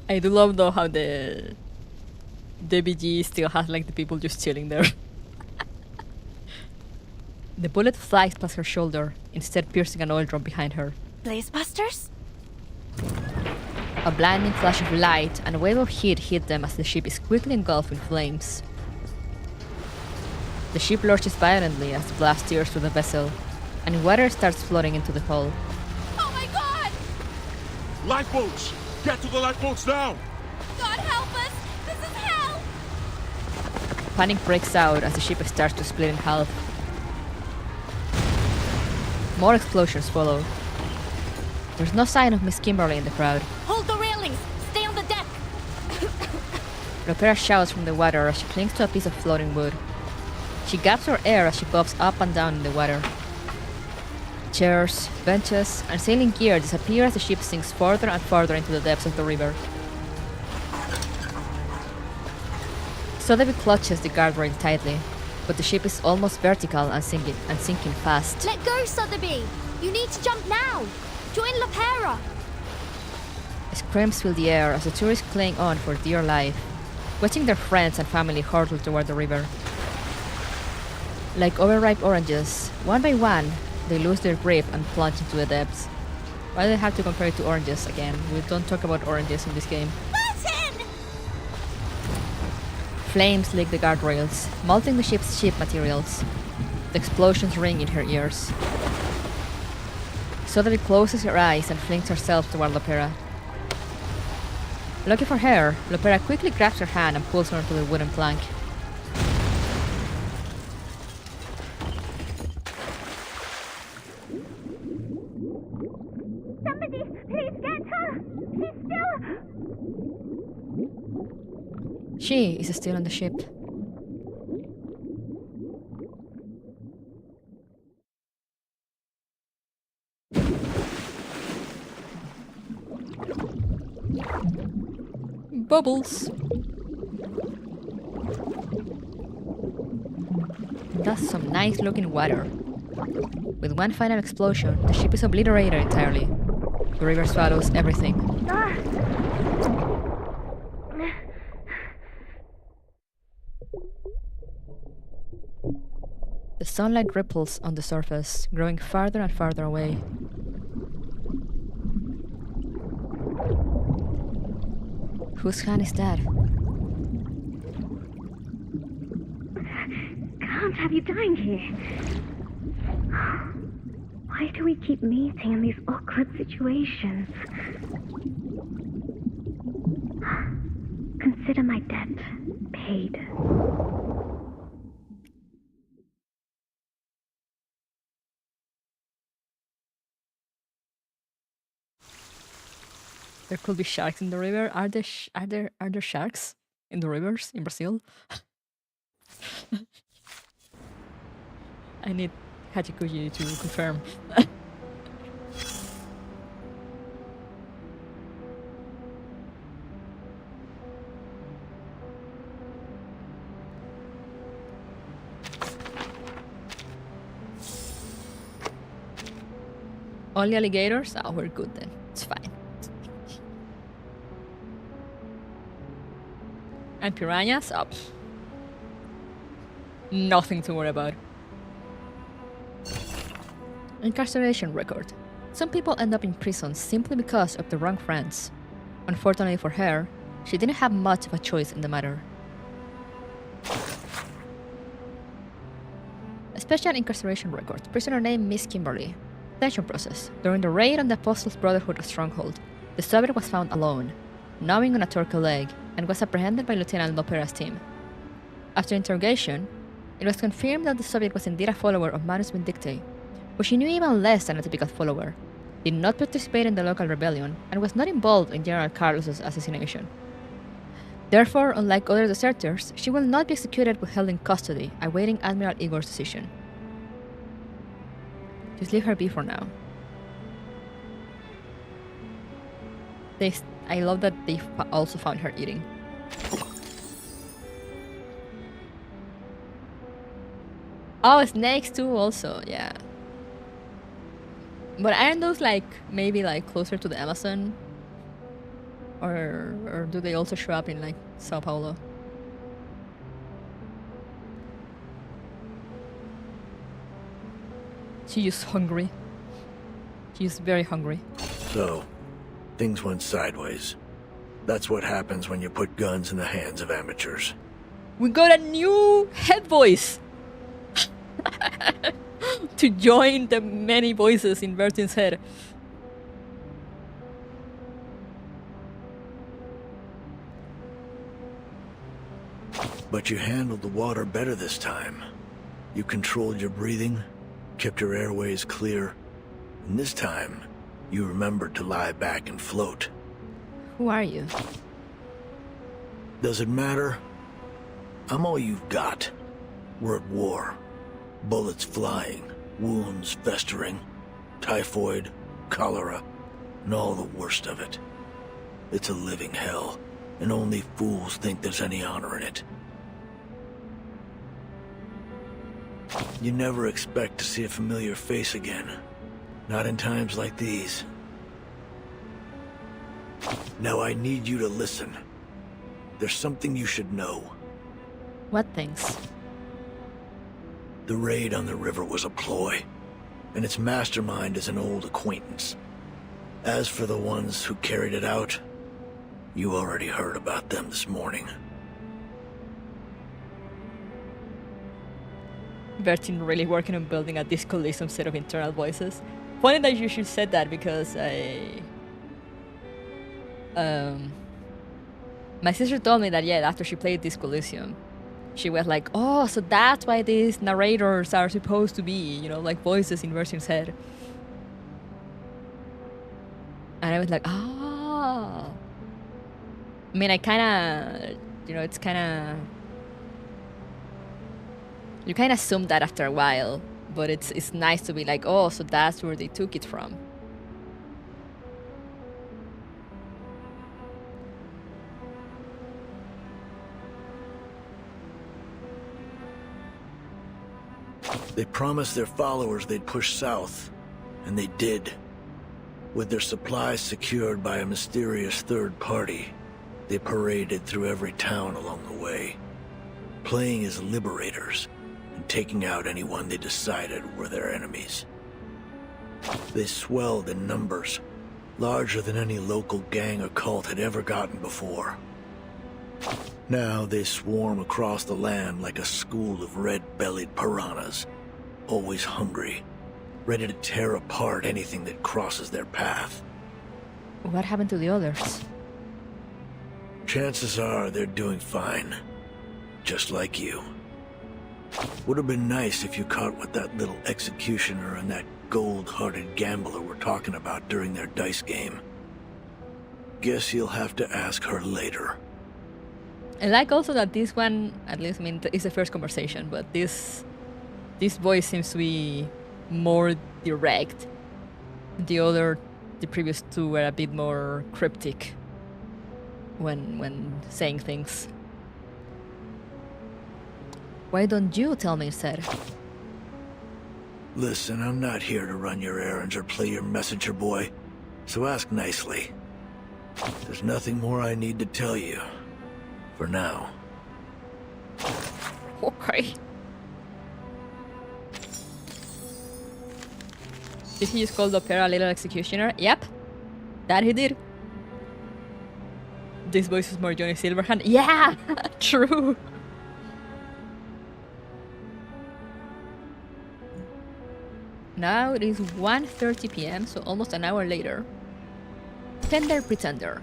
I do love though how the BG still has like the people just chilling there. The bullet flies past her shoulder, instead piercing an oil drum behind her. Blaze busters? A blinding flash of light and a wave of heat hit them as the ship is quickly engulfed in flames. The ship lurches violently as the blast tears through the vessel, and water starts flooding into the hull. Oh my god! Lifeboats! Get to the lifeboats now! God help us! This is hell! Panic breaks out as the ship starts to split in half. More explosions follow. There's no sign of Miss Kimberly in the crowd. Hold the railings! Stay on the deck! Lopera shouts from the water as she clings to a piece of floating wood. She gaps for air as she bobs up and down in the water. Chairs, benches, and sailing gear disappear as the ship sinks further and further into the depths of the river. Sotheby clutches the guardrail tightly, but the ship is almost vertical and sinking fast. Let go, Sotheby! You need to jump now! Join Lopera! Screams fill the air as the tourists cling on for dear life, watching their friends and family hurtle toward the river. Like overripe oranges, one by one, they lose their grip and plunge into the depths. Why do they have to compare it to oranges again? We don't talk about oranges in this game. Martin! Flames lick the guardrails, melting the ship's ship materials. The explosions ring in her ears. Sotheby closes her eyes and flings herself toward Lopera. Lucky for her, Lopera quickly grabs her hand and pulls her onto the wooden plank. Somebody, please get her! She is still on the ship. Bubbles. That's some nice looking water. With one final explosion, the ship is obliterated entirely. The river swallows everything. The sunlight ripples on the surface, growing farther and farther away. Whose hand is that? Can't have you dying here. Why do we keep meeting in these awkward situations? Consider my debt paid. There could be sharks in the river. Are there sharks in the rivers in Brazil? I need Hachikuji to confirm. Only alligators? Oh, we're good then. It's fine. And piranhas? Up. Nothing to worry about. Incarceration record. Some people end up in prison simply because of the wrong friends. Unfortunately for her, she didn't have much of a choice in the matter. A special incarceration record. Prisoner named Miss Kimberly. Detention process. During the raid on the Apostles' Brotherhood stronghold, the Soviet was found alone, gnawing on a turkey leg, and was apprehended by Lieutenant Lopera's team. After interrogation, it was confirmed that the Soviet was indeed a follower of Manus Vindictae, but she knew even less than a typical follower, did not participate in the local rebellion, and was not involved in General Carlos's assassination. Therefore, unlike other deserters, she will not be executed but held in custody, awaiting Admiral Igor's decision. Just leave her be for now. I love that they also found her eating. Oh, snakes too also, yeah. But aren't those like, maybe like closer to the Amazon? Or do they also show up in like Sao Paulo? She's just hungry. She's very hungry. So, things went sideways. That's what happens when you put guns in the hands of amateurs. We got a new head voice to join the many voices in Bertin's head. But you handled the water better this time. You controlled your breathing, kept your airways clear, and this time, you remembered to lie back and float. Who are you? Does it matter? I'm all you've got. We're at war. Bullets flying, wounds festering, typhoid, cholera, and all the worst of it. It's a living hell, and only fools think there's any honor in it. You never expect to see a familiar face again. Not in times like these. Now I need you to listen. There's something you should know. What things? The raid on the river was a ploy, and its mastermind is an old acquaintance. As for the ones who carried it out, you already heard about them this morning. Bertin really working on building a Discord list instead of internal voices. Funny that you should said that because my sister told me that after she played Disco Elysium, she was like, oh, so that's why these narrators are supposed to be, like voices in Bertin's head. And I was like, oh. I mean, I kind of, it's kind of... You kind of assume that after a while, but it's nice to be like, oh, so that's where they took it from. They promised their followers they'd push south, and they did. With their supplies secured by a mysterious third party, they paraded through every town along the way, playing as liberators and taking out anyone they decided were their enemies. They swelled in numbers, larger than any local gang or cult had ever gotten before. Now they swarm across the land like a school of red-bellied piranhas, always hungry, ready to tear apart anything that crosses their path. What happened to the others? Chances are they're doing fine, just like you. Would have been nice if you caught what that little executioner and that gold-hearted gambler were talking about during their dice game. Guess you'll have to ask her later. I like also that this one, at least, I mean, it's the first conversation, but this voice seems to be more direct. The previous two were a bit more cryptic when saying things. Why don't you tell me, sir? Listen, I'm not here to run your errands or play your messenger boy, so ask nicely. There's nothing more I need to tell you. For now. Okay. Did he just call the opera Little Executioner? Yep. That he did. This voice is more Johnny Silverhand. Yeah! True! Now it is 1:30 p.m., so almost an hour later. Tender Pretender.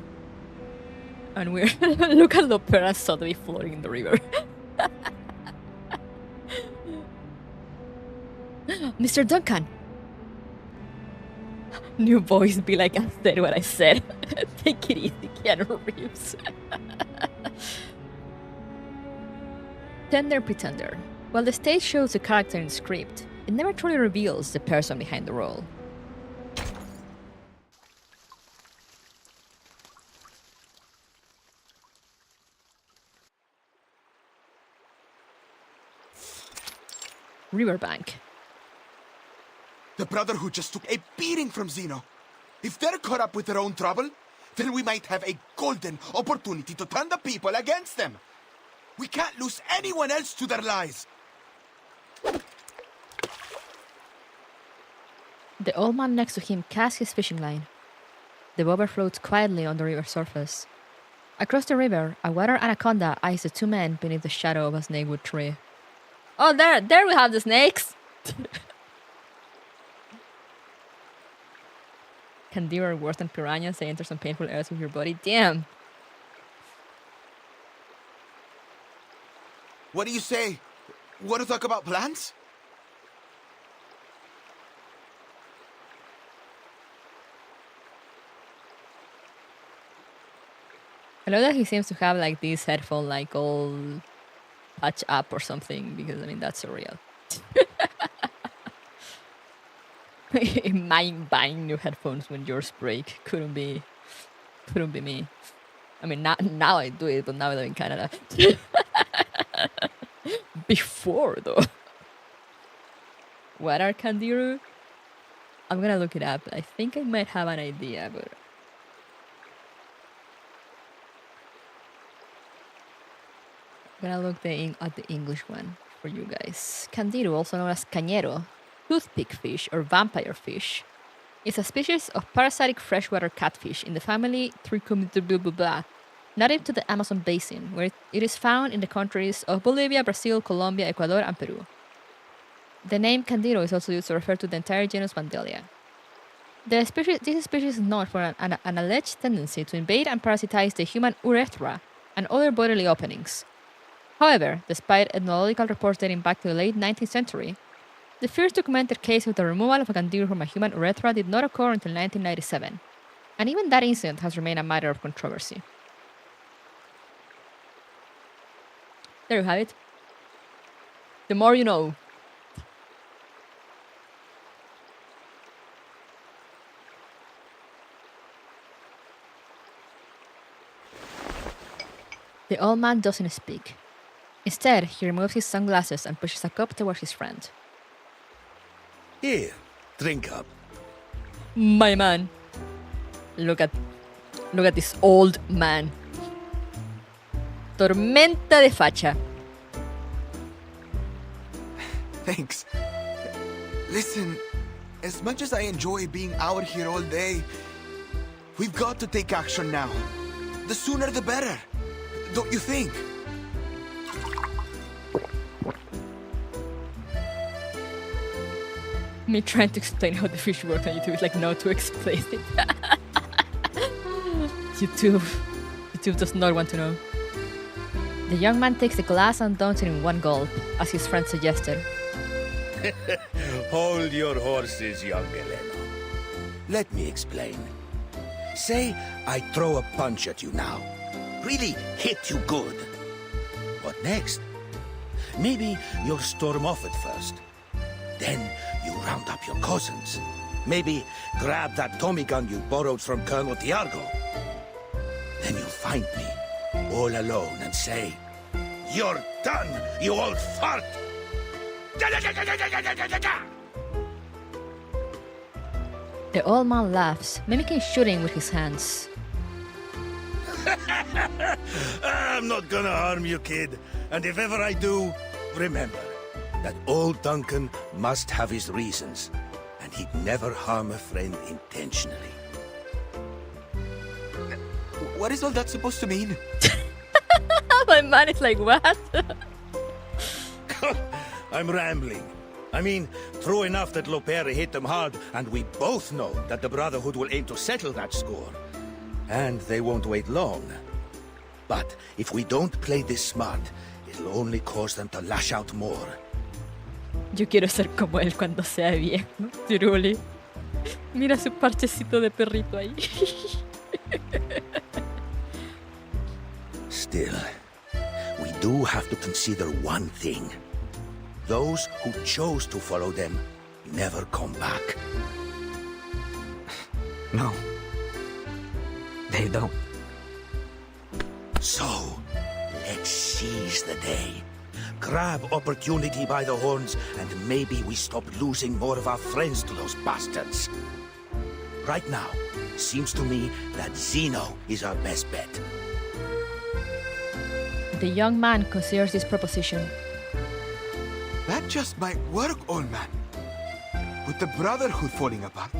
And we're look at Lopera suddenly floating in the river. Mr. Duncan! New voice be like, I said what I said. Take it easy, Keanu Reeves. Tender Pretender. While the stage shows the character in the script, it never truly reveals the person behind the role. Riverbank. The Brotherhood just took a beating from Zeno. If they're caught up with their own trouble, then we might have a golden opportunity to turn the people against them. We can't lose anyone else to their lies. The old man next to him casts his fishing line. The bobber floats quietly on the river's surface. Across the river, a water anaconda eyes the two men beneath the shadow of a snakewood tree. Oh, there we have the snakes! Candiru are worse than piranhas. They enter some painful areas with your body. Damn! What do you say? Want to talk about plans? I love that he seems to have like this headphone like all patch up or something, because I mean that's surreal. Buying new headphones when yours break couldn't be me. I mean now I do it, but now I live in Canada. Before though. What are Candiru? I'm gonna look it up. I think I might have an idea, but I'm gonna look at the English one for you guys. Candiru, also known as cañero, toothpick fish or vampire fish, is a species of parasitic freshwater catfish in the family Trichomycetoblah, native to the Amazon basin, where it is found in the countries of Bolivia, Brazil, Colombia, Ecuador, and Peru. The name Candiru is also used to refer to the entire genus Vandellia. This species is known for an alleged tendency to invade and parasitize the human urethra and other bodily openings. However, despite ethnological reports dating back to the late 19th century, the first documented case of the removal of a candiru from a human urethra did not occur until 1997, and even that incident has remained a matter of controversy. There you have it. The more you know. The old man doesn't speak. Instead, he removes his sunglasses and pushes a cup towards his friend. Here, drink up. My man. Look at this old man. Tormenta de facha. Thanks. Listen, as much as I enjoy being out here all day, we've got to take action now. The sooner the better. Don't you think? Me trying to explain how the fish work on YouTube is like no to explain it. YouTube does not want to know. The young man takes the glass and downs it in one gulp, as his friend suggested. Hold your horses, young Elena. Let me explain. Say I throw a punch at you now. Really hit you good. What next? Maybe you'll storm off at first. Then you round up your cousins. Maybe grab that Tommy gun you borrowed from Colonel Tiargo. Then you'll find me, all alone, and say, "You're done, you old fart!" The old man laughs, mimicking shooting with his hands. I'm not gonna harm you, kid. And if ever I do, remember that old Duncan must have his reasons, and he'd never harm a friend intentionally. What is all that supposed to mean? My man is like, what? I'm rambling. I mean, true enough that Lopere hit them hard, and we both know that the Brotherhood will aim to settle that score. And they won't wait long. But if we don't play this smart, it'll only cause them to lash out more. Yo quiero ser como él cuando sea viejo, truly. Mira su parchecito de perrito ahí. Still, we do have to consider one thing. Those who chose to follow them never come back. No. They don't. So, let's seize the day. Grab opportunity by the horns, and maybe we stop losing more of our friends to those bastards. Right now, seems to me that Zeno is our best bet. The young man considers this proposition. That just might work, old man. With the Brotherhood falling apart,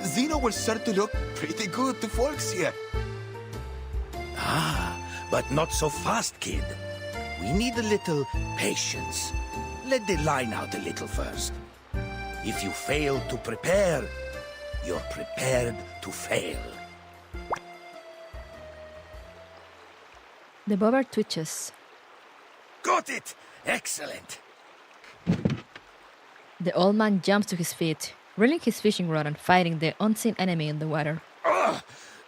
Zeno will start to look pretty good to folks here. Ah, but not so fast, kid. We need a little patience. Let the line out a little first. If you fail to prepare, you're prepared to fail. The bobber twitches. Got it! Excellent! The old man jumps to his feet, reeling his fishing rod and fighting the unseen enemy in the water. Oh,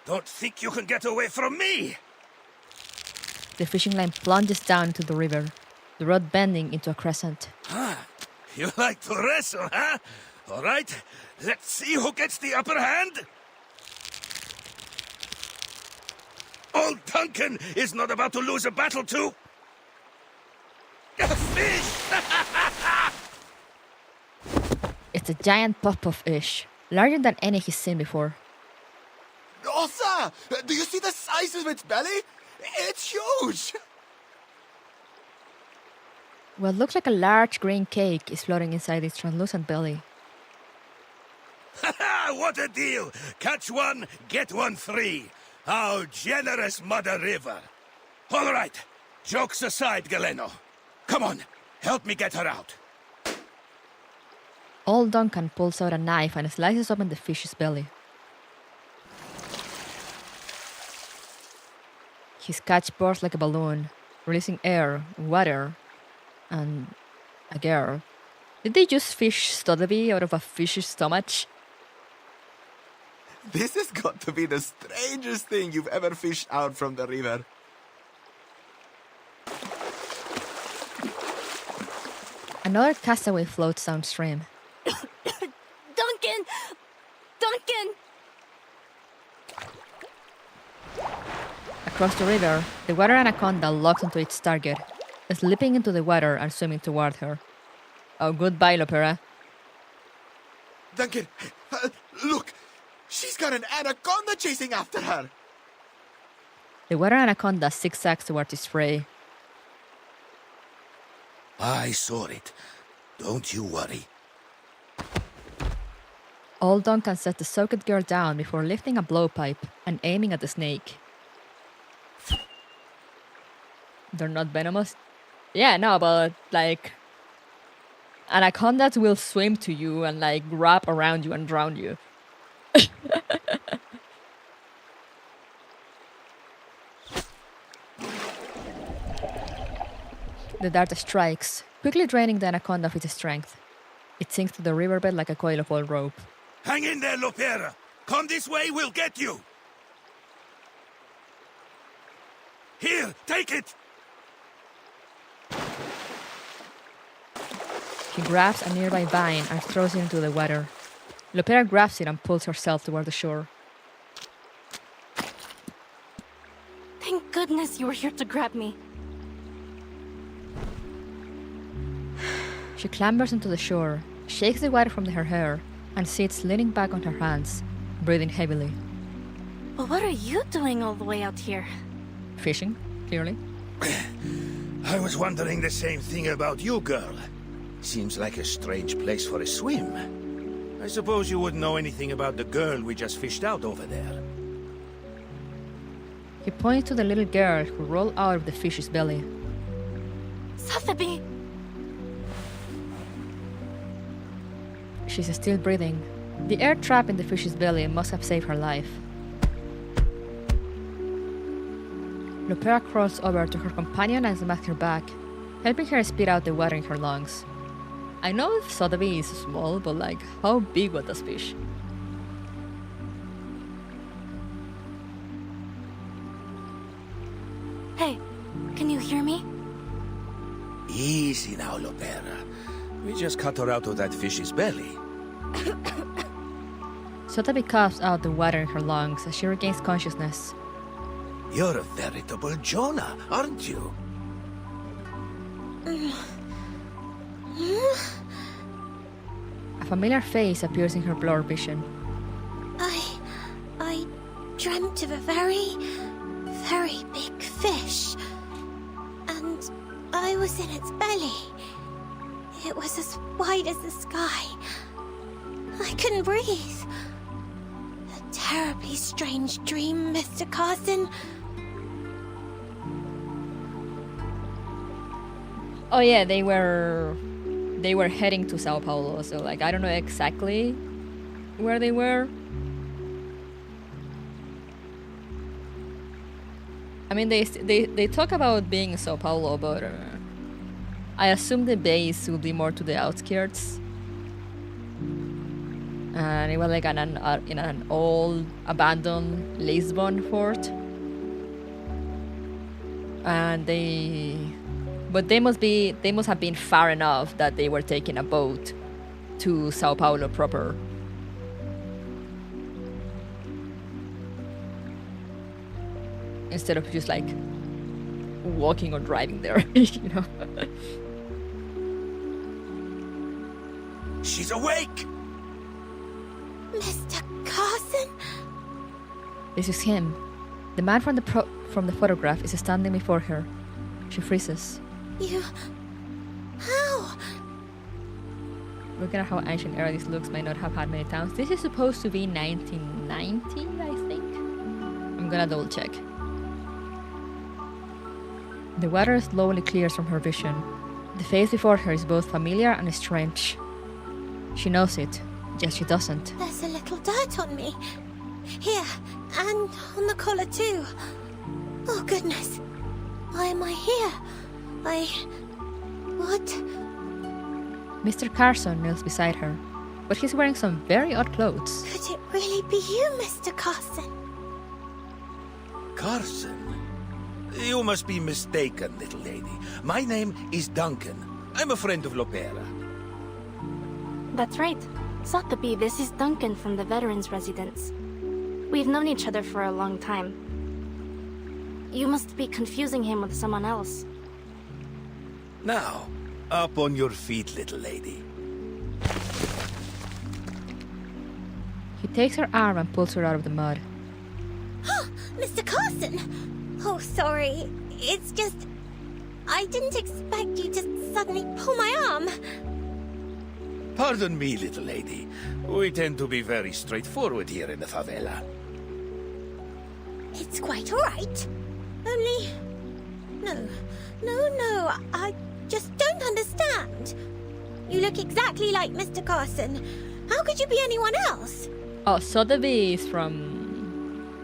don't think you can get away from me! The fishing line plunges down into the river, the rod bending into a crescent. You like to wrestle, huh? All right, let's see who gets the upper hand. Old Duncan is not about to lose a battle to... a fish! It's a giant puff-puff-ish, larger than any he's seen before. Osa! Do you see the size of its belly? It's huge! What looks like a large green cake is floating inside its translucent belly. What a deal! Catch one, get one free. How generous, Mother River. All right, jokes aside, Galeno. Come on, help me get her out. Old Duncan pulls out a knife and slices open the fish's belly. His catch bursts like a balloon, releasing air, water, and a girl. Did they just fish Stodaby out of a fish's stomach? This has got to be the strangest thing you've ever fished out from the river. Another castaway floats downstream. Duncan! Duncan! Across the river, the water anaconda locks onto its target, slipping into the water and swimming toward her. Oh, goodbye, Lopera. Duncan, look! She's got an anaconda chasing after her! The water anaconda zigzags towards its prey. I saw it. Don't you worry. Old Duncan sets the soaked girl down before lifting a blowpipe and aiming at the snake. They're not venomous? Yeah, no, but like... anacondas will swim to you and like wrap around you and drown you. The dart strikes, quickly draining the anaconda of its strength. It sinks to the riverbed like a coil of old rope. Hang in there, Lopera. Come this way, we'll get you. Here, take it. He grabs a nearby vine and throws it into the water. Lopera grabs it and pulls herself toward the shore. Thank goodness you were here to grab me. She clambers onto the shore, shakes the water from her hair, and sits leaning back on her hands, breathing heavily. But what are you doing all the way out here? Fishing, clearly. I was wondering the same thing about you, girl. Seems like a strange place for a swim. I suppose you wouldn't know anything about the girl we just fished out over there. He points to the little girl who rolled out of the fish's belly. Sotheby! She's still breathing. The air trap in the fish's belly must have saved her life. Lopera crawls over to her companion and smacks her back, helping her spit out the water in her lungs. I know Sotheby is small, but like, how big was this fish? Hey, can you hear me? Easy now, Lopera. We just cut her out of that fish's belly. Sotheby coughs out the water in her lungs as she regains consciousness. You're a veritable Jonah, aren't you? A familiar face appears in her blurred vision. I dreamt of a very, very big fish. And I was in its belly. It was as wide as the sky. I couldn't breathe. A terribly strange dream, Mr. Carson. Oh yeah, they were heading to Sao Paulo, so like I don't know exactly where they were. I mean, they talk about being in Sao Paulo, but I assume the base will be more to the outskirts. And it was like in an old abandoned Lisbon fort. And they must have been far enough that they were taking a boat to Sao Paulo proper. Instead of just like walking or driving there, you know. She's awake! Mr. Carson? This is him. The man from the photograph is standing before her. She freezes. You... How? Looking at how ancient era this looks, might not have had many towns. This is supposed to be 1990, I think. I'm gonna double check. The water slowly clears from her vision. The face before her is both familiar and strange. She knows it, yet she doesn't. There's a little dirt on me. Here, and on the collar too. Oh goodness. Why am I here? What? Mr. Carson kneels beside her, but he's wearing some very odd clothes. Could it really be you, Mr. Carson? Carson? You must be mistaken, little lady. My name is Duncan. I'm a friend of Lopera. That's right. Sotheby, this is Duncan from the Veterans Residence. We've known each other for a long time. You must be confusing him with someone else. Now, up on your feet, little lady. He takes her arm and pulls her out of the mud. Mr. Carson! Oh, sorry. It's just... I didn't expect you to suddenly pull my arm. Pardon me, little lady. We tend to be very straightforward here in the favela. It's quite all right. Only... No, I just don't understand. You look exactly like Mr. Carson. How could you be anyone else? Oh, Sotheby is from...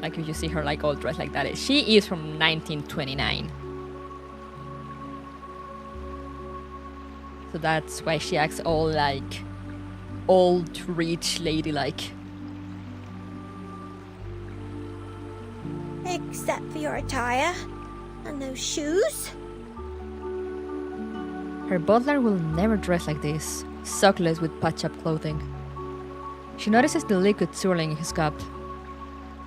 Like, if you see her, like, all dressed like that. She is from 1929. So that's why she acts all, like, old, rich, ladylike. Except for your attire. And those shoes. Her butler will never dress like this, sockless with patched-up clothing. She notices the liquid swirling in his cup.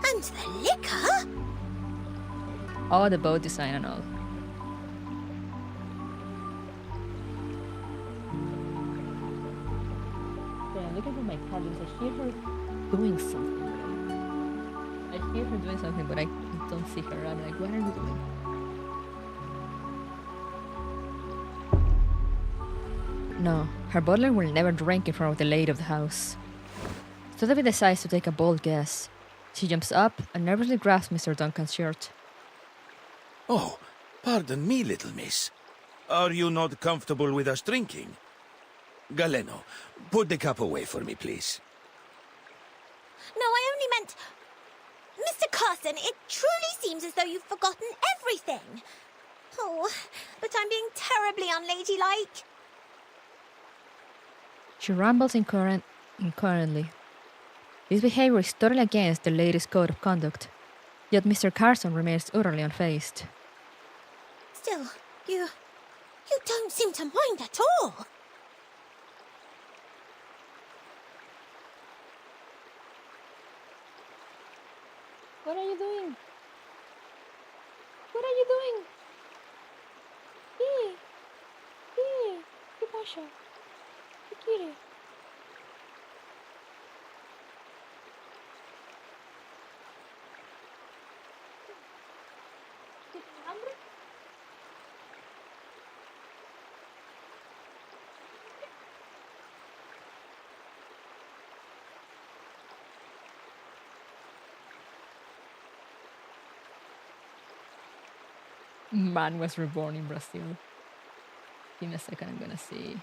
And the liquor? Oh, the boat design and all. Yeah, looking for my cabins, I hear her doing something. I hear her doing something, but I don't see her. I'm like, what are you doing? No, her butler will never drink in front of the lady of the house. Sotheby decides to take a bold guess. She jumps up and nervously grabs Mr. Duncan's shirt. Oh, pardon me, little miss. Are you not comfortable with us drinking? Galeno, put the cup away for me, please. No, I only meant... Mr. Carson, it truly seems as though you've forgotten everything. Oh, but I'm being terribly unladylike. She rambles incoherently. This behavior is totally against the lady's code of conduct, yet Mr. Carson remains utterly unfazed. Still, you don't seem to mind at all. What are you doing? What are you doing? ¿Qué pasa? ¿Qué quiere? ¿Tienes hambre? Man was reborn in Brazil. Give me a second, I'm gonna see.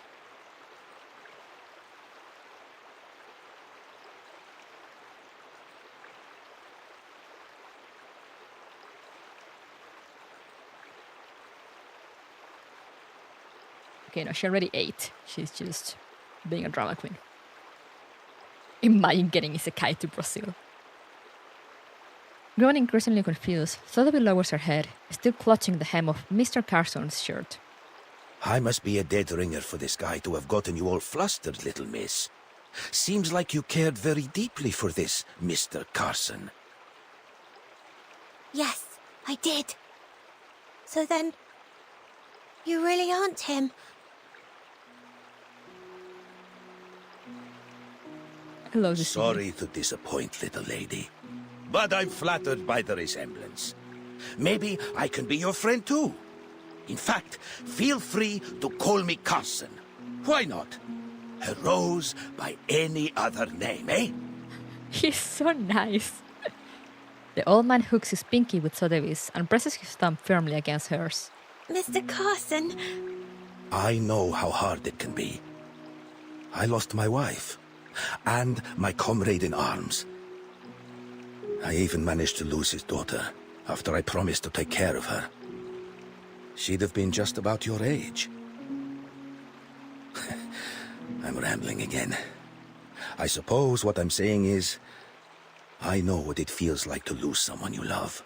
Okay, no, she already ate. She's just being a drama queen. Imagine getting isekai to Brazil. Growing increasingly confused, Sotheby lowers her head, still clutching the hem of Mr. Carson's shirt. I must be a dead ringer for this guy to have gotten you all flustered, little miss. Seems like you cared very deeply for this Mr. Carson. Yes, I did. So then, you really aren't him. Hello, Sorry to disappoint, little lady, but I'm flattered by the resemblance. Maybe I can be your friend too. In fact, feel free to call me Carson. Why not? A rose by any other name, eh? He's so nice. The old man hooks his pinky with Sotheby's and presses his thumb firmly against hers. Mr. Carson. I know how hard it can be. I lost my wife and my comrade in arms. I even managed to lose his daughter after I promised to take care of her. She'd have been just about your age. I'm rambling again. I suppose what I'm saying is, I know what it feels like to lose someone you love.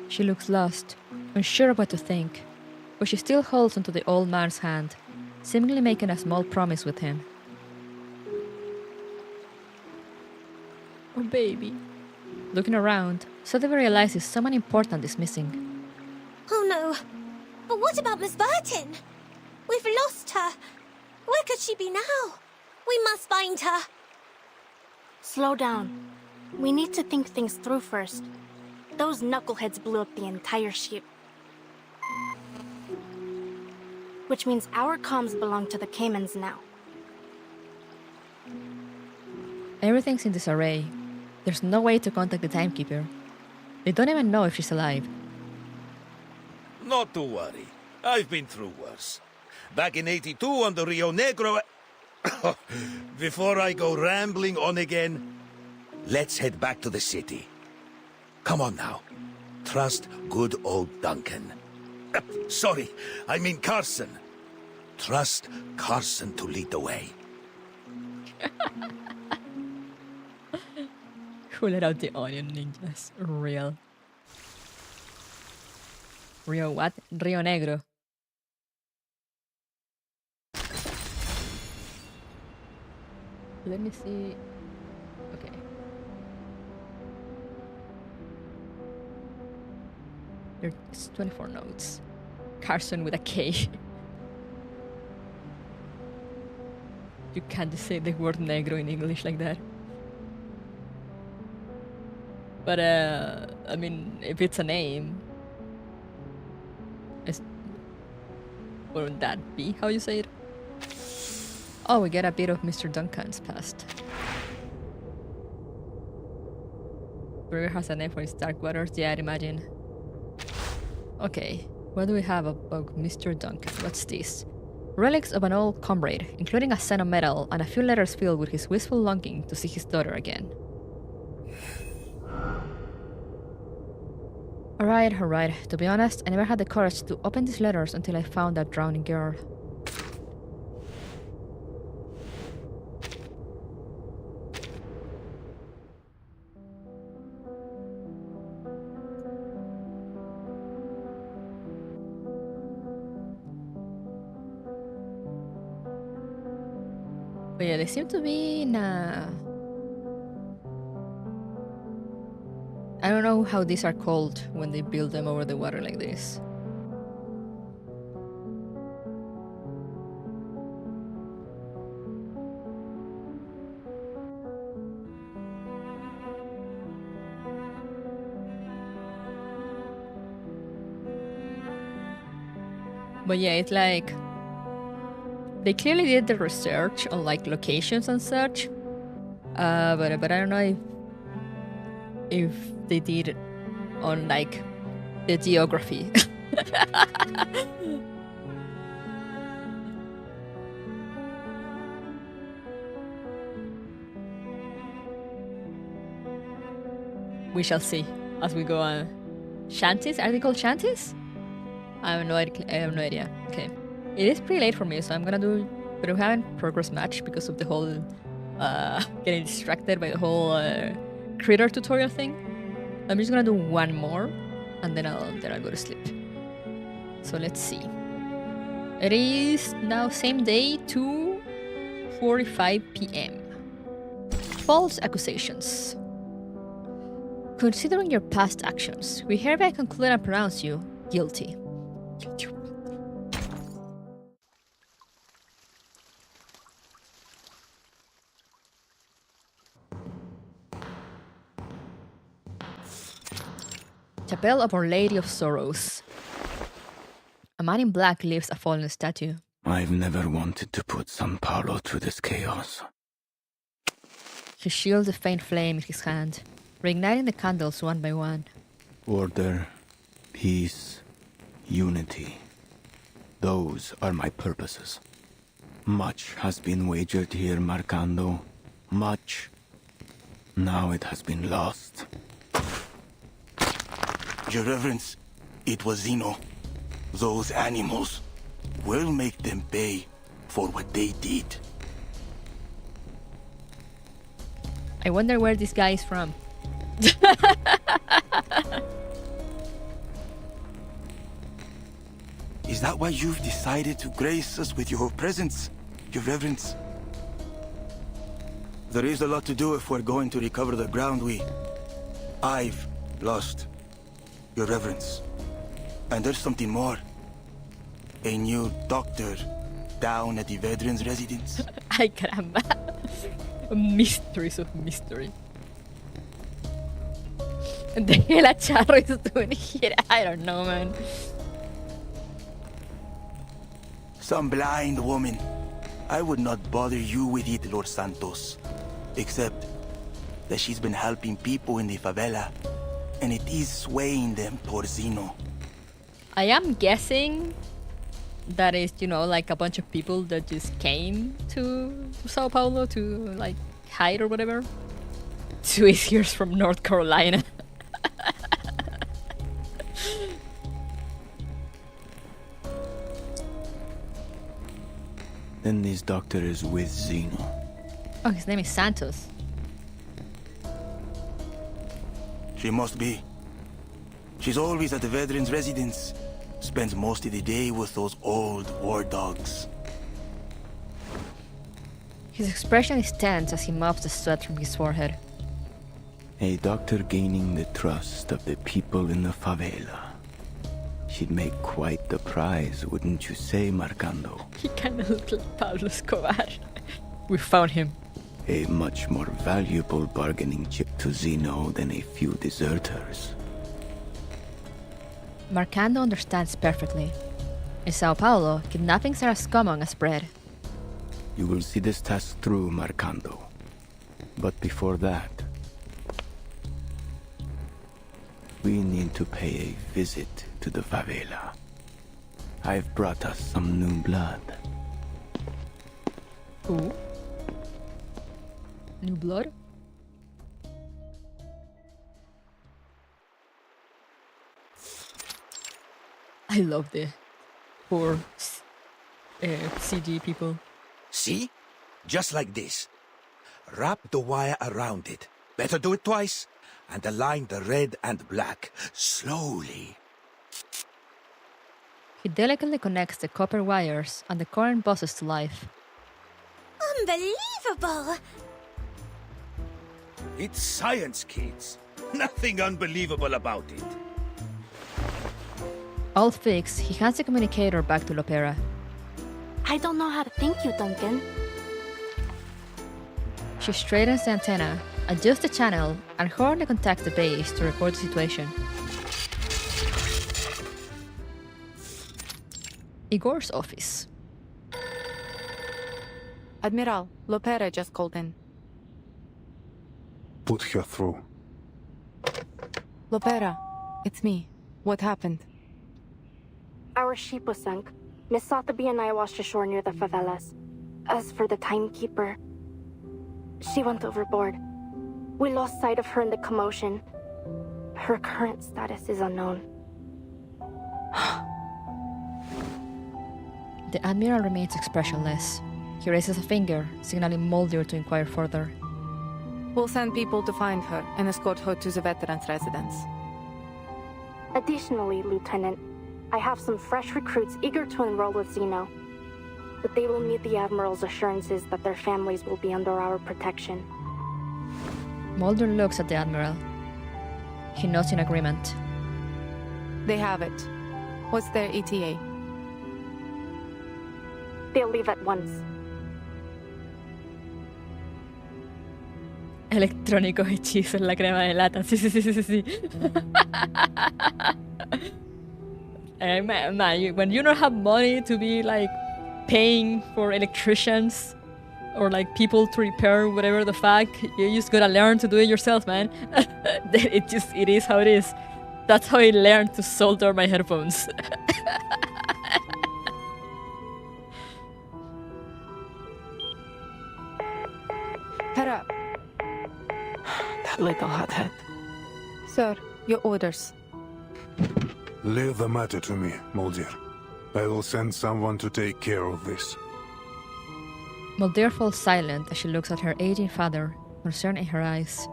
She looks lost, unsure of what to think, but she still holds onto the old man's hand, seemingly making a small promise with him. Oh, baby. Looking around, Sotheby realizes someone important is missing. Oh no. But what about Miss Burton? We've lost her. Where could she be now? We must find her. Slow down. We need to think things through first. Those knuckleheads blew up the entire ship. Which means our comms belong to the Caymans now. Everything's in disarray. There's no way to contact the timekeeper. They don't even know if she's alive. Not to worry. I've been through worse. Back in '82 on the Rio Negro... Before I go rambling on again, let's head back to the city. Come on now. Trust good old Duncan. Sorry, I mean Carson. Trust Carson to lead the way. Who let out the onion ninjas? Real. Rio what? Rio Negro. Let me see. Okay. There's 24 notes. Carson with a K. You can't say the word negro in English like that. But, I mean, if it's a name, wouldn't that be how you say it? Oh, we get a bit of Mr. Duncan's past. River has a name for its dark waters, yeah, I'd imagine. Okay, what do we have about Mr. Duncan? What's this? Relics of an old comrade, including a Xeno medal and a few letters filled with his wistful longing to see his daughter again. Alright. To be honest, I never had the courage to open these letters until I found that drowning girl. But yeah, they seem to be in a... I don't know how these are called when they build them over the water like this. But yeah, it's like... They clearly did the research on like locations and such. But I don't know if they did on like the geography. We shall see as we go on. Shanties? Are they called shanties? I have no idea. Okay. It is pretty late for me, so I'm gonna do... But we haven't progress match because of the whole... getting distracted by the whole critter tutorial thing. I'm just gonna do one more, and then I'll go to sleep. So let's see. It is now same day, 2:45 p.m. False accusations. Considering your past actions, we hereby conclude and pronounce you guilty. Chapel of Our Lady of Sorrows. A man in black lifts a fallen statue. I've never wanted to put San Paulo through this chaos. He shields a faint flame in his hand, reigniting the candles one by one. Order, peace, unity. Those are my purposes. Much has been wagered here, Marcando. Much. Now it has been lost. Your Reverence, it was Zeno. Those animals. We'll make them pay for what they did. I wonder where this guy is from. Is that why you've decided to grace us with your presence, Your Reverence? There is a lot to do if we're going to recover the ground I've lost, Your Reverence. And there's something more. A new doctor down at the veterans' residence. Ay, caramba. Mysteries of mystery. The hell a charro is doing here? I don't know, man. Some blind woman. I would not bother you with it, Lord Santos. Except that she's been helping people in the favela, and it is swaying them towards Zeno. I am guessing that is, you know, like a bunch of people that just came to Sao Paulo to, like, hide or whatever. 2 years from North Carolina. Then this doctor is with Zeno. Oh, his name is Santos. She must be. She's always at the veterans' residence. Spends most of the day with those old war dogs. His expression is tense as he mops the sweat from his forehead. A doctor gaining the trust of the people in the favela. She'd make quite the prize, wouldn't you say, Marcando? He kinda looks like Pablo Escobar. We found him. A much more valuable bargaining chip to Zeno than a few deserters. Marcando understands perfectly. In Sao Paulo, kidnappings are as common as bread. You will see this task through, Marcando. But before that, we need to pay a visit to the favela. I've brought us some new blood. Ooh. New blood? I love the poor CG people. See? Just like this. Wrap the wire around it. Better do it twice. And align the red and black. Slowly. He delicately connects the copper wires and the current buzzes to life. Unbelievable! It's science, kids. Nothing unbelievable about it. All fixed, he hands the communicator back to Lopera. I don't know how to thank you, Duncan. She straightens the antenna, adjusts the channel, and hurriedly contacts the base to report the situation. Igor's office. Admiral, Lopera just called in. Put her through. Lopera, it's me. What happened? Our ship was sunk. Miss Sotheby and I washed ashore near the favelas. As for the timekeeper, she went overboard. We lost sight of her in the commotion. Her current status is unknown. The Admiral remains expressionless. He raises a finger, signaling Mulder to inquire further. We'll send people to find her and escort her to the veterans' residence. Additionally, Lieutenant, I have some fresh recruits eager to enroll with Zeno. But they will need the Admiral's assurances that their families will be under our protection. Mulder looks at the Admiral. He nods in agreement. They have it. What's their ETA? They'll leave at once. Electrónicos hechizos, la crema de lata. Sí. Man, when you don't have money to be like paying for electricians or like people to repair whatever the fuck, you just gotta learn to do it yourself, man. It is how it is. That's how I learned to solder my headphones. Head up. That little hothead. Sir, your orders. Leave the matter to me, Mulder. I will send someone to take care of this. Mulder falls silent as she looks at her aging father, concern in her eyes.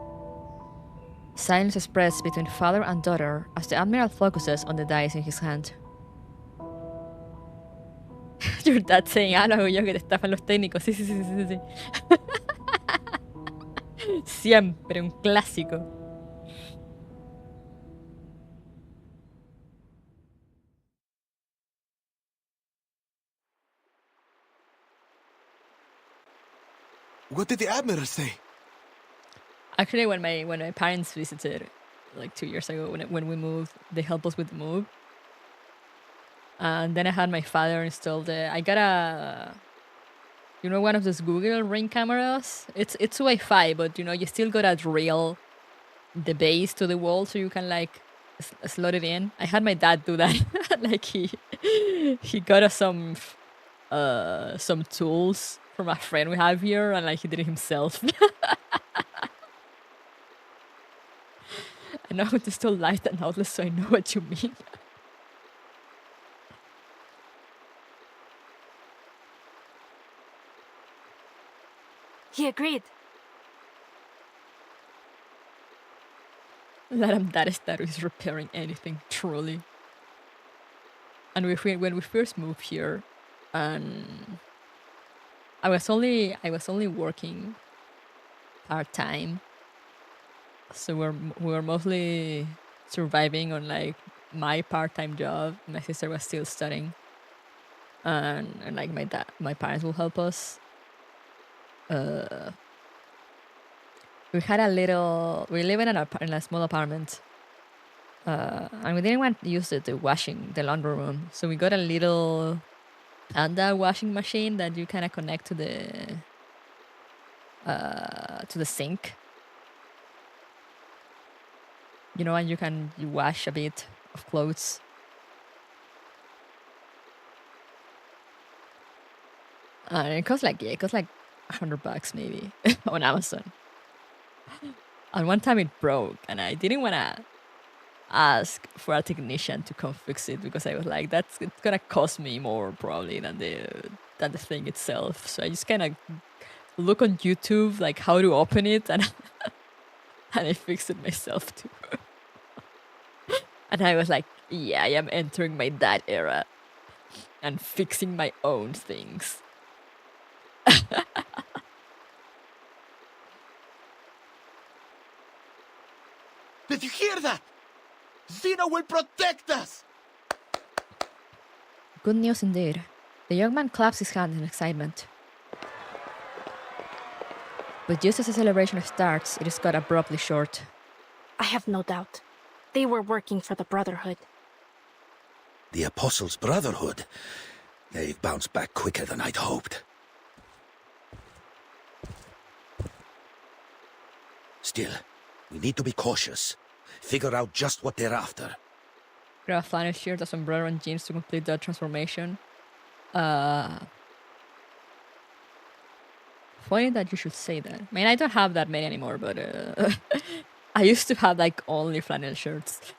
Silence spreads between father and daughter as the Admiral focuses on the dice in his hand. Your dad saying, lo hago yo que te estafan los técnicos. Sí. Siempre un clásico. What did the Admiral say? Actually, when my parents visited, like 2 years ago, when we moved, they helped us with the move. And then I had my father install I got a, one of those Google Ring cameras. It's Wi-Fi, but you still gotta drill the base to the wall so you can like slot it in. I had my dad do that. Like he got us some tools from a friend we have here, and like he did it himself. I know how to still light and outlet, so I know what you mean. He agreed. Let him that is repairing anything, truly. And when we first moved here, and I was only working part-time, so we were mostly surviving on like my part-time job. My sister was still studying, and like my parents will help us. We live in a small apartment, and we didn't want to use the laundry room, so we got a little Panda washing machine that you kind of connect to the sink, and you wash a bit of clothes. And it costs like $100 maybe on Amazon. And one time it broke, and I didn't want to ask for a technician to come fix it because I was like, it's gonna cost me more probably than the thing itself. So I just kind of look on YouTube like how to open it, and I fixed it myself too. And I was like, yeah, I am entering my dad era and fixing my own things. Did you hear that? Zeno will protect us! Good news indeed. The young man claps his hand in excitement. But just as the celebration starts, it is cut abruptly short. I have no doubt. They were working for the Brotherhood. The Apostles' Brotherhood? They've bounced back quicker than I'd hoped. Still, we need to be cautious. Figure out just what they're after. Grab a flannel shirt, a sombrero, and jeans to complete the transformation. Funny that you should say that. I mean, I don't have that many anymore, but I used to have like only flannel shirts.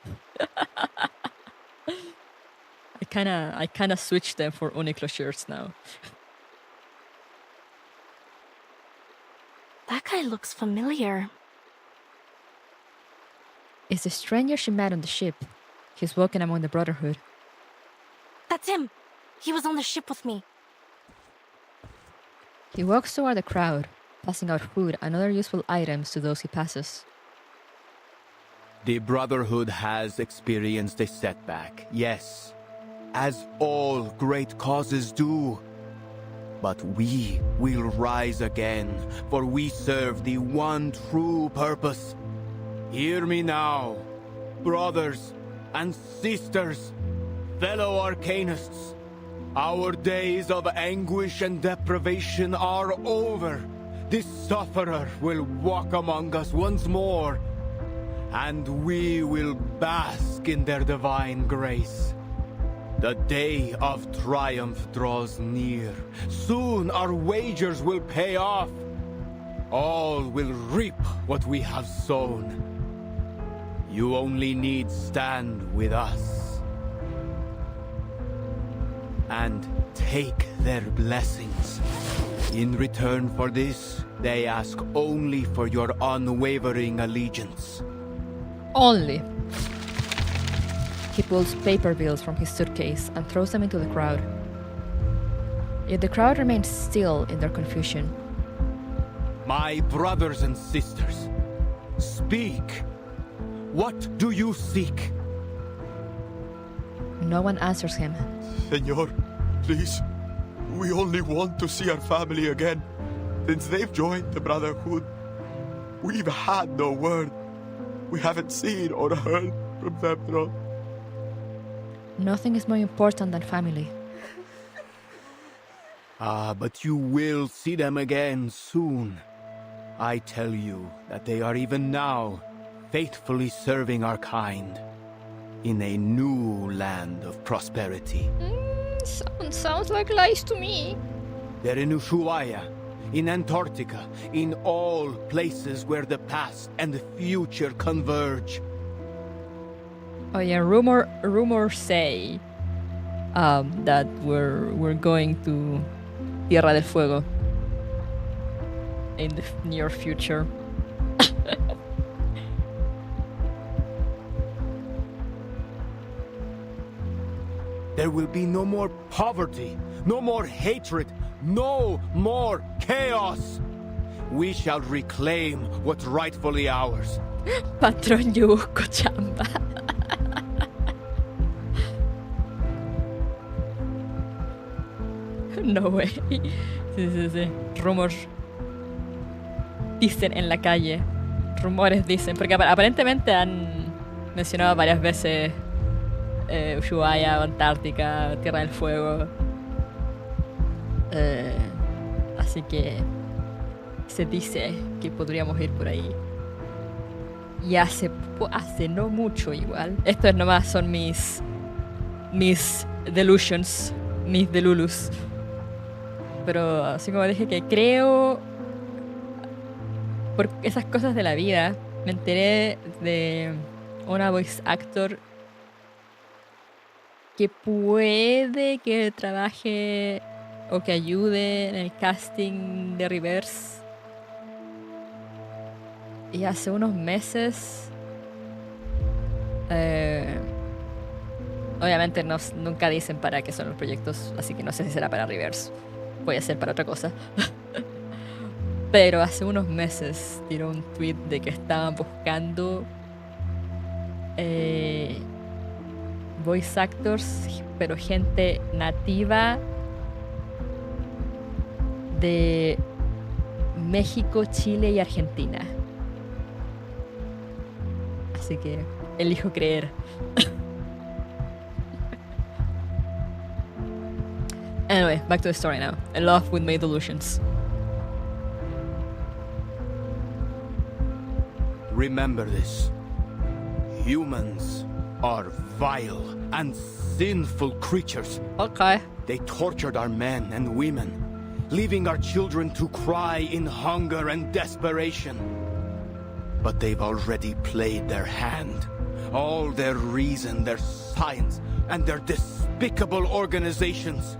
I kinda switched them for Uniqlo shirts now. That guy looks familiar. It's the stranger she met on the ship. He's walking among the Brotherhood. That's him. He was on the ship with me. He walks toward the crowd, passing out food and other useful items to those he passes. The Brotherhood has experienced a setback, yes, as all great causes do. But we will rise again, for we serve the one true purpose. Hear me now, brothers and sisters, fellow arcanists. Our days of anguish and deprivation are over. This sufferer will walk among us once more, and we will bask in their divine grace. The day of triumph draws near. Soon our wagers will pay off. All will reap what we have sown. You only need stand with us and take their blessings. In return for this, they ask only for your unwavering allegiance. Only. He pulls paper bills from his suitcase and throws them into the crowd. Yet the crowd remains still in their confusion. My brothers and sisters, speak. What do you seek? No one answers him. Senor, please. We only want to see our family again. Since they've joined the Brotherhood, we've had no word. We haven't seen or heard from them at all. Nothing is more important than family. But you will see them again soon. I tell you that they are even now faithfully serving our kind in a new land of prosperity. Sounds like lies to me. They're in Ushuaia, in Antarctica, in all places where the past and the future converge. Oh yeah, rumors say that we're going to Tierra del Fuego in the near future. There will be no more poverty, no more hatred, no more chaos. We shall reclaim what's rightfully ours. Patrón, yo busco chamba. No way. Sí. Rumors dicen en la calle. Rumores dicen. Porque aparentemente han mencionado varias veces Ushuaia, Antártica, Tierra del Fuego. Así que se dice que podríamos ir por ahí. Y hace no mucho igual. Esto nomás son mis delusions, mis delulus. Pero así como dije que creo, por esas cosas de la vida, me enteré de una voice actor que puede que trabaje o que ayude en el casting de Reverse. Y hace unos meses, obviamente nunca dicen para qué son los proyectos, así que no sé si será para Reverse. Puede ser para otra cosa. Pero hace unos meses tiró un tweet de que estaban buscando voice actors, pero gente nativa de México, Chile y Argentina. Así que elijo creer. Anyway, back to the story now. I love with my delusions. Remember this. Humans are vile and sinful creatures. Okay. They tortured our men and women, leaving our children to cry in hunger and desperation. But they've already played their hand. All their reason, their science, and their despicable organizations.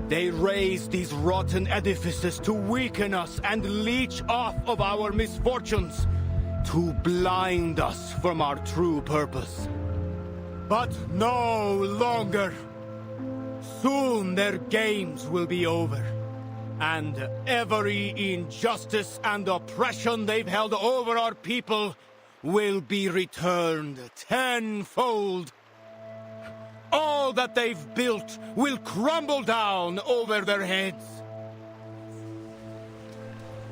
They raised these rotten edifices to weaken us and leech off of our misfortunes, to blind us from our true purpose. But no longer. Soon their games will be over, and every injustice and oppression they've held over our people will be returned tenfold. All that they've built will crumble down over their heads.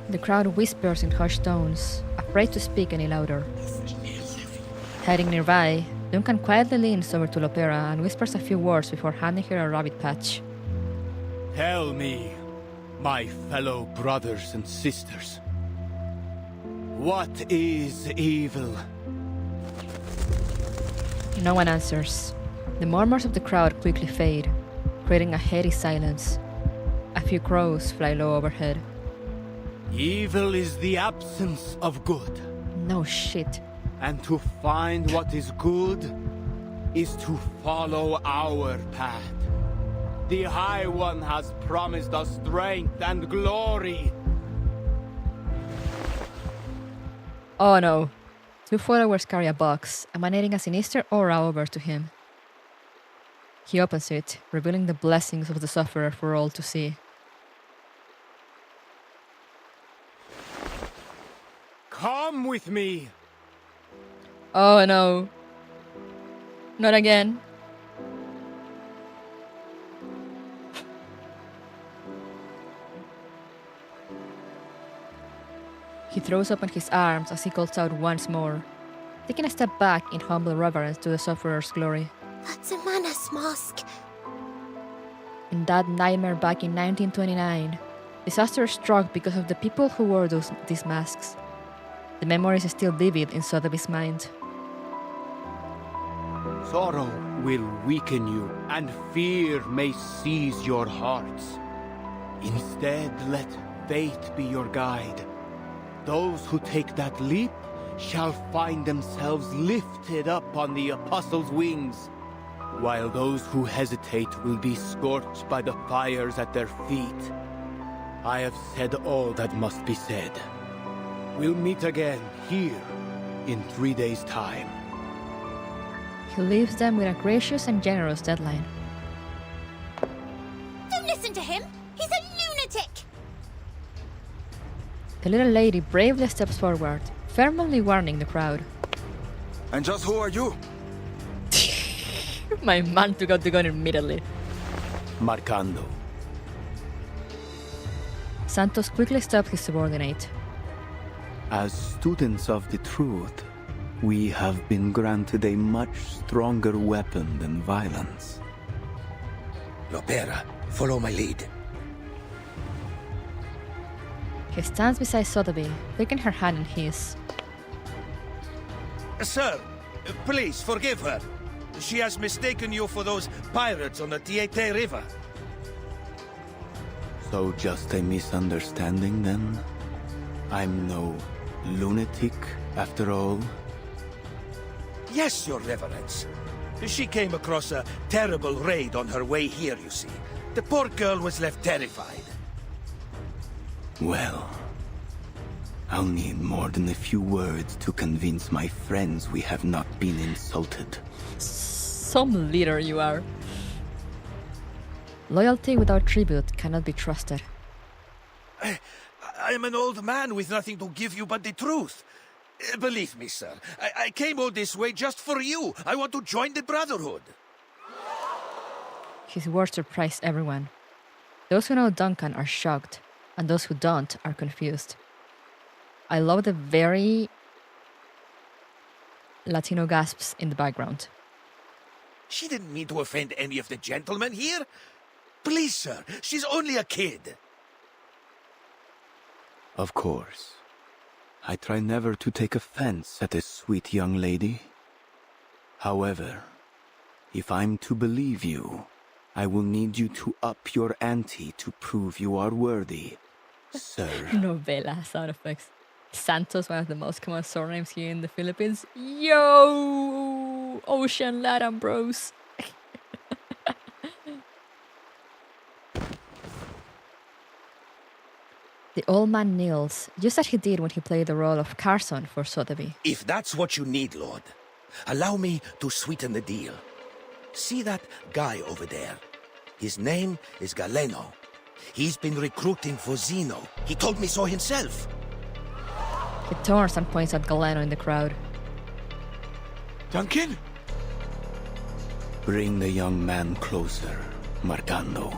The crowd whispers in hushed tones, afraid to speak any louder. Hiding nearby, Duncan quietly leans over to Lopera and whispers a few words before handing her a rabbit patch. Tell me, my fellow brothers and sisters, what is evil? No one answers. The murmurs of the crowd quickly fade, creating a heady silence. A few crows fly low overhead. Evil is the absence of good. No shit. And to find what is good is to follow our path. The High One has promised us strength and glory. Oh no. Two followers carry a box, emanating a sinister aura over to him. He opens it, revealing the blessings of the sufferer for all to see. Come with me! Oh no. Not again. He throws open his arms as he calls out once more, taking a step back in humble reverence to the sufferer's glory. That's a Manus mask. In that nightmare back in 1929, disaster struck because of the people who wore these masks. The memory is still vivid in Sotheby's mind. Sorrow will weaken you, and fear may seize your hearts. Instead, let faith be your guide. Those who take that leap shall find themselves lifted up on the apostles' wings, while those who hesitate will be scorched by the fires at their feet. I have said all that must be said. We'll meet again here in 3 days' time. He leaves them with a gracious and generous deadline. Don't listen to him! He's a lunatic! The little lady bravely steps forward, firmly warning the crowd. And just who are you? My man took out the gun immediately. Marcando. Santos quickly stops his subordinate. As students of the truth, we have been granted a much stronger weapon than violence. Lopera, follow my lead. He stands beside Sotheby, taking her hand in his. Sir, please forgive her. She has mistaken you for those pirates on the Tiete River. So just a misunderstanding then? I'm no lunatic after all? Yes, Your Reverence. She came across a terrible raid on her way here, you see. The poor girl was left terrified. Well, I'll need more than a few words to convince my friends we have not been insulted. Some leader you are. Loyalty without tribute cannot be trusted. I'm an old man with nothing to give you but the truth. Believe me, sir, I came all this way just for you. I want to join the Brotherhood. His words surprise everyone. Those who know Duncan are shocked, and those who don't are confused. I love the very Latino gasps in the background. She didn't mean to offend any of the gentlemen here. Please, sir, she's only a kid. Of course. I try never to take offense at a sweet young lady. However, if I'm to believe you, I will need you to up your ante to prove you are worthy, sir. Novela sound effects. Santos, one of the most common surnames here in the Philippines. Yo! Ocean Latam bros. The old man kneels, just as he did when he played the role of Carson for Sotheby. If that's what you need, Lord, allow me to sweeten the deal. See that guy over there? His name is Galeno. He's been recruiting for Zeno. He told me so himself. He turns and points at Galeno in the crowd. Duncan? Bring the young man closer, Marcando.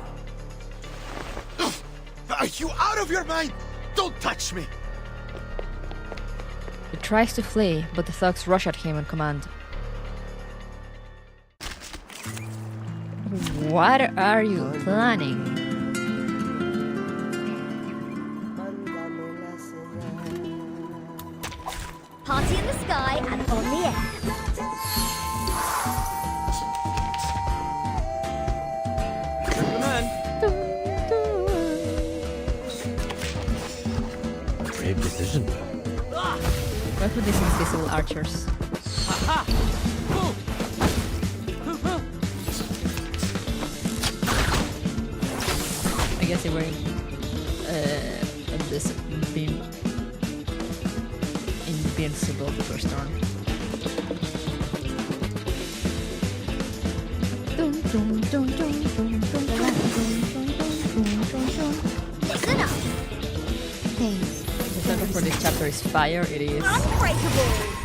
Are you out of your mind? Don't touch me! He tries to flee, but the thugs rush at him on command. What are you planning? Party in the sky and on the air. Brave decision. What would these invisible archers? I guess they were invincible the first turn. Listen up. Thanks. The title for this chapter is Fire. It is Unbreakable.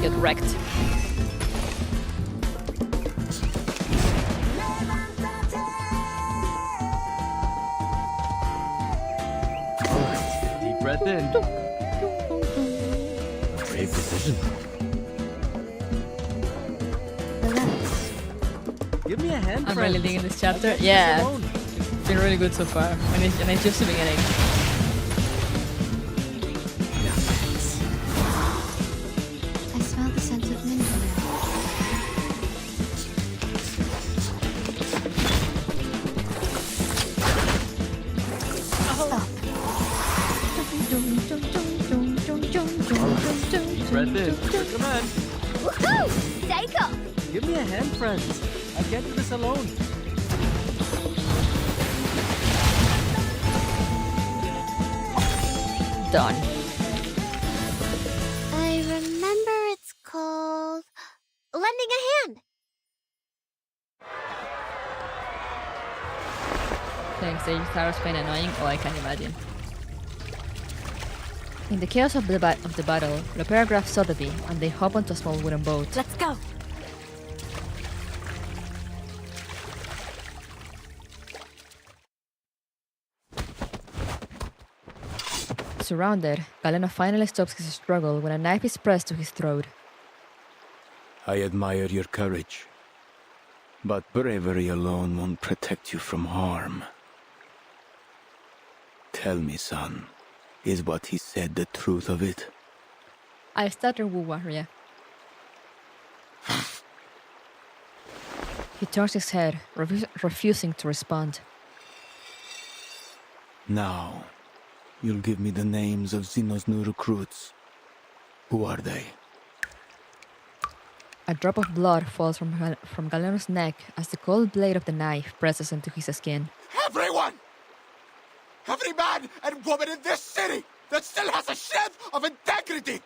Get wrecked. Deep breath in. Brave decision. Give me a hand, I'm friend. really digging this chapter. Yeah, it's been really good so far, and it's just the beginning. I smell the scent of MUNDO now. Stop. Breath in. Come on. Woohoo! Take off. Give me a hand, friends. I can't do this alone. Done. I remember it's called lending a hand. Thanks, the guitars been annoying. Oh, I can imagine. In the chaos of the battle, the paragraph Sotheby, and they hop onto a small wooden boat. Let's go. Surrounded, Galeno finally stops his struggle when a knife is pressed to his throat. I admire your courage, but bravery alone won't protect you from harm. Tell me, son, is what he said the truth of it? I stutter Wuwaria. He turns his head, refusing to respond. Now, you'll give me the names of Zeno's new recruits. Who are they? A drop of blood falls from Galeno's neck as the cold blade of the knife presses into his skin. Everyone! Every man and woman in this city that still has a shred of integrity!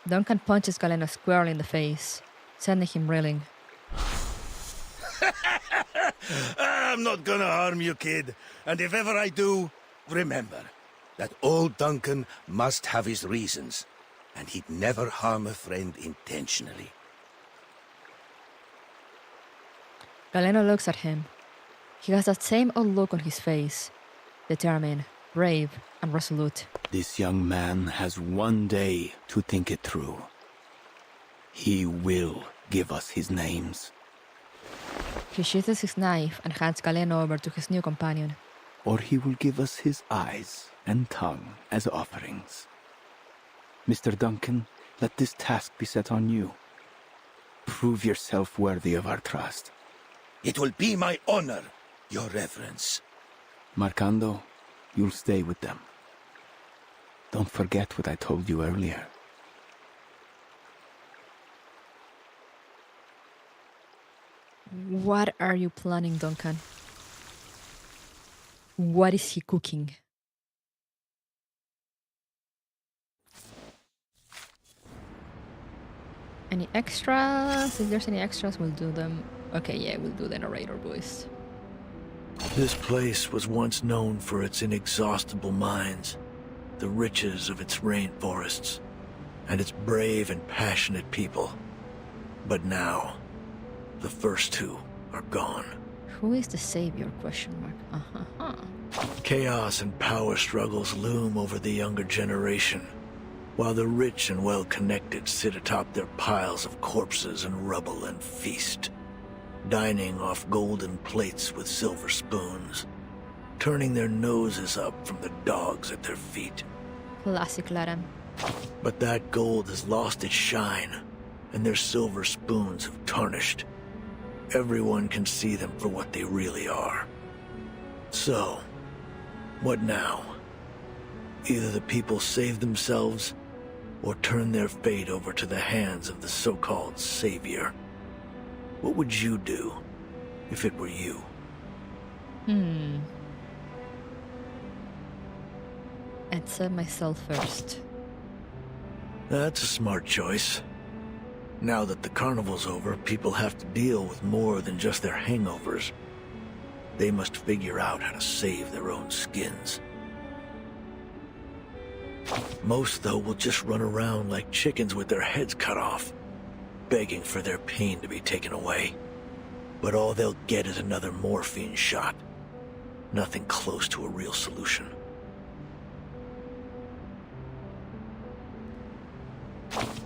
Duncan punches Galeno squarely in the face, sending him reeling. I'm not gonna harm you, kid. And if ever I do, remember that old Duncan must have his reasons, and he'd never harm a friend intentionally. Galeno looks at him. He has that same old look on his face. Determined, brave, and resolute. This young man has one day to think it through. He will give us his names. He sheathes his knife and hands Galeno over to his new companion. Or he will give us his eyes and tongue as offerings. Mr. Duncan, let this task be set on you. Prove yourself worthy of our trust. It will be my honor, Your Reverence. Marcando, you'll stay with them. Don't forget what I told you earlier. What are you planning, Duncan? What is he cooking? Any extras? If there's any extras, we'll do them. Okay, yeah, we'll do the narrator voice. This place was once known for its inexhaustible mines, the riches of its rainforests, and its brave and passionate people. But now, the first two are gone. Who is the savior? Question mark. Chaos and power struggles loom over the younger generation, while the rich and well-connected sit atop their piles of corpses and rubble and feast, dining off golden plates with silver spoons, turning their noses up from the dogs at their feet. Classic Latin. But that gold has lost its shine, and their silver spoons have tarnished. Everyone can see them for what they really are. So, what now? Either the people save themselves, or turn their fate over to the hands of the so-called savior. What would you do if it were you? I'd save myself first. That's a smart choice. Now that the carnival's over, people have to deal with more than just their hangovers. They must figure out how to save their own skins. Most, though, will just run around like chickens with their heads cut off, begging for their pain to be taken away. But all they'll get is another morphine shot. Nothing close to a real solution.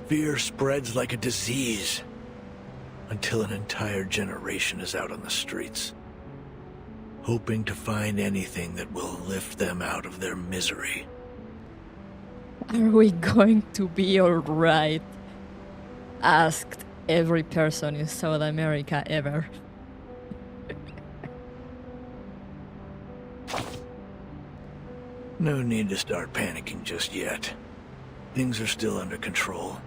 Fear spreads like a disease, until an entire generation is out on the streets, hoping to find anything that will lift them out of their misery. Are we going to be alright? Asked every person in South America ever. No need to start panicking just yet. Things are still under control.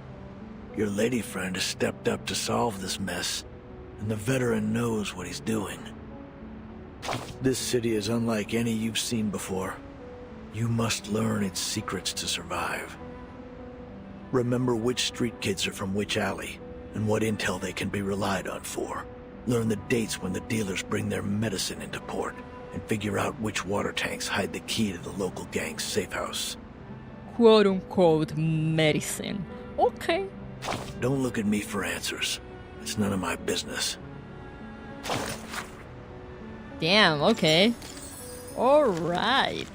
Your lady friend has stepped up to solve this mess, and the veteran knows what he's doing. This city is unlike any you've seen before. You must learn its secrets to survive. Remember which street kids are from which alley, and what intel they can be relied on for. Learn the dates when the dealers bring their medicine into port, and figure out which water tanks hide the key to the local gang's safe house. Quote-unquote medicine. Okay. Don't look at me for answers. It's none of my business. Damn, okay. Alright.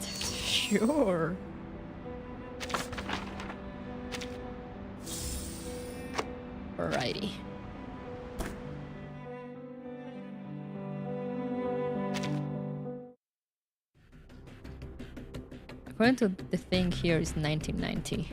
Sure. Alrighty. According to the thing here is 1990.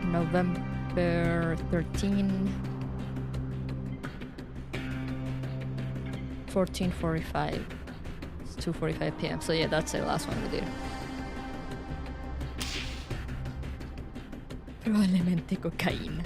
November 13, 14:45. It's 2:45 p.m. So yeah, that's the last one we did. Probablemente cocaína.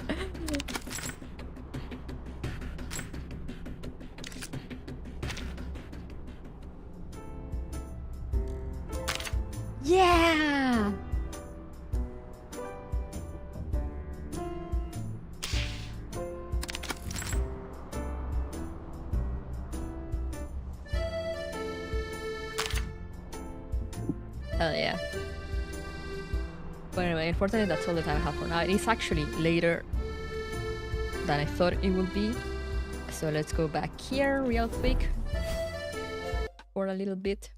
Hell yeah. But anyway, unfortunately, that's all the time I have for now. It is actually later than I thought it would be. So let's go back here real quick for a little bit.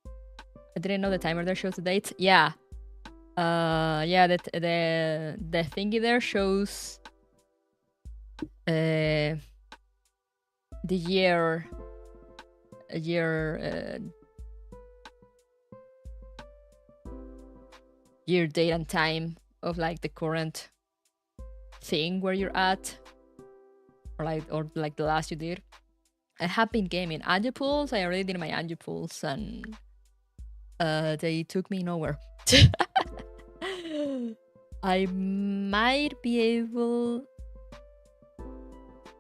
I didn't know the timer there shows the dates. Yeah. Yeah, the thingy there shows the year date and time of like the current thing where you're at, or like the last you did. I have been gaming Angipools. I already did my Angipools and they took me nowhere. I might be able.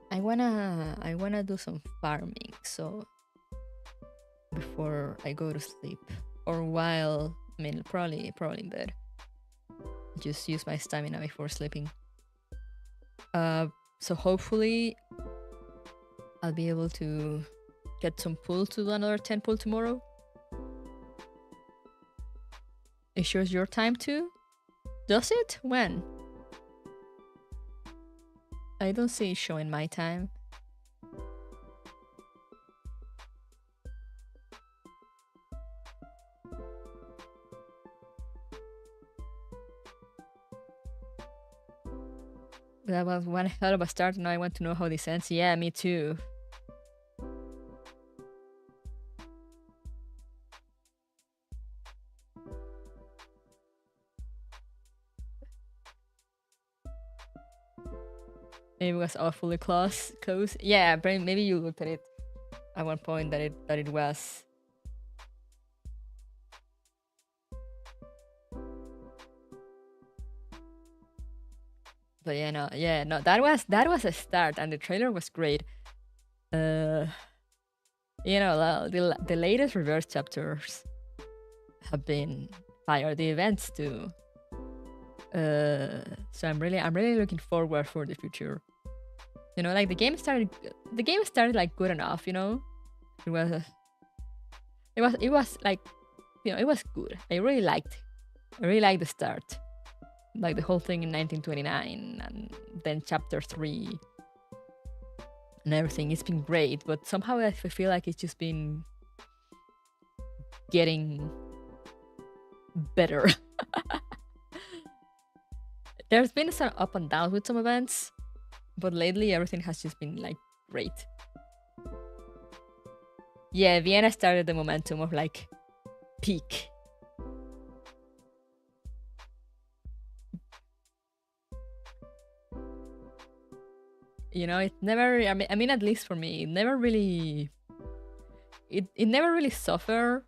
I wanna do some farming, so before I go to sleep, or while, I mean, probably in bed. Just use my stamina before sleeping. So hopefully I'll be able to get some pulls to do another 10 pull tomorrow. It shows your time too? Does it? When? I don't see it showing my time. That was one hell of a start. Now I want to know how this ends. Yeah, me too. Maybe it was awfully close. Yeah, maybe you looked at it at one point that it was. But yeah, no, that was a start, and the trailer was great. You know, the latest reverse chapters have been fire. The events too. So I'm really looking forward for the future. You know, like the game started like good enough. You know, it was like, you know, it was good. I really liked the start. Like the whole thing in 1929, and then chapter 3 and everything. It's been great, but somehow I feel like it's just been getting better. There's been some up and down with some events, but lately everything has just been like great. Yeah, Vienna started the momentum of like peak. You know, it never, I mean, at least for me, it never really suffered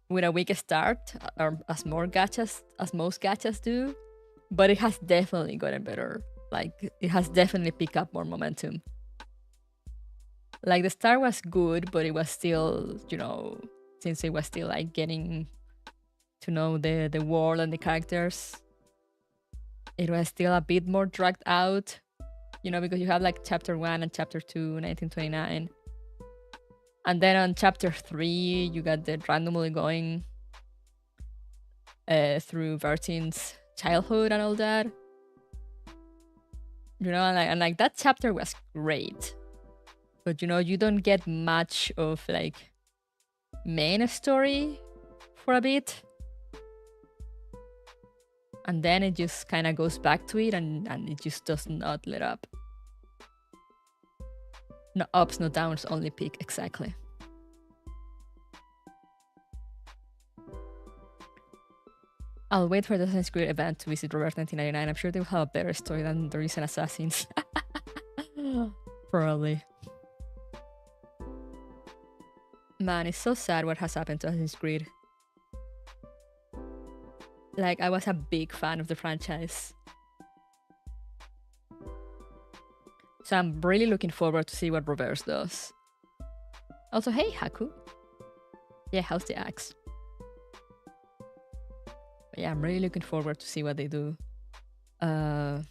with a weak start, or as most gachas do, but it has definitely gotten better. Like, it has definitely picked up more momentum. Like, the start was good, but it was still, you know, since it was still like getting to know the world and the characters, it was still a bit more dragged out. You know, because you have like chapter 1 and chapter 2, 1929. And then on chapter 3, you got the randomly going through Vertin's childhood and all that. You know, and like that chapter was great. But, you know, you don't get much of like main story for a bit. And then it just kind of goes back to it, and it just does not let up. No ups, no downs, only peak, exactly. I'll wait for the Assassin's Creed event to visit Robert 1999. I'm sure they will have a better story than the recent Assassins. Probably. Man, it's so sad what has happened to Assassin's Creed. Like, I was a big fan of the franchise. So I'm really looking forward to see what Reverse does. Also, hey, Haku. Yeah, how's the axe? But yeah, I'm really looking forward to see what they do. I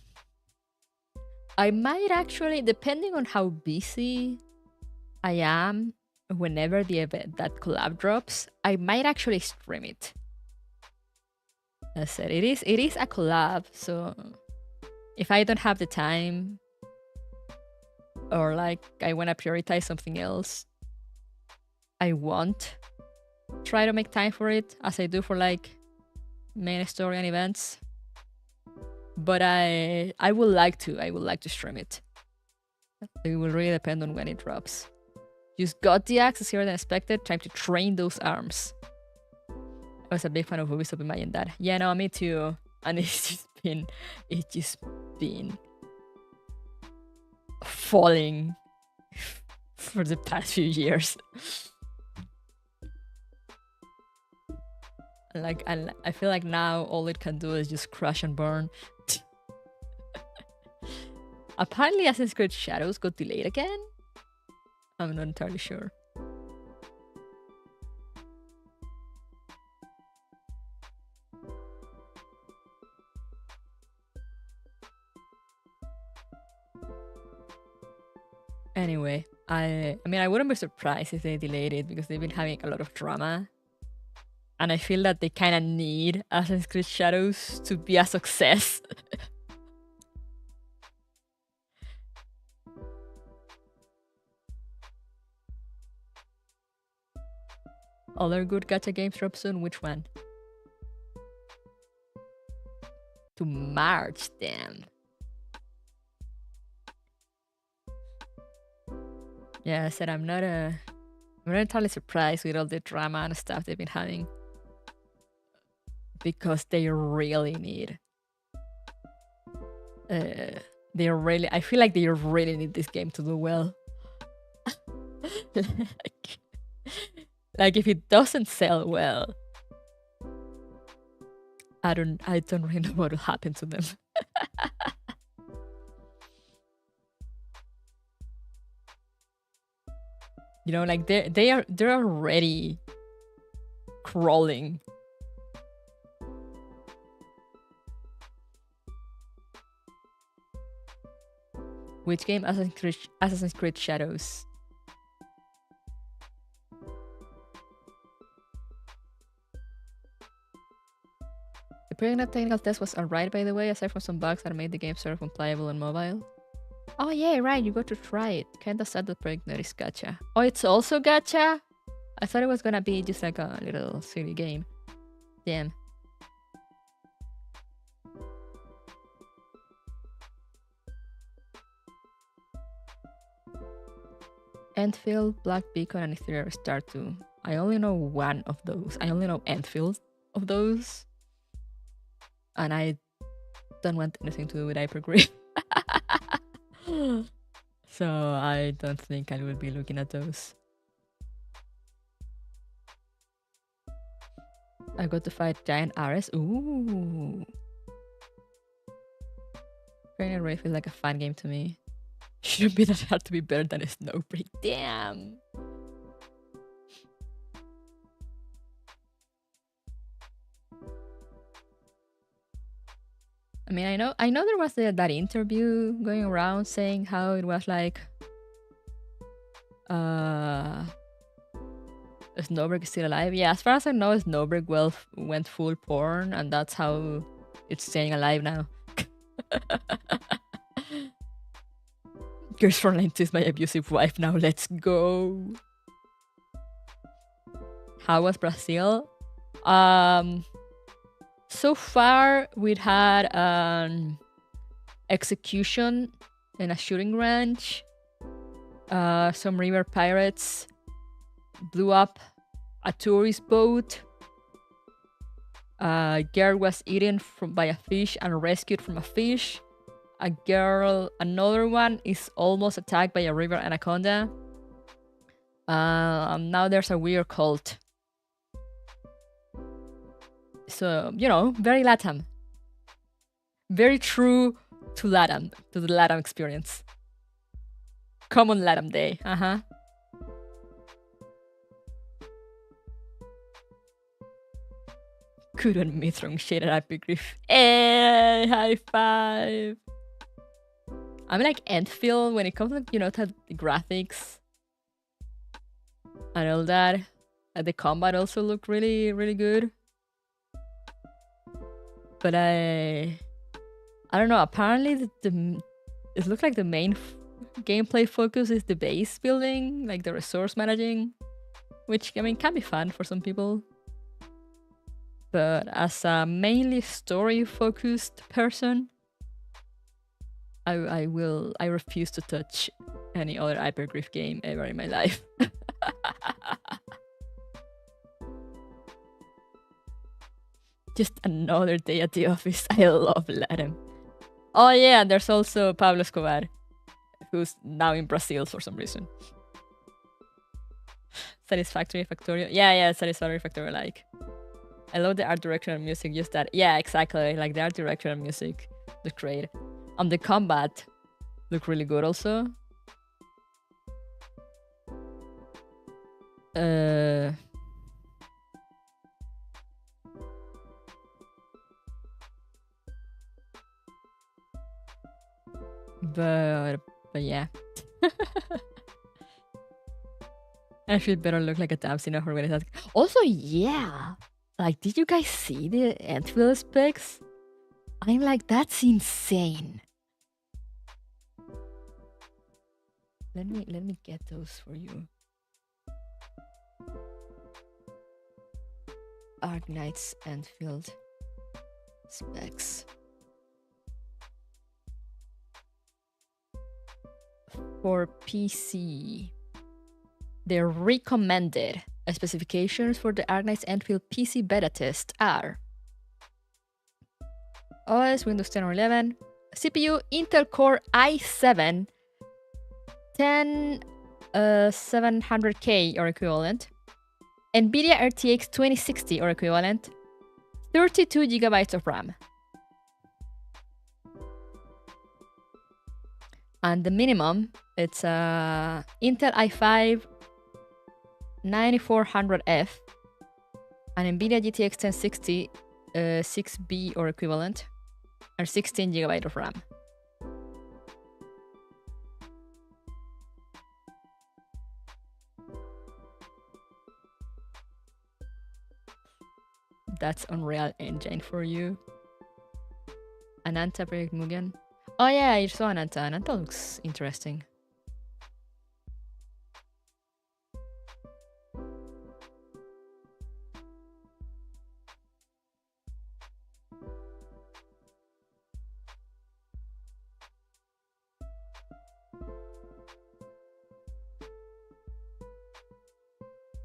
might actually, depending on how busy I am whenever the event that collab drops, I might actually stream it. As I said, it is a collab, so if I don't have the time or like I want to prioritize something else, I won't try to make time for it as I do for like main story and events. But I would like to stream it. It will really depend on when it drops. Just got the access here than expected. Time to train those arms. I was a big fan of Ubisoft, imagine that. Yeah, no, me too. And it's just been falling for the past few years. Like, I feel like now all it can do is just crash and burn. Apparently Assassin's Creed Shadows got delayed again? I'm not entirely sure. Anyway, I mean, I wouldn't be surprised if they delayed it because they've been having a lot of drama. And I feel that they kind of need Assassin's Creed Shadows to be a success. Other good gacha games drop soon? Which one? To March, damn. Yeah, I said I'm not entirely surprised with all the drama and stuff they've been having. Because they really need I feel like they really need this game to do well. Like if it doesn't sell well, I don't really know what will happen to them. You know, like they're already crawling. Which game? Assassin's Creed Shadows. The pregnant technical test was alright, by the way, aside from some bugs that made the game sort of unplayable on mobile. Oh yeah, right, you got to try it. Kinda sad that pregnant is gacha. Oh, it's also gacha? I thought it was gonna be just like a little silly game. Damn. Endfield, Black Beacon, and Ethereal Star 2. I only know one of those. I only know Endfield of those. And I don't want anything to do with Hypergrid. So I don't think I will be looking at those. I got to fight Giant Ares. Ooh. Training Ray feels like a fun game to me. Shouldn't be that hard to be better than a Snowbreak. Damn. I mean, I know there was that interview going around saying how it was like Snowbreak is still alive. Yeah, as far as I know, Snowbreak went full porn, and that's how it's staying alive now. Girls for Lent is my abusive wife now. Let's go. How was Brazil? So far, we'd had an execution in a shooting range. Some river pirates blew up a tourist boat. A girl was eaten by a fish and rescued from a fish. Another one is almost attacked by a river anaconda. Now there's a weird cult. So, you know, very LATAM. Very true to LATAM, to the LATAM experience. Common LATAM day, Good on me throwing shade at Epigraph. Hey, high five! I'm like Endfield when it comes to, you know, to the graphics. and all that. The combat also looked really, really good. But I don't know. Apparently, it looked like the main gameplay focus is the base building, like the resource managing, which I mean can be fun for some people. But as a mainly story-focused person, I refuse to touch any other hyperglyph game ever in my life. Just another day at the office. I love Latin. Oh yeah, there's also Pablo Escobar, who's now in Brazil for some reason. Satisfactory Factorio. Yeah, Satisfactory Factorio, like. I love the art direction and music, just that. Yeah, exactly. Like the art direction and music look great. The combat look really good also. But yeah. I feel better look like a damn sinner for when it's also, yeah. Like, did you guys see the Antwill specs? I'm like, that's insane. Let me get those for you. Arknight's Antfield specs. For PC, the recommended specifications for the Arknight's Antfield PC beta test are OS Windows 10 or 11, CPU Intel Core i7 10700K or equivalent, NVIDIA RTX 2060 or equivalent, 32 GB of RAM. And the minimum, it's Intel i5 9400F and NVIDIA GTX 1060 6B or equivalent, and 16 GB of RAM. That's Unreal Engine for you. Ananta Project Mugen. Oh yeah, I saw Ananta. Ananta looks interesting.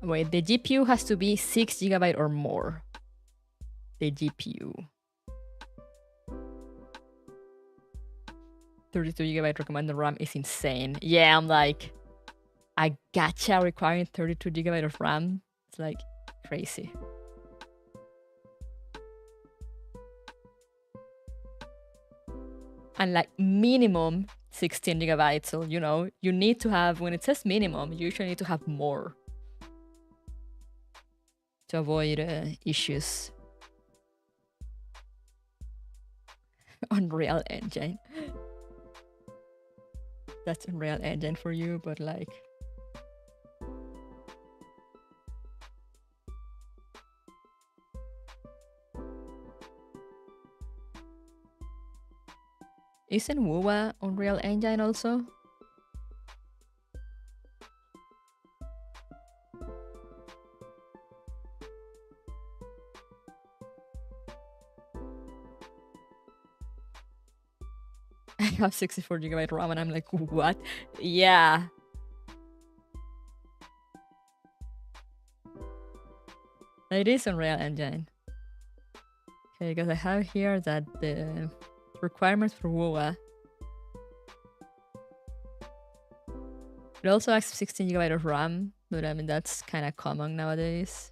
Wait, the GPU has to be 6 GB or more. The GPU. 32 GB recommended RAM is insane. Yeah, I'm like, a gacha requiring 32 GB of RAM. It's like crazy. And like minimum 16 GB. So, you know, you need to have, when it says minimum, you usually need to have more to avoid issues. Unreal Engine. That's Unreal Engine for you, but like... Isn't WoWA Unreal Engine also? I have 64 GB RAM and I'm like, what? Yeah. It is Unreal Engine. Okay, because I have here that the requirements for WoWA. It also has 16 GB of RAM, but I mean, that's kind of common nowadays.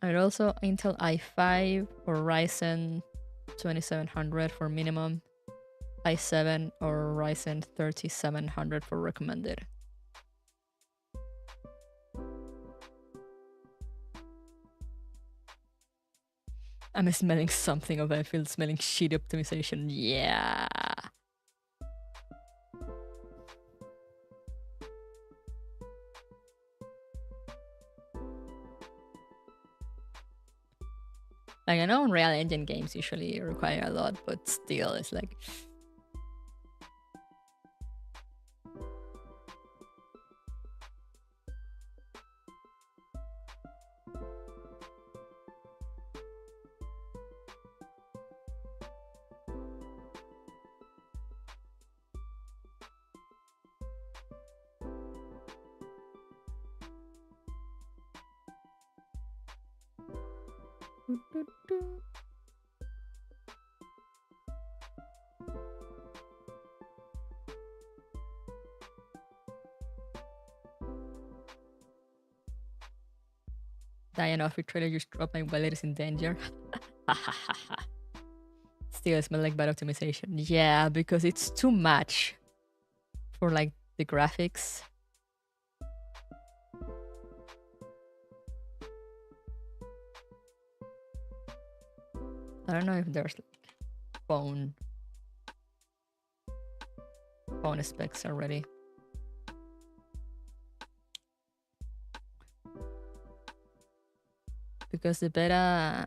And also Intel i5 or Ryzen 2700 for minimum, i7 or Ryzen 3700 for recommended. I'm smelling something of I feel smelling shit optimization. Yeah. Like, I know Unreal Engine games usually require a lot, but still, it's like... Diana Offit trailer just dropped. My wallet is in danger. Still smell like bad optimization. Yeah, because it's too much for like the graphics. I don't know if there's like phone specs already. Because the beta...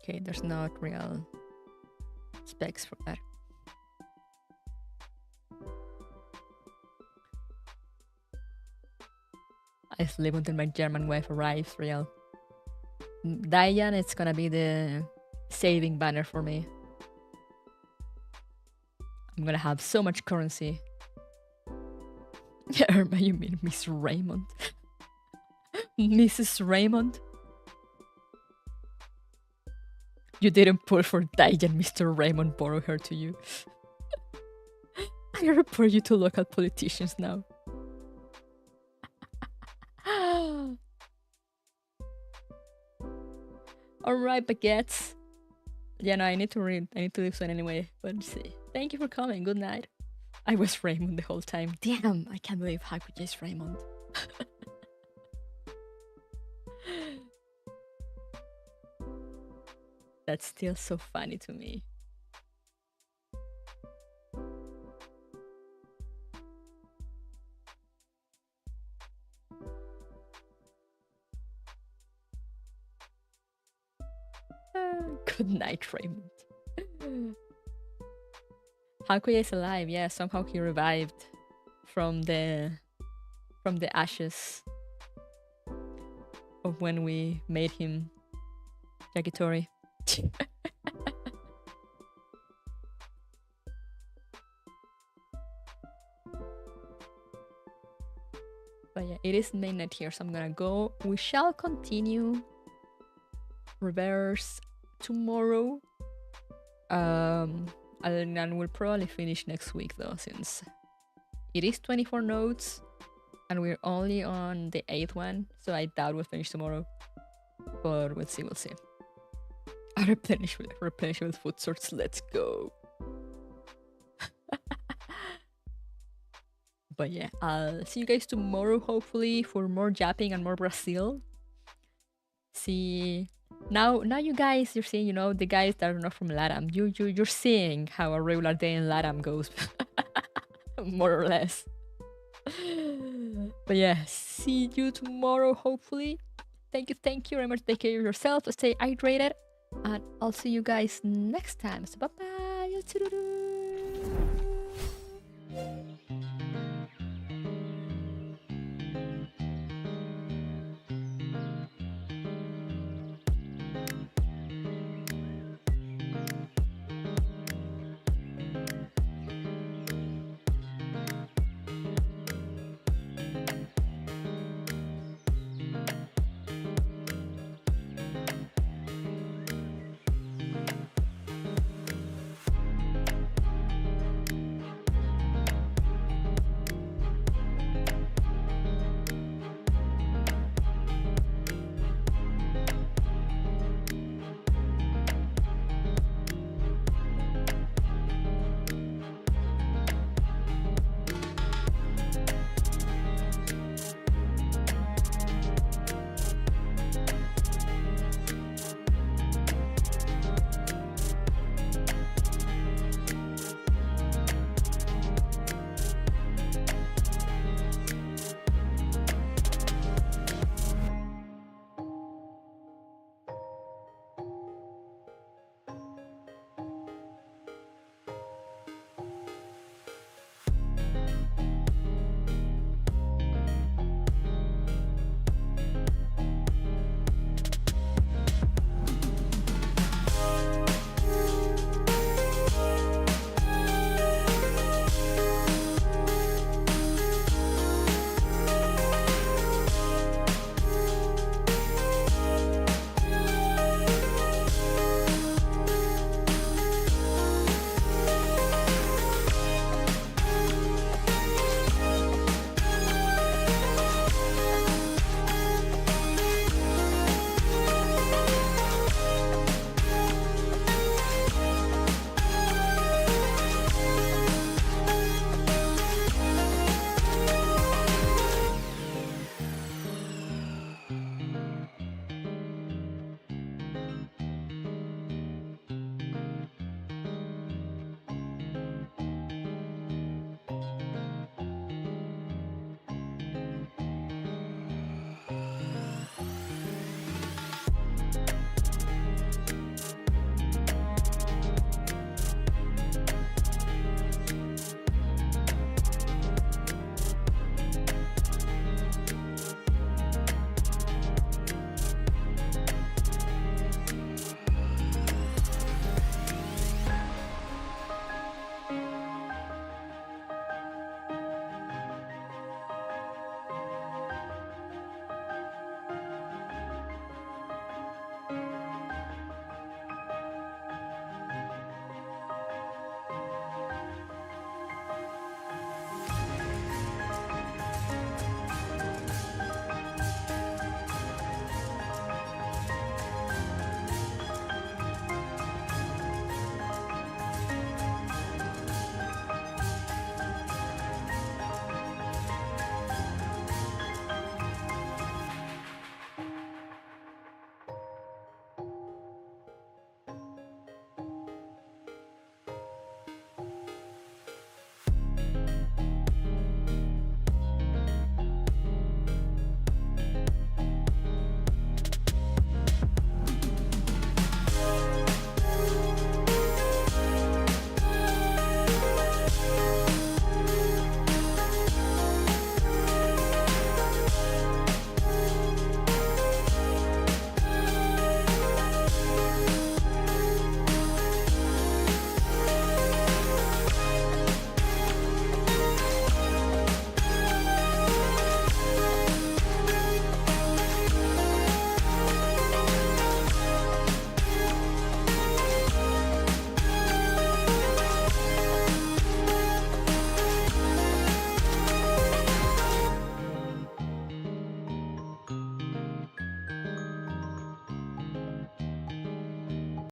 Okay, there's not real specs for that. I sleep until my German wife arrives, real. Diane, it's gonna be the saving banner for me. I'm gonna have so much currency. Yeah, Irma, you mean Miss Raymond? Mrs. Raymond? You didn't pull for Diane, Mr. Raymond borrowed her to you. I report you to local politicians now. Alright, baguettes. Yeah, no, I need to leave soon anyway. But see, thank you for coming. Good night. I was Raymond the whole time. Damn, I can't believe Hakuya is Raymond. That's still so funny to me. Good night, Raymond. Hakuya is alive. Yeah, somehow he revived from the ashes of when we made him yakitori. But yeah, it is midnight here, so I'm gonna go. We shall continue reverse tomorrow. And we'll probably finish next week though, since it is 24 notes and we're only on the 8th one, so I doubt we'll finish tomorrow. But we'll see. I replenish with food sorts. Let's go. But yeah, I'll see you guys tomorrow, hopefully, for more Japping and more Brazil. See, now you guys, you're seeing, you know, the guys that are not from LATAM, you're seeing how a regular day in LATAM goes, more or less. But yeah, see you tomorrow, hopefully. Thank you. Remember to take care of yourself, stay hydrated, and I'll see you guys next time. So bye bye.